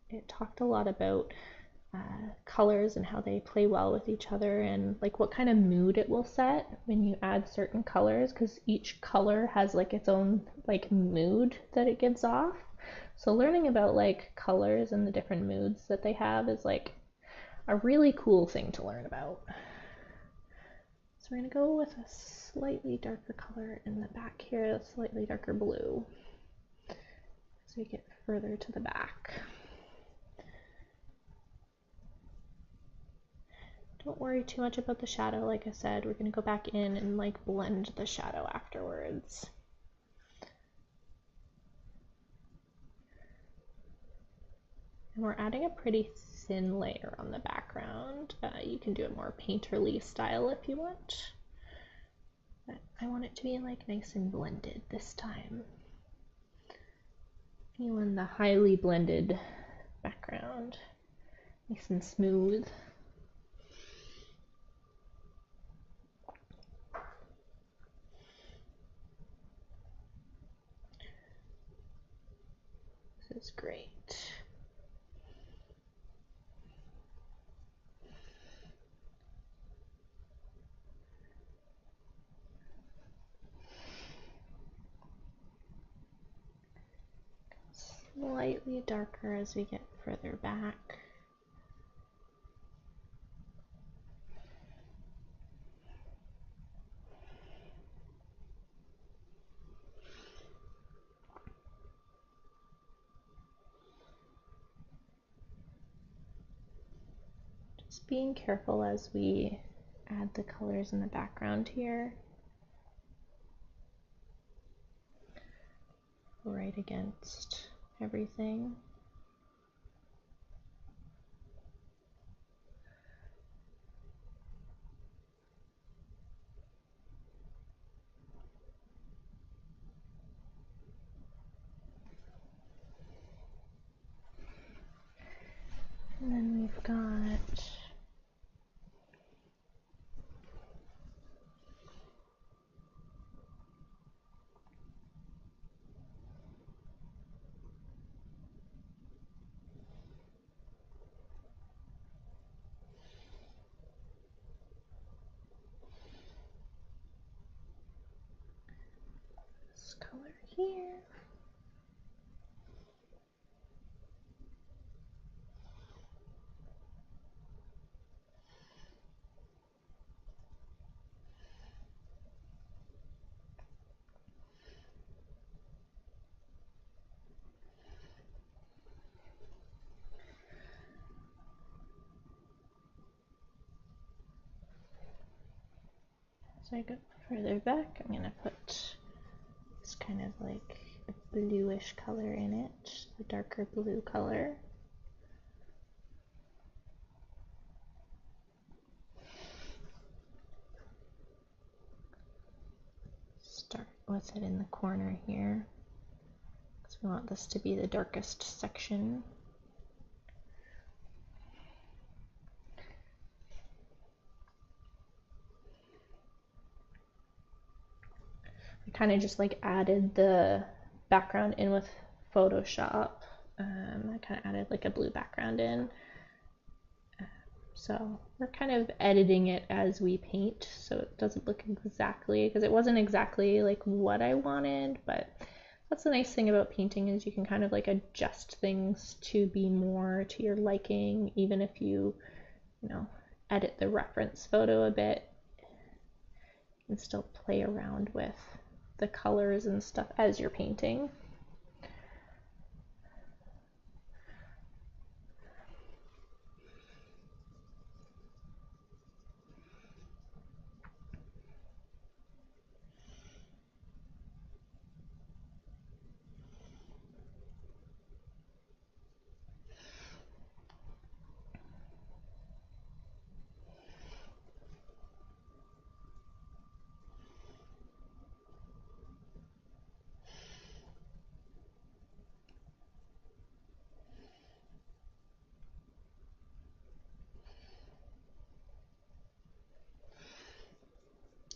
it talked a lot about colors and how they play well with each other, and like what kind of mood it will set when you add certain colors, because each color has like its own like mood that it gives off. So learning about like colors and the different moods that they have is like a really cool thing to learn about. So we're going to go with a slightly darker color in the back here, a slightly darker blue, as we get further to the back. Don't worry too much about the shadow. Like I said, we're going to go back in and like blend the shadow afterwards. And we're adding a pretty thin layer on the background. You can do it more painterly style if you want, but I want it to be like nice and blended this time. Feeling the highly blended background, nice and smooth. This is great. Slightly darker as we get further back. Just being careful as we add the colors in the background here. Right against everything. And then we've got this color here. So I go further back, I'm going to put this kind of like a bluish color in it, the darker blue color. start with it in the corner here, because we want this to be the darkest section. I kind of just like added the background in with Photoshop. I kind of added like a blue background in. So we're kind of editing it as we paint, so it doesn't look exactly, because it wasn't exactly like what I wanted, but that's the nice thing about painting is you can kind of like adjust things to be more to your liking, even if you know, edit the reference photo a bit and still play around with the colors and stuff as you're painting.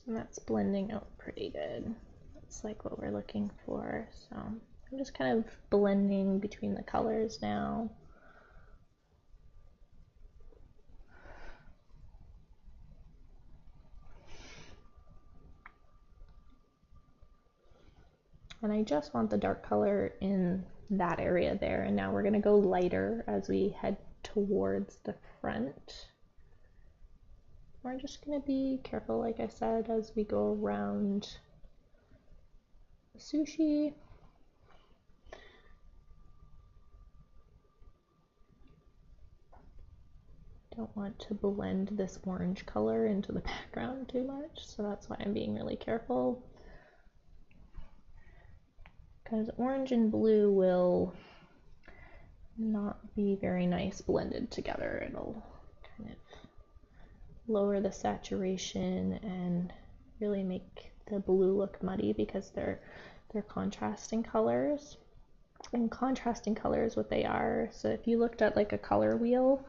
And that's blending out pretty good. That's like what we're looking for. So I'm just kind of blending between the colors now. And I just want the dark color in that area there. And now we're going to go lighter as we head towards the front. We're just going to be careful, like I said, as we go around the sushi. Don't want to blend this orange color into the background too much, so that's why I'm being really careful. Because orange and blue will not be very nice blended together. It'll kind of lower the saturation and really make the blue look muddy because they're contrasting colors. And contrasting colors, what they are, so if you looked at like a color wheel,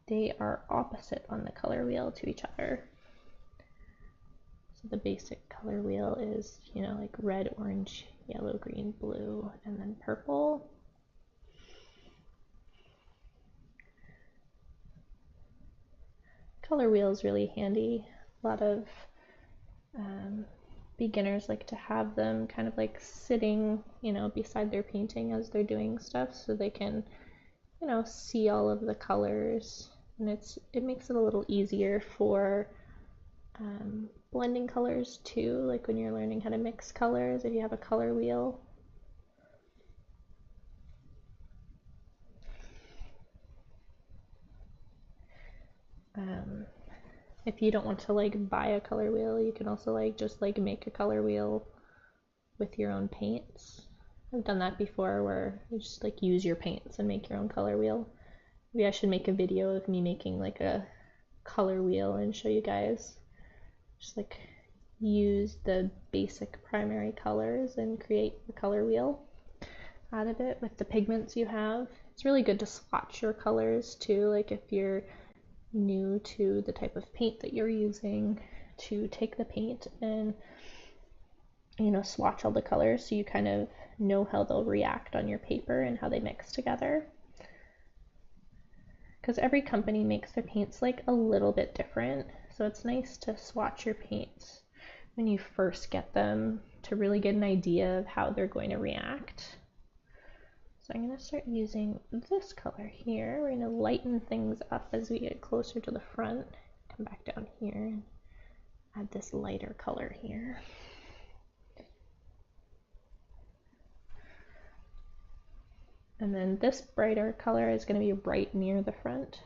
they are opposite on the color wheel to each other. So the basic color wheel is, you know, like red, orange, yellow, green, blue, and then purple. Color wheel is really handy. A lot of beginners like to have them kind of like sitting, you know, beside their painting as they're doing stuff, so they can, you know, see all of the colors, and it makes it a little easier for blending colors too, like when you're learning how to mix colors if you have a color wheel. If you don't want to like buy a color wheel, you can also like just like make a color wheel with your own paints. I've done that before where you just like use your paints and make your own color wheel. Maybe I should make a video of me making like a color wheel and show you guys. Just like use the basic primary colors and create a color wheel out of it with the pigments you have. It's really good to swatch your colors too, like if you're new to the type of paint that you're using, to take the paint and, you know, swatch all the colors so you kind of know how they'll react on your paper and how they mix together. Because every company makes their paints like a little bit different, so it's nice to swatch your paints when you first get them to really get an idea of how they're going to react. So I'm going to start using this color here. We're going to lighten things up as we get closer to the front. Come back down here and add this lighter color here. And then this brighter color is going to be right near the front.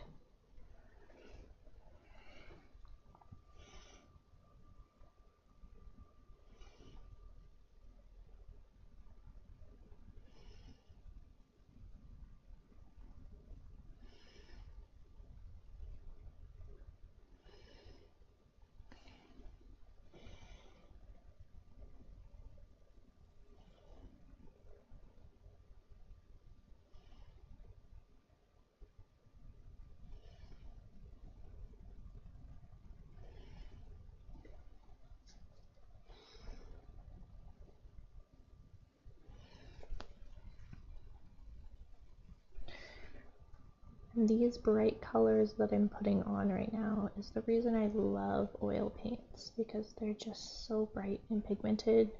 These bright colors that I'm putting on right now is the reason I love oil paints, because they're just so bright and pigmented.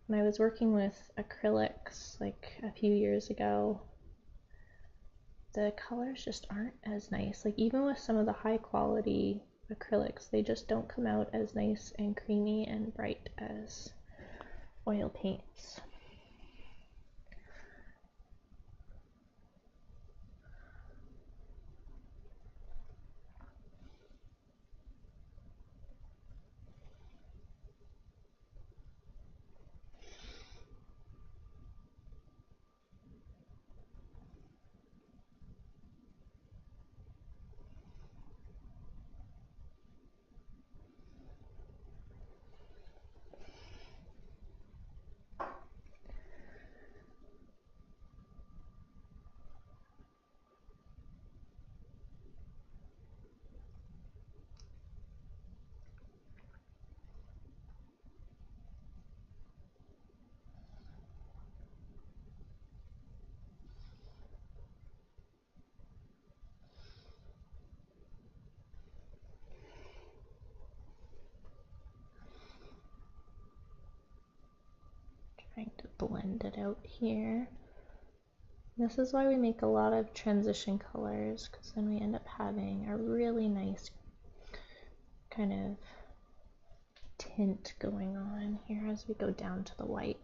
When I was working with acrylics like a few years ago, the colors just aren't as nice. Like even with some of the high quality acrylics, they just don't come out as nice and creamy and bright as oil paints. Trying to blend it out here. This is why we make a lot of transition colors, because then we end up having a really nice kind of tint going on here as we go down to the white.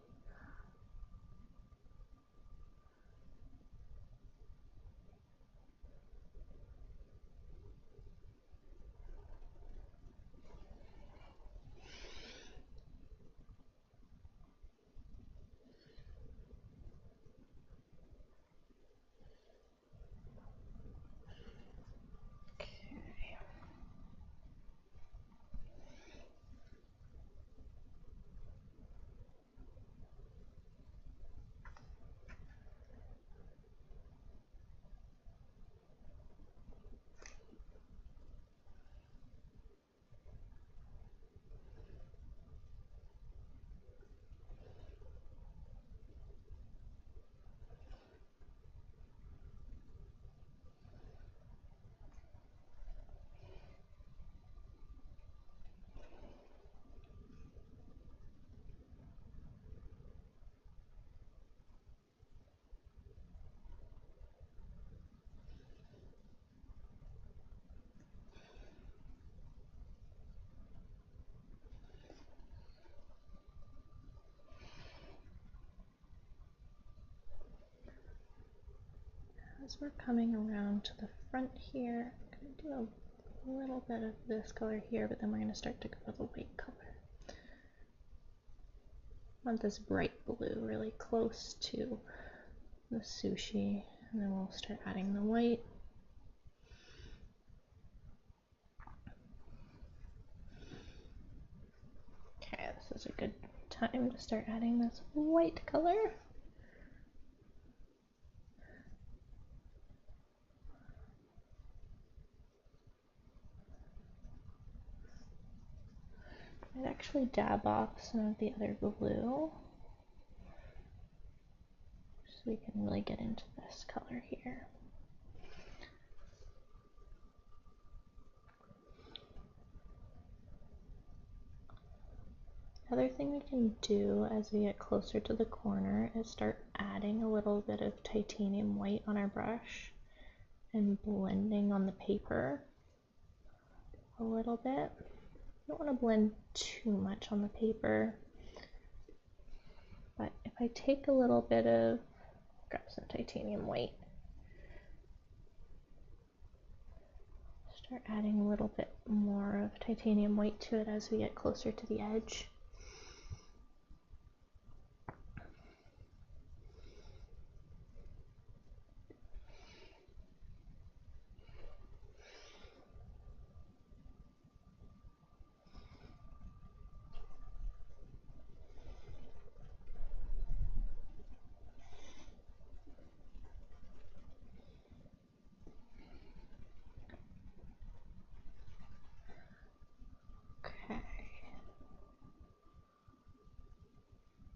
As we're coming around to the front here, I'm going to do a little bit of this color here, but then we're going to start to go to the white color. I want this bright blue really close to the sushi, and then we'll start adding the white. Okay, this is a good time to start adding this white color. I'd actually dab off some of the other blue so we can really get into this color here. Other thing we can do as we get closer to the corner is start adding a little bit of titanium white on our brush and blending on the paper a little bit. I don't want to blend too much on the paper, but if I take a little bit of, grab some titanium white, start adding a little bit more of titanium white to it as we get closer to the edge.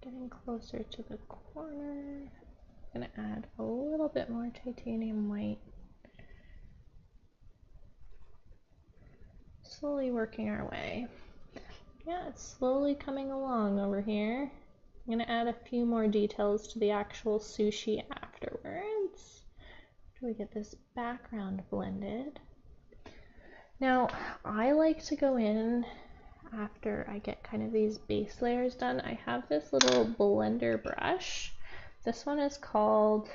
Getting closer to the corner, I'm going to add a little bit more titanium white slowly working our way. Yeah, it's slowly coming along over here. I'm gonna add a few more details to the actual sushi afterwards. After we get this background blended. Now, I like to go in after I get kind of these base layers done. I have this little blender brush. This one is called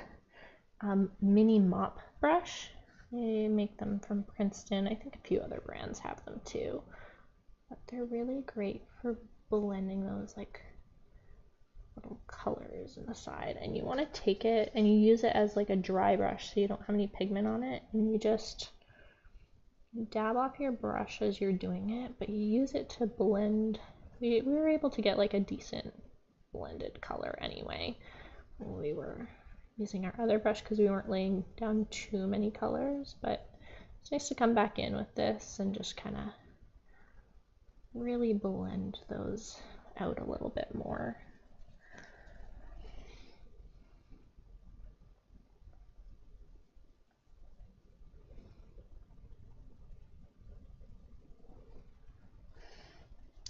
Mini Mop Brush. They make them from Princeton. I think a few other brands have them too. But they're really great for blending those like little colors in the side. And you want to take it and you use it as like a dry brush so you don't have any pigment on it. And you just dab off your brush as you're doing it, but you use it to blend. We were able to get like a decent blended color anyway when we were using our other brush because we weren't laying down too many colors, but it's nice to come back in with this and just kind of really blend those out a little bit more.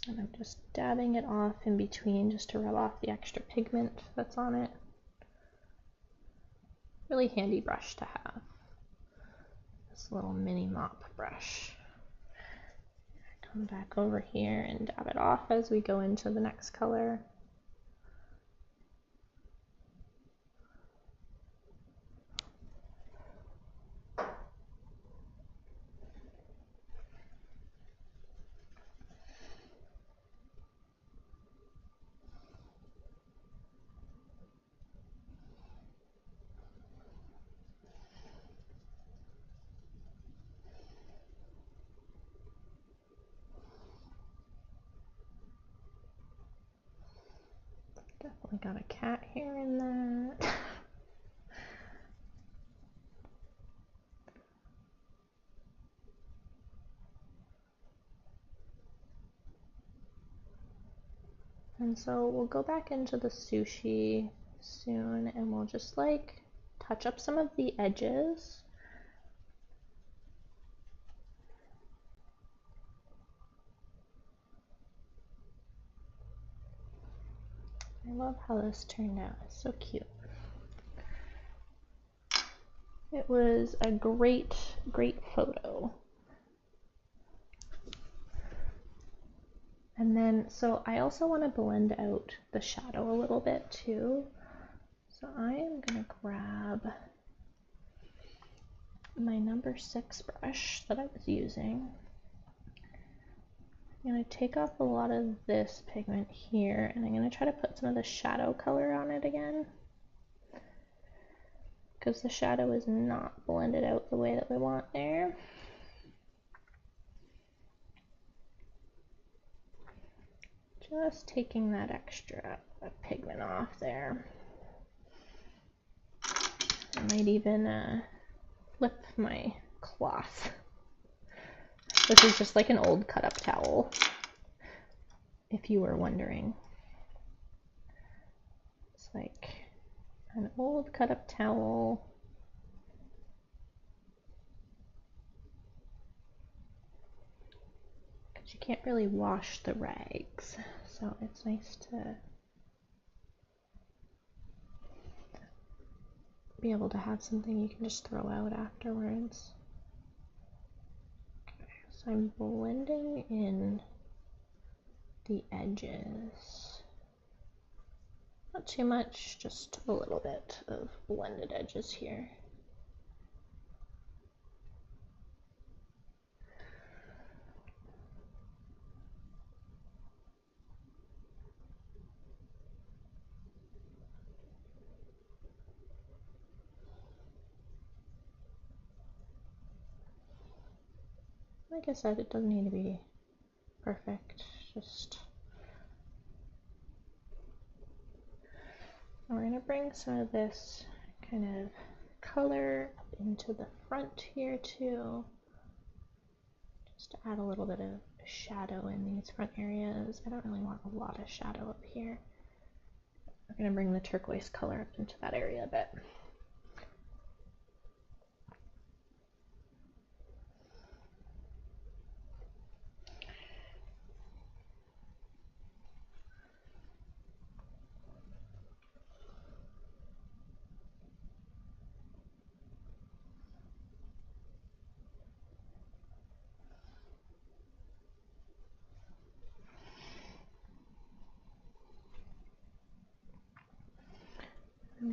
And I'm just dabbing it off in between just to rub off the extra pigment that's on it. Really handy brush to have. This little mini mop brush. Come back over here and dab it off as we go into the next color. Definitely got a cat hair in that. And so we'll go back into the sushi soon and we'll just like touch up some of the edges. I love how this turned out. It's so cute. It was a great, great photo. And then, so I also want to blend out the shadow a little bit too. So I am going to grab my number 6 brush that I was using. I'm going to take off a lot of this pigment here, and I'm going to try to put some of the shadow color on it again, because the shadow is not blended out the way that we want there. Just taking that extra pigment off there. I might even flip my cloth. This is just like an old cut up towel, if you were wondering. It's like an old cut up towel. Because you can't really wash the rags, so it's nice to be able to have something you can just throw out afterwards. So I'm blending in the edges. Not too much, just a little bit of blended edges here. Like I said, it doesn't need to be perfect, just we're going to bring some of this kind of color up into the front here too, just to add a little bit of shadow in these front areas. I don't really want a lot of shadow up here. We're going to bring the turquoise color up into that area a bit.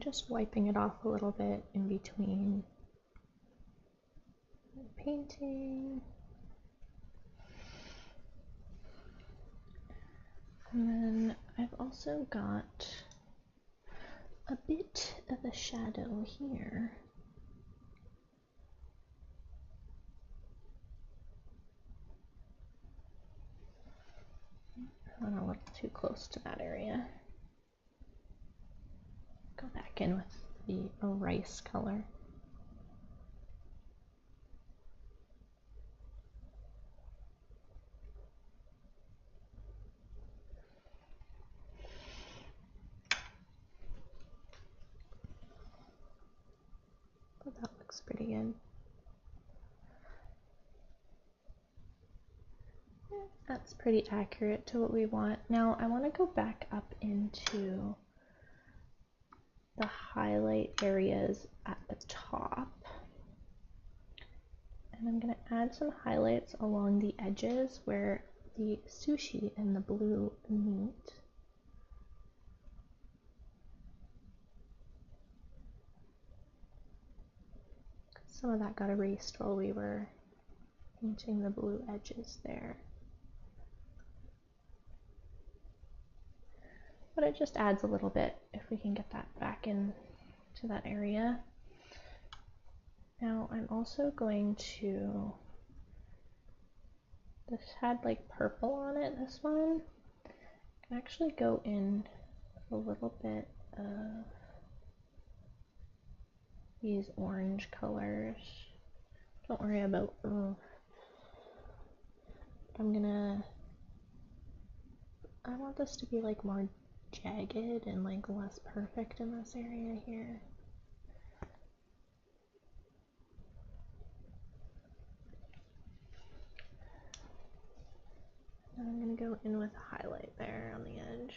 just wiping it off a little bit in between painting. And then I've also got a bit of a shadow here. I went a little too close to that area. Go back in with the rice color. But that looks pretty good. That's pretty accurate to what we want. Now I want to go back up into the highlight areas at the top. And I'm going to add some highlights along the edges where the sushi and the blue meet. Some of that got erased while we were painting the blue edges there. But it just adds a little bit if we can get that back in to that area. Now I'm also going to, this had like purple on it, this one. I can actually go in a little bit of these orange colors. Don't worry about, I want this to be like more jagged and like less perfect in this area here. And I'm going to go in with a highlight there on the edge.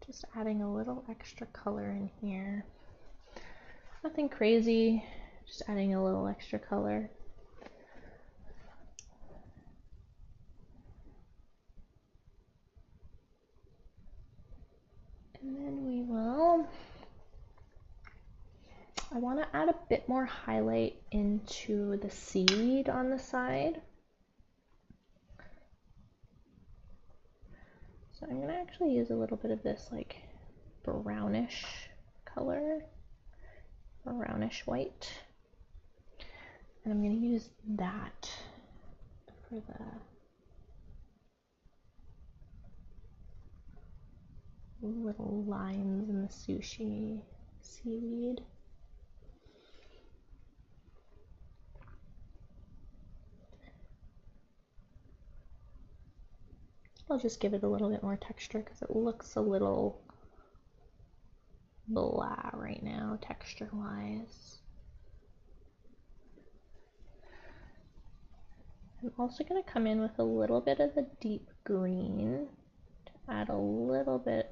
Just adding a little extra color in here. Nothing crazy, just adding a little extra color. And then we will, I want to add a bit more highlight into the seaweed on the side. So I'm going to actually use a little bit of this like brownish color, brownish white. And I'm going to use that for the little lines in the sushi seaweed. I'll just give it a little bit more texture because it looks a little blah right now, texture-wise. I'm also going to come in with a little bit of the deep green to add a little bit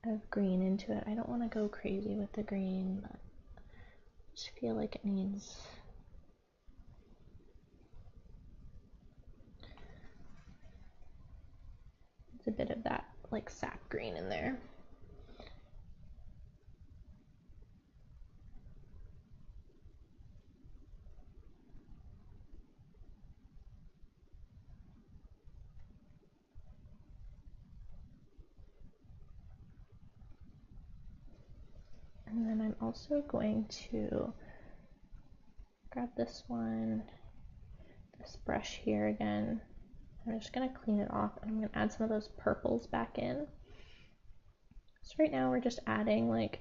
of green into it. I don't want to go crazy with the green, but I just feel like it needs a bit of that like sap green in there. And then I'm also going to grab this one, this brush here again. I'm just going to clean it off and I'm going to add some of those purples back in. So right now we're just adding like,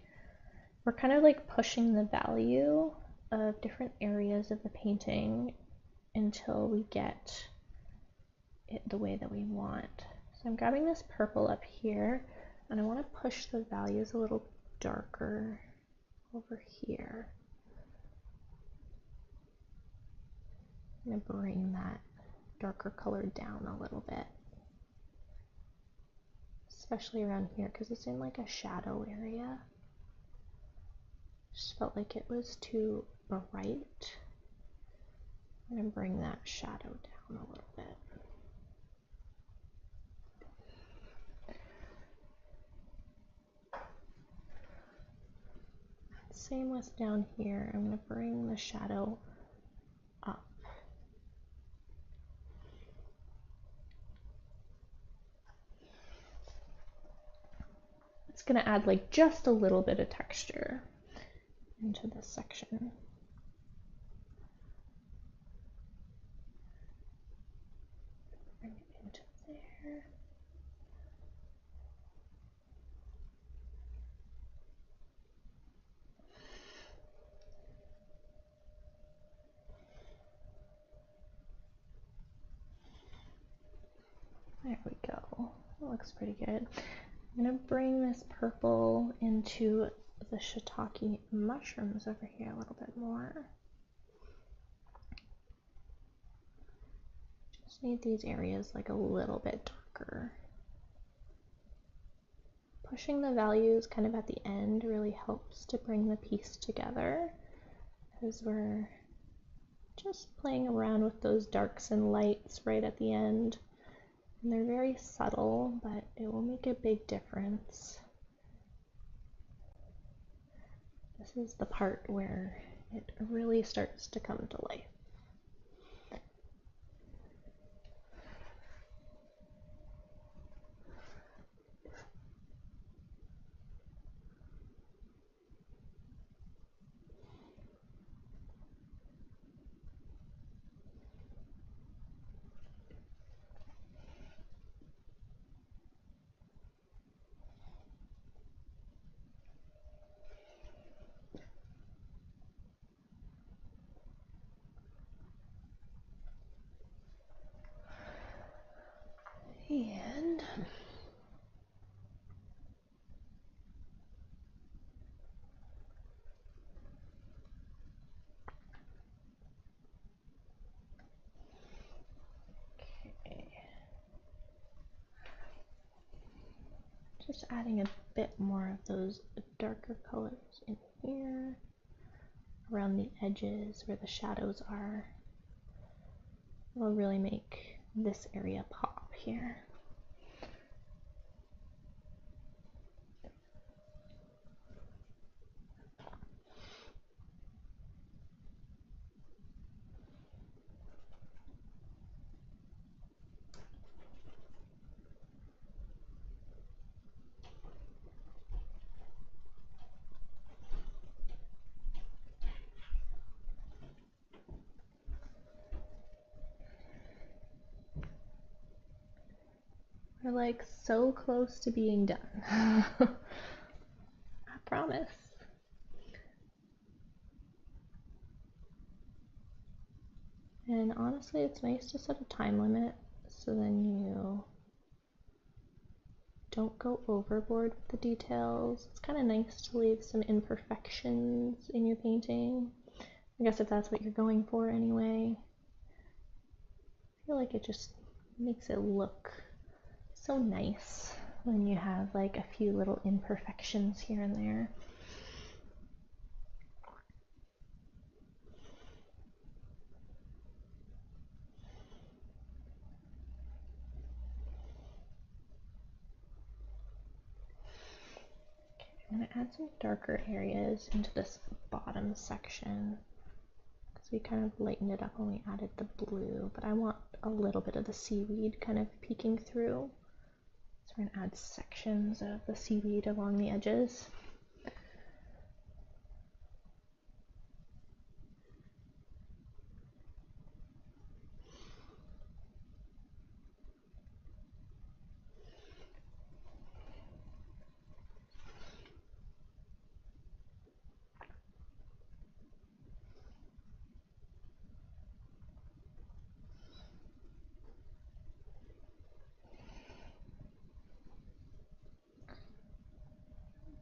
we're kind of like pushing the value of different areas of the painting until we get it the way that we want. So I'm grabbing this purple up here and I want to push the values a little darker over here. I'm going to bring that darker color down a little bit, especially around here because it's in like a shadow area. Just felt like it was too bright. I'm going to bring that shadow down a little bit. Same with down here. I'm going to bring the shadow up. It's going to add like just a little bit of texture into this section. Bring it into there. There we go. That looks pretty good. I'm going to bring this purple into the shiitake mushrooms over here a little bit more. Just need these areas like a little bit darker. Pushing the values kind of at the end really helps to bring the piece together, because we're just playing around with those darks and lights right at the end. And they're very subtle, but it will make a big difference. This is the part where it really starts to come to life. And okay, just adding a bit more of those darker colors in here, around the edges where the shadows are. It'll really make this area pop here. We're like so close to being done. I promise. And honestly, it's nice to set a time limit so then you don't go overboard with the details. It's kind of nice to leave some imperfections in your painting. I guess if that's what you're going for anyway. I feel like it just makes it look so nice when you have like a few little imperfections here and there. I'm going to add some darker areas into this bottom section because we kind of lightened it up when we added the blue, but I want a little bit of the seaweed kind of peeking through. So we're going to add sections of the seaweed along the edges.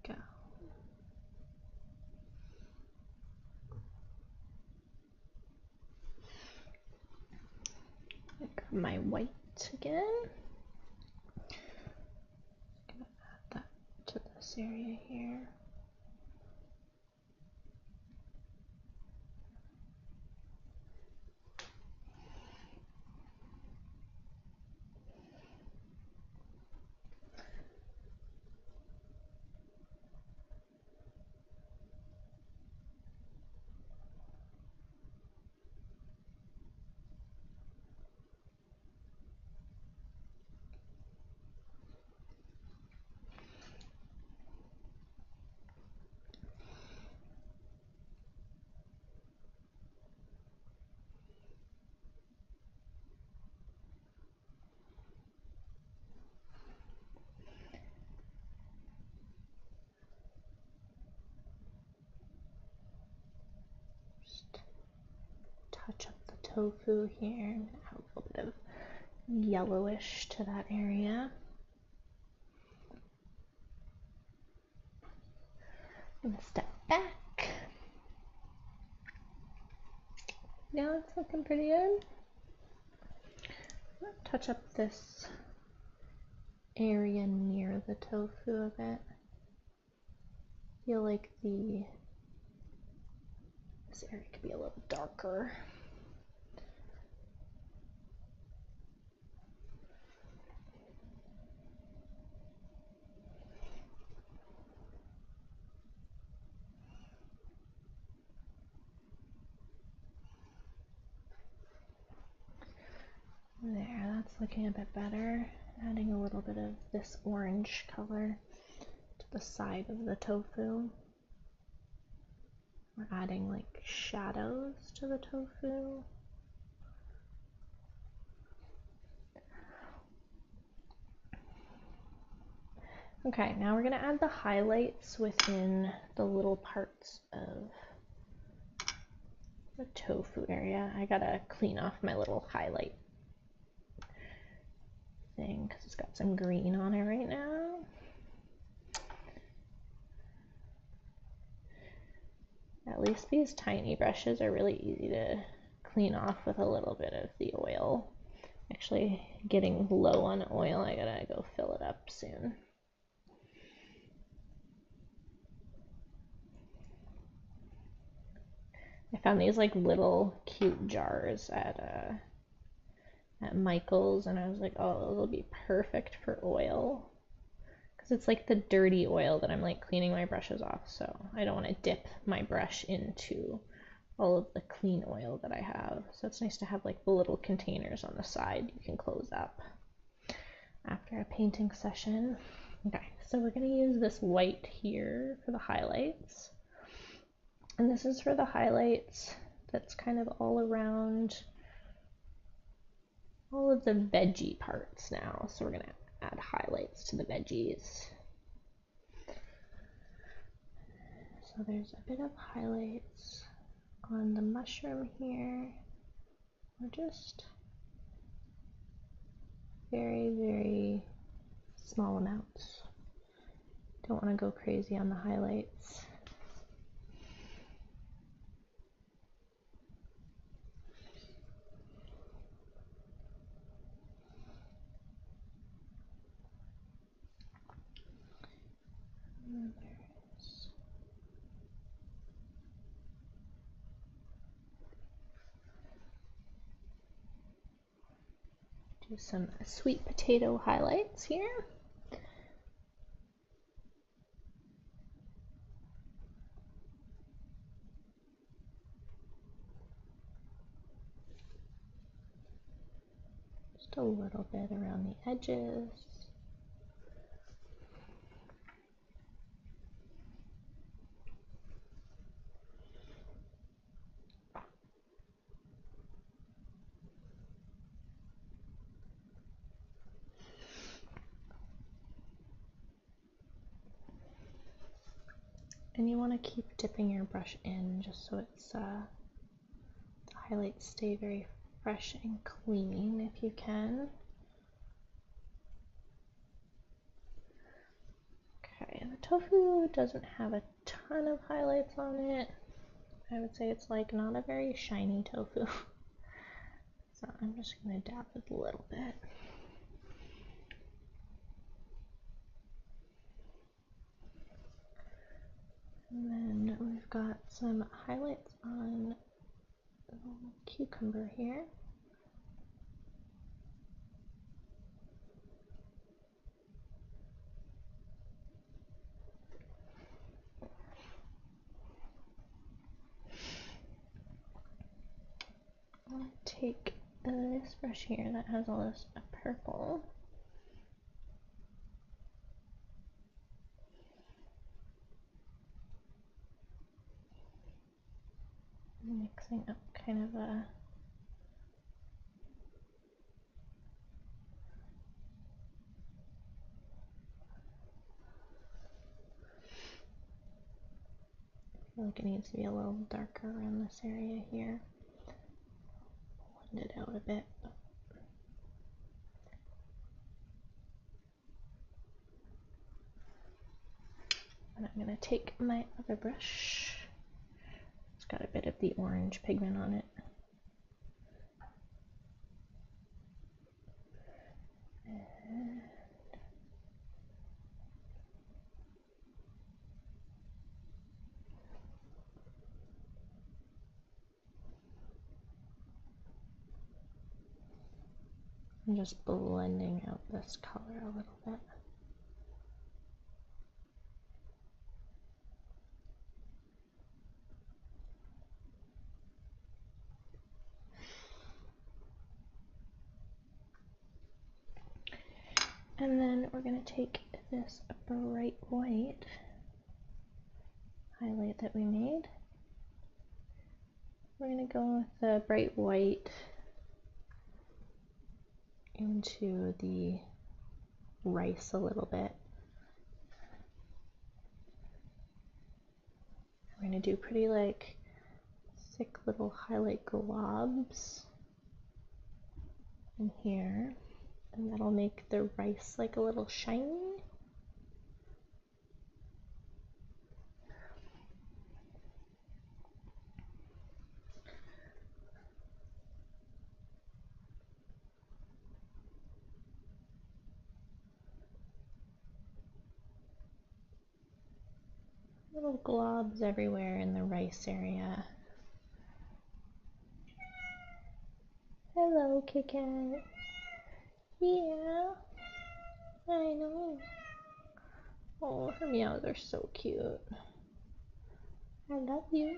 Go. Got my white again. Gonna add that to this area here. Touch up the tofu here and add a little bit of yellowish to that area. I'm gonna step back. Now it's looking pretty good. Touch up this area near the tofu a bit. Feel like this area could be a little darker. There, that's looking a bit better. Adding a little bit of this orange color to the side of the tofu. We're adding like shadows to the tofu. Okay, now we're gonna add the highlights within the little parts of the tofu area. I gotta clean off my little highlight thing because it's got some green on it right now. At least these tiny brushes are really easy to clean off with a little bit of the oil. Actually getting low on oil, I gotta go fill it up soon. I found these like little cute jars at Michael's, and I was like, oh, those will be perfect for oil. Because it's like the dirty oil that I'm like cleaning my brushes off, so I don't want to dip my brush into all of the clean oil that I have. So it's nice to have like the little containers on the side you can close up after a painting session. Okay, so we're going to use this white here for the highlights. And this is for the highlights that's kind of all around all of the veggie parts now. So we're going to add highlights to the veggies. So there's a bit of highlights on the mushroom here. We're just very, very small amounts. Don't want to go crazy on the highlights. Do some sweet potato highlights here. Just a little bit around the edges. And you want to keep dipping your brush in just so it's the highlights stay very fresh and clean if you can. Okay, the tofu doesn't have a ton of highlights on it. I would say it's like not a very shiny tofu. So I'm just going to dab it a little bit. And then we've got some highlights on the cucumber here. I'm going to take this brush here that has all this purple. Mixing up kind of a I feel like it needs to be a little darker around this area here. Blend it out a bit. And I'm going to take my other brush. It's got a bit of the orange pigment on it. And I'm just blending out this color a little bit. And then we're going to take this bright white highlight that we made. We're going to go with the bright white into the rice a little bit. We're going to do pretty like thick little highlight globs in here, and that'll make the rice like a little shiny. Little globs everywhere in the rice area. Hello, Kit Kat. Yeah, I know. Oh, her meows are so cute. I love you.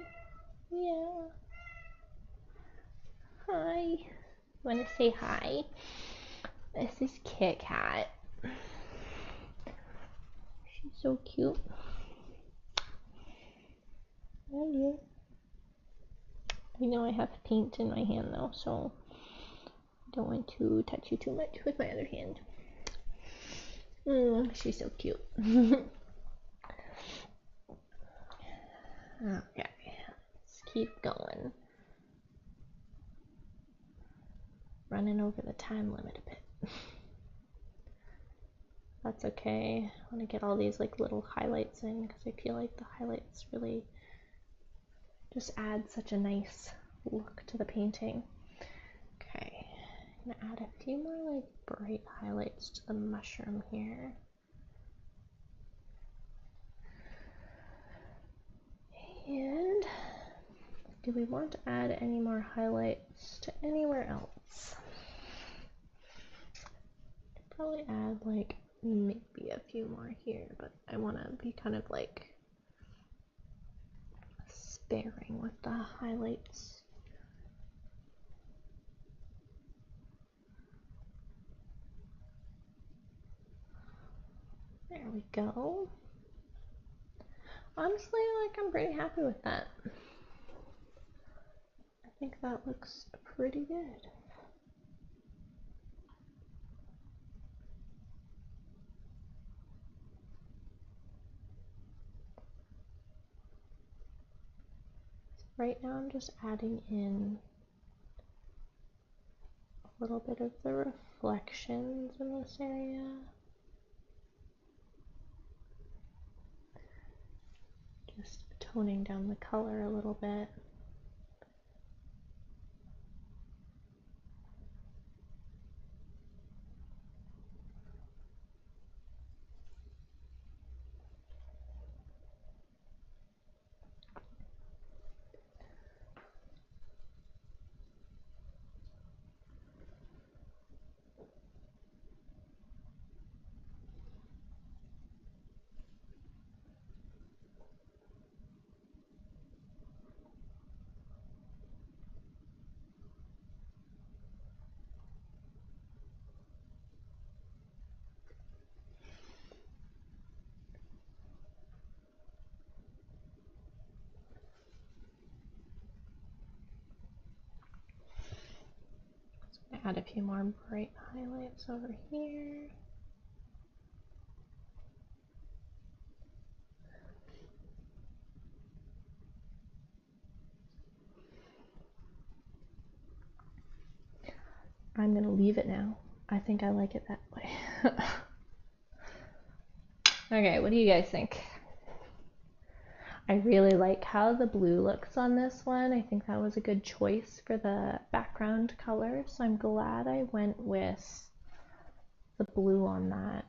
Yeah. Hi. Want to say hi? This is Kit Kat. She's so cute. Love you. I know I have paint in my hand though, so I don't want to touch you too much with my other hand. She's so cute. Okay, let's keep going. Running over the time limit a bit. That's okay. I want to get all these like little highlights in because I feel like the highlights really just add such a nice look to the painting. Okay, I'm gonna add a few more like bright highlights to the mushroom here. And do we want to add any more highlights to anywhere else? Probably add like maybe a few more here, but I want to be kind of like sparing with the highlights. There we go. Honestly, like I'm pretty happy with that. I think that looks pretty good. Right now I'm just adding in a little bit of the reflections in this area. Just toning down the color a little bit. add a few more bright highlights over here. I'm gonna leave it now. I think I like it that way. Okay, what do you guys think? I really like how the blue looks on this one. I think that was a good choice for the background color, so I'm glad I went with the blue on that.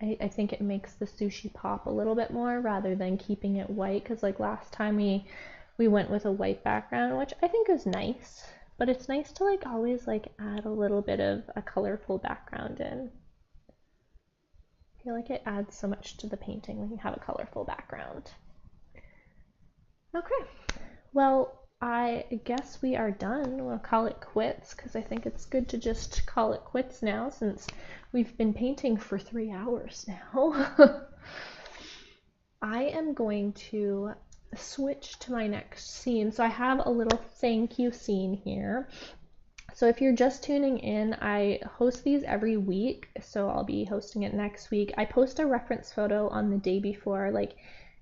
I think it makes the sushi pop a little bit more rather than keeping it white, because like last time we went with a white background, which I think is nice, but it's nice to like always like add a little bit of a colorful background in. I feel like it adds so much to the painting when you have a colorful background. Okay, well, I guess we are done. We'll call it quits because I think it's good to just call it quits now since we've been painting for 3 hours now. I am going to switch to my next scene. So I have a little thank you scene here. So if you're just tuning in, I host these every week, so I'll be hosting it next week. I post a reference photo on the day before, like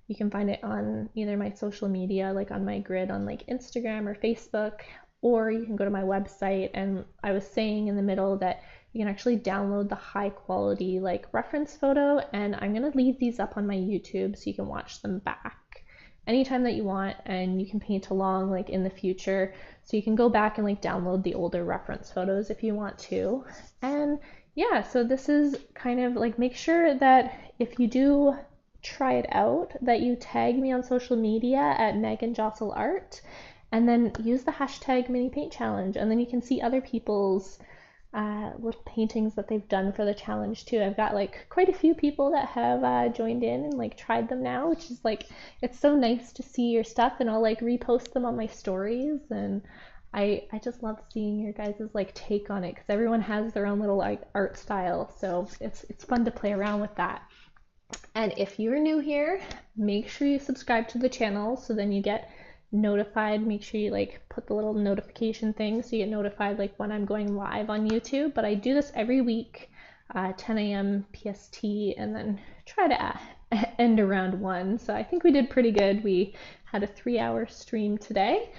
you can find it on either my social media, like on my grid on like Instagram or Facebook, or you can go to my website. And I was saying in the middle that you can actually download the high quality like reference photo, and I'm gonna leave these up on my YouTube so you can watch them back anytime that you want, and you can paint along like in the future, so you can go back and like download the older reference photos if you want to. And yeah, so this is kind of like, make sure that if you do try it out that you tag me on social media at Meg and Josol Art, and then use the hashtag mini paint challenge, and then you can see other people's little paintings that they've done for the challenge too. I've got like quite a few people that have joined in and like tried them now, which is like, it's so nice to see your stuff, and I'll like repost them on my stories, and I just love seeing your guys' like take on it because everyone has their own little like art style, so it's fun to play around with that. And if you're new here, make sure you subscribe to the channel so then you get notified. Make sure you like put the little notification thing so you get notified like when I'm going live on YouTube. But I do this every week, 10 a.m. PST, and then try to end around 1. So I think we did pretty good. We had a 3-hour stream today.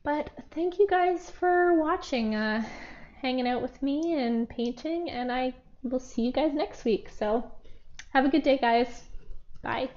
But thank you guys for watching, hanging out with me and painting, and I will see you guys next week. So have a good day, guys. Bye.